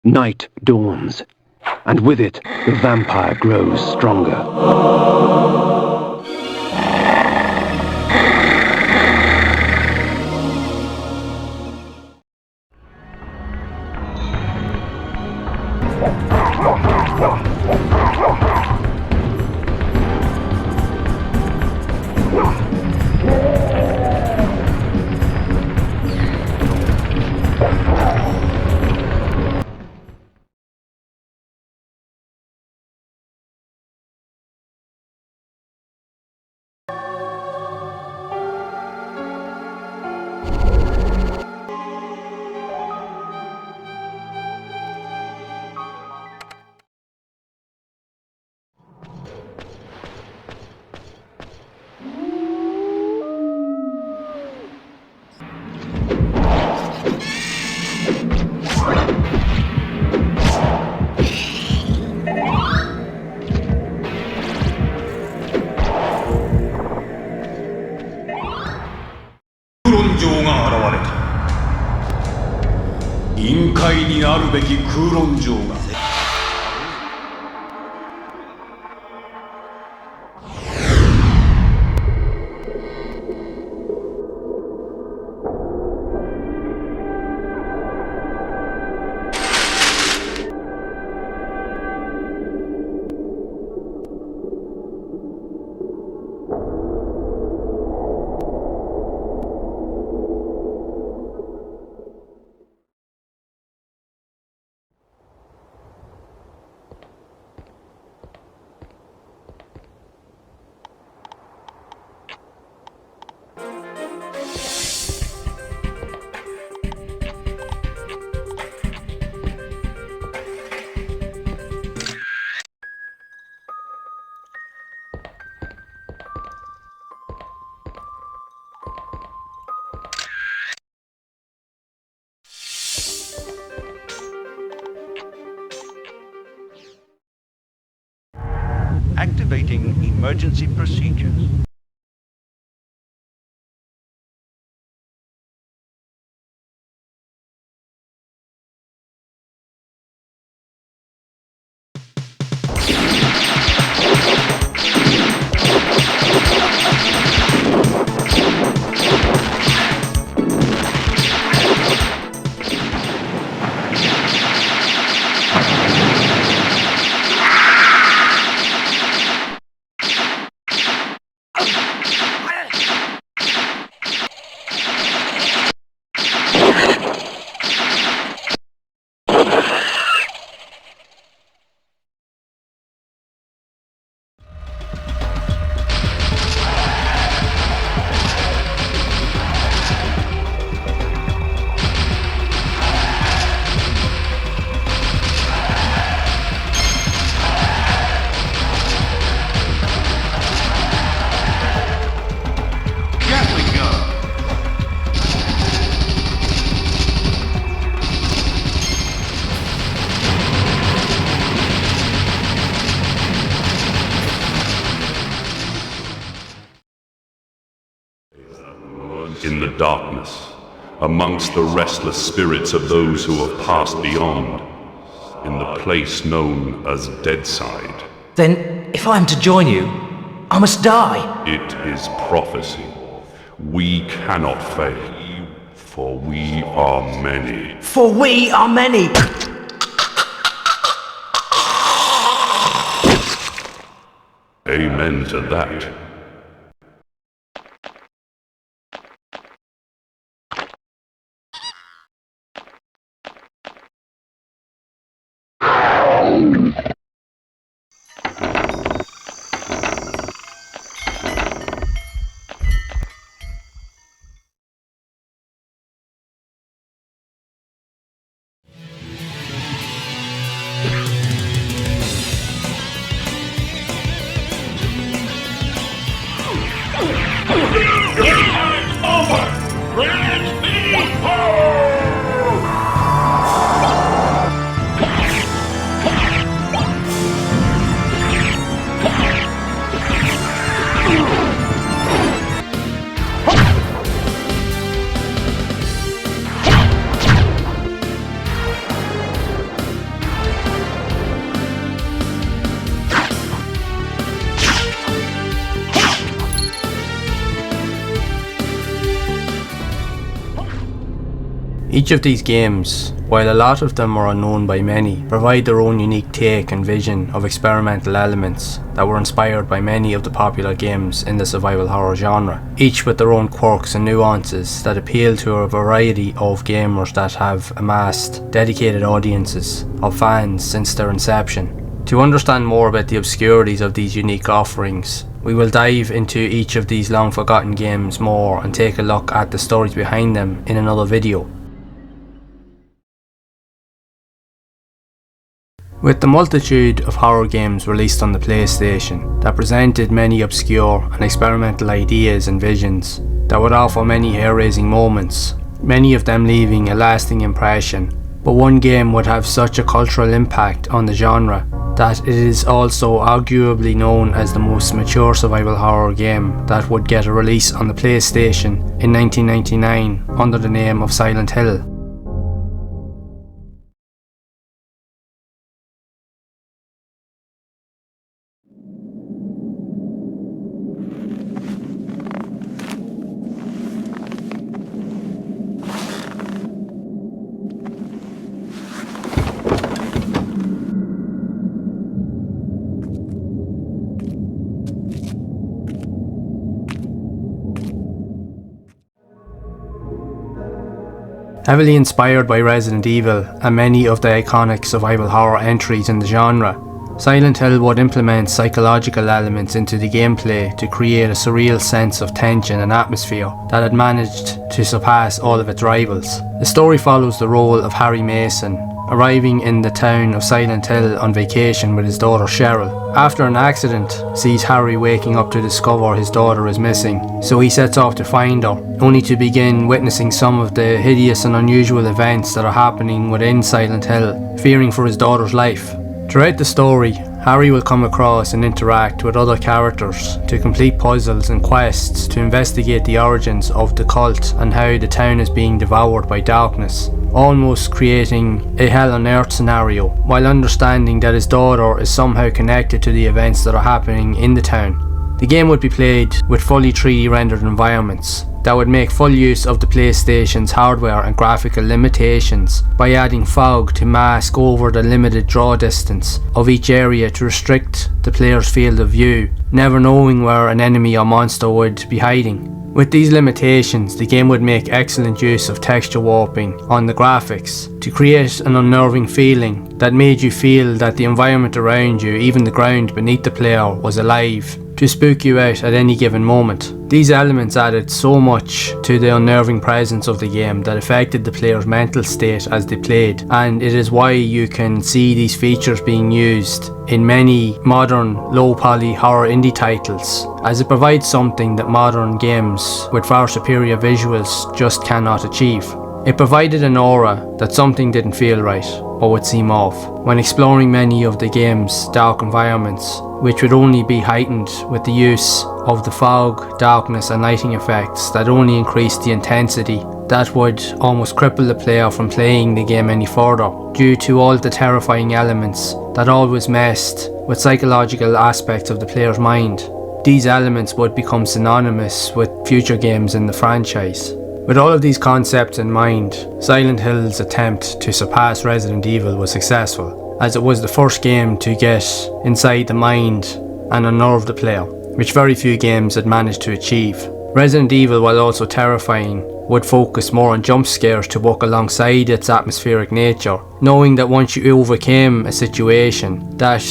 S11: Night dawns, and with it, the vampire grows stronger.
S18: Activating emergency procedures.
S14: in the darkness, amongst the restless spirits of those who have passed beyond, in the place known as Deadside.
S13: Then, if I am to join you, I must die.
S14: It is prophecy. We cannot fail, for we are many.
S13: For we are many!
S14: Amen to that.
S1: Each of these games, while a lot of them are unknown by many, provide their own unique take and vision of experimental elements that were inspired by many of the popular games in the survival horror genre, each with their own quirks and nuances that appeal to a variety of gamers that have amassed dedicated audiences of fans since their inception. To understand more about the obscurities of these unique offerings, we will dive into each of these long forgotten games more and take a look at the stories behind them in another video. With the multitude of horror games released on the PlayStation that presented many obscure and experimental ideas and visions that would offer many hair-raising moments, many of them leaving a lasting impression, but one game would have such a cultural impact on the genre that it is also arguably known as the most mature survival horror game that would get a release on the PlayStation in 1999 under the name of Silent Hill. Heavily inspired by Resident Evil and many of the iconic survival horror entries in the genre, Silent Hill would implement psychological elements into the gameplay to create a surreal sense of tension and atmosphere that had managed to surpass all of its rivals. The story follows the role of Harry Mason, arriving in the town of Silent Hill on vacation with his daughter Cheryl. After an accident sees Harry waking up to discover his daughter is missing, so he sets off to find her, only to begin witnessing some of the hideous and unusual events that are happening within Silent Hill, fearing for his daughter's life. Throughout the story, Harry will come across and interact with other characters to complete puzzles and quests to investigate the origins of the cult and how the town is being devoured by darkness, almost creating a hell on earth scenario, while understanding that his daughter is somehow connected to the events that are happening in the town. The game would be played with fully 3D rendered environments that would make full use of the PlayStation's hardware and graphical limitations by adding fog to mask over the limited draw distance of each area to restrict the player's field of view, never knowing where an enemy or monster would be hiding. With these limitations, the game would make excellent use of texture warping on the graphics to create an unnerving feeling that made you feel that the environment around you, even the ground beneath the player, was alive, to spook you out at any given moment. These elements added so much to the unnerving presence of the game that affected the player's mental state as they played, and it is why you can see these features being used in many modern low-poly horror indie titles, as it provides something that modern games with far superior visuals just cannot achieve. It provided an aura that something didn't feel right or would seem off when exploring many of the game's dark environments, which would only be heightened with the use of the fog, darkness and lighting effects that only increased the intensity that would almost cripple the player from playing the game any further due to all the terrifying elements that always messed with psychological aspects of the player's mind. These elements would become synonymous with future games in the franchise. With all of these concepts in mind, Silent Hill's attempt to surpass Resident Evil was successful, as it was the first game to get inside the mind and unnerve the player, which very few games had managed to achieve. Resident Evil, while also terrifying, would focus more on jump scares to work alongside its atmospheric nature, knowing that once you overcame a situation, that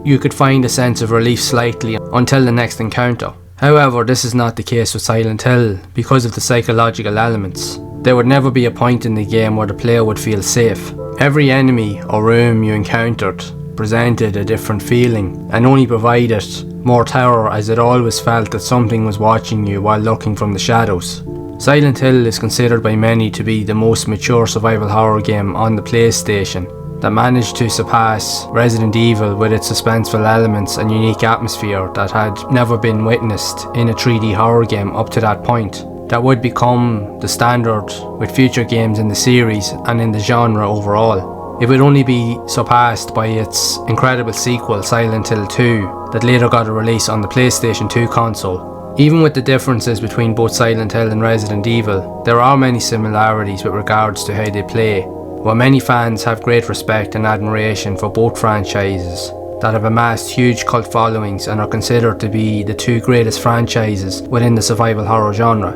S1: you could find a sense of relief slightly until the next encounter. However, this is not the case with Silent Hill because of the psychological elements. There would never be a point in the game where the player would feel safe. Every enemy or room you encountered presented a different feeling and only provided more terror, as it always felt that something was watching you while looking from the shadows. Silent Hill is considered by many to be the most mature survival horror game on the PlayStation, that managed to surpass Resident Evil with its suspenseful elements and unique atmosphere that had never been witnessed in a 3D horror game up to that point, that would become the standard with future games in the series and in the genre overall. It would only be surpassed by its incredible sequel Silent Hill 2 that later got a release on the PlayStation 2 console. Even with the differences between both Silent Hill and Resident Evil, there are many similarities with regards to how they play, while many fans have great respect and admiration for both franchises that have amassed huge cult followings and are considered to be the two greatest franchises within the survival horror genre.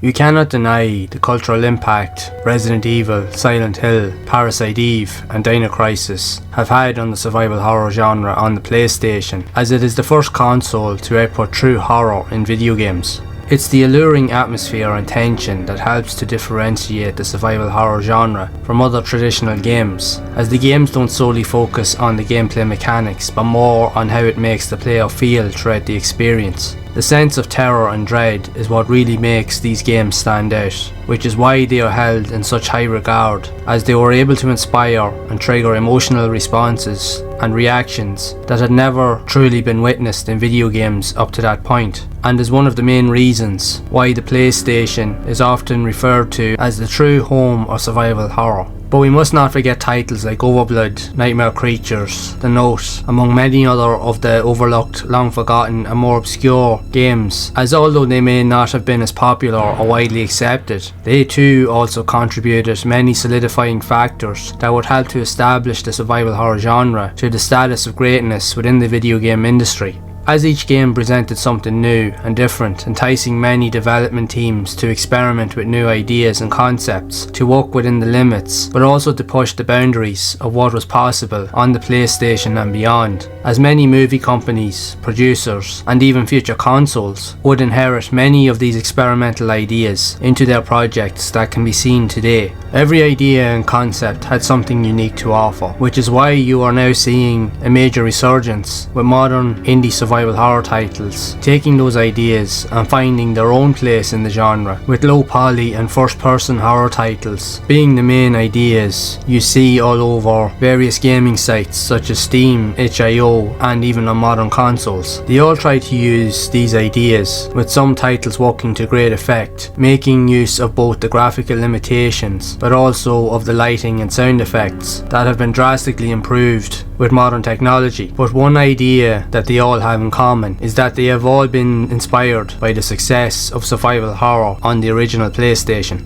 S1: You cannot deny the cultural impact Resident Evil, Silent Hill, Parasite Eve and Dino Crisis have had on the survival horror genre on the PlayStation, as it is the first console to output true horror in video games. It's the alluring atmosphere and tension that helps to differentiate the survival horror genre from other traditional games, as the games don't solely focus on the gameplay mechanics but more on how it makes the player feel throughout the experience. The sense of terror and dread is what really makes these games stand out, which is why they are held in such high regard, as they were able to inspire and trigger emotional responses and reactions that had never truly been witnessed in video games up to that point, and is one of the main reasons why the PlayStation is often referred to as the true home of survival horror. But we must not forget titles like Overblood, Nightmare Creatures, The Note, among many other of the overlooked, long forgotten and more obscure games, as although they may not have been as popular or widely accepted, they too also contributed many solidifying factors that would help to establish the survival horror genre to the status of greatness within the video game industry. As each game presented something new and different, enticing many development teams to experiment with new ideas and concepts, to work within the limits, but also to push the boundaries of what was possible on the PlayStation and beyond, as many movie companies, producers, and even future consoles would inherit many of these experimental ideas into their projects that can be seen today. Every idea and concept had something unique to offer, which is why you are now seeing a major resurgence with modern indie survival horror titles taking those ideas and finding their own place in the genre, with low poly and first person horror titles being the main ideas you see all over various gaming sites such as Steam, itch.io and even on modern consoles. They all try to use these ideas, with some titles working to great effect, making use of both the graphical limitations but also of the lighting and sound effects that have been drastically improved with modern technology. But one idea that they all have in common is that they have all been inspired by the success of survival horror on the original PlayStation.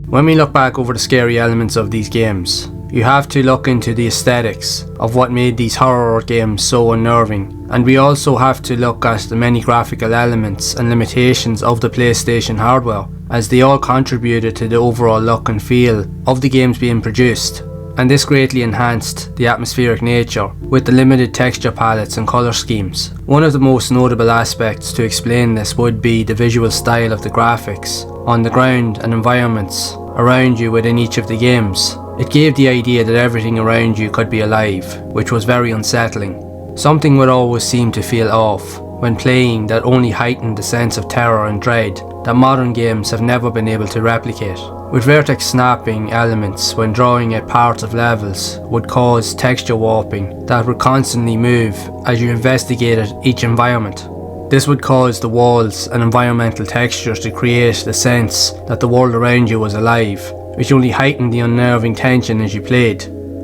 S1: When we look back over the scary elements of these games, you have to look into the aesthetics of what made these horror games so unnerving, and we also have to look at the many graphical elements and limitations of the PlayStation hardware, as they all contributed to the overall look and feel of the games being produced, and this greatly enhanced the atmospheric nature with the limited texture palettes and colour schemes. One of the most notable aspects to explain this would be the visual style of the graphics on the ground and environments around you within each of the games. It gave the idea that everything around you could be alive, which was very unsettling. Something would always seem to feel off when playing that only heightened the sense of terror and dread that modern games have never been able to replicate. With vertex snapping elements when drawing at parts of levels would cause texture warping that would constantly move as you investigated each environment. This would cause the walls and environmental textures to create the sense that the world around you was alive, which only heightened the unnerving tension as you played.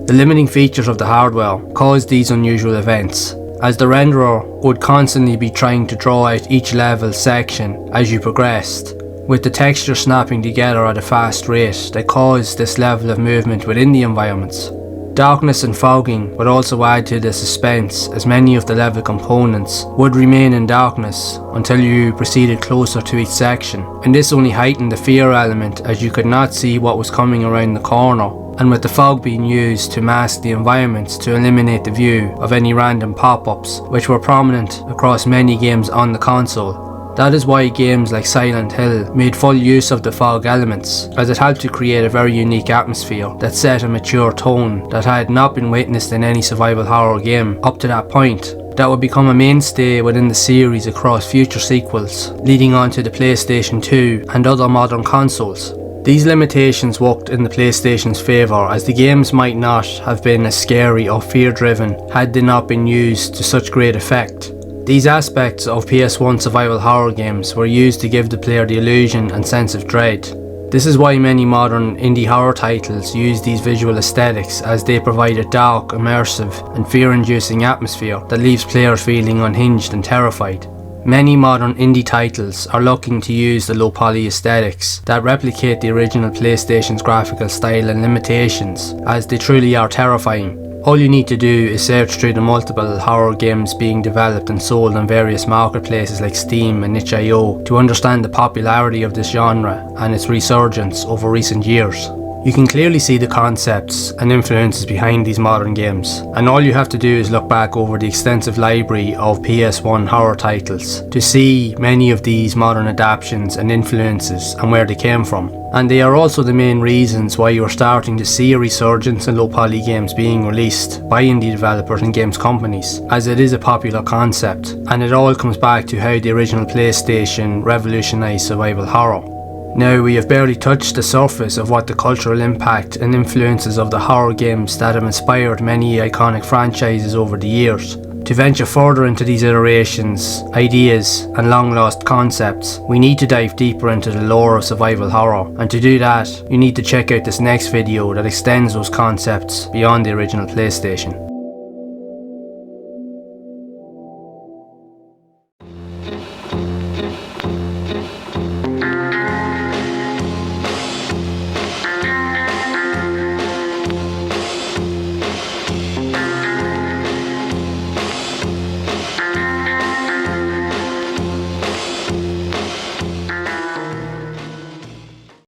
S1: The limiting features of the hardware caused these unusual events, as the renderer would constantly be trying to draw out each level section as you progressed, with the texture snapping together at a fast rate that caused this level of movement within the environments. Darkness and fogging would also add to the suspense, as many of the level components would remain in darkness until you proceeded closer to each section, and this only heightened the fear element as you could not see what was coming around the corner, and with the fog being used to mask the environments to eliminate the view of any random pop-ups which were prominent across many games on the console. That is why games like Silent Hill made full use of the fog elements, as it helped to create a very unique atmosphere that set a mature tone that had not been witnessed in any survival horror game up to that point, that would become a mainstay within the series across future sequels, leading on to the PlayStation 2 and other modern consoles. These limitations worked in the PlayStation's favour, as the games might not have been as scary or fear-driven had they not been used to such great effect. These aspects of PS1 survival horror games were used to give the player the illusion and sense of dread. This is why many modern indie horror titles use these visual aesthetics, as they provide a dark, immersive and fear-inducing atmosphere that leaves players feeling unhinged and terrified. Many modern indie titles are looking to use the low poly aesthetics that replicate the original PlayStation's graphical style and limitations, as they truly are terrifying. All you need to do is search through the multiple horror games being developed and sold on various marketplaces like Steam and itch.io to understand the popularity of this genre and its resurgence over recent years. You can clearly see the concepts and influences behind these modern games, and all you have to do is look back over the extensive library of PS1 horror titles to see many of these modern adaptations and influences and where they came from. And they are also the main reasons why you are starting to see a resurgence in low poly games being released by indie developers and games companies, as it is a popular concept, and it all comes back to how the original PlayStation revolutionised survival horror. Now, we have barely touched the surface of what the cultural impact and influences of the horror games that have inspired many iconic franchises over the years. To venture further into these iterations, ideas and long lost concepts, we need to dive deeper into the lore of survival horror, and to do that, you need to check out this next video that extends those concepts beyond the original PlayStation.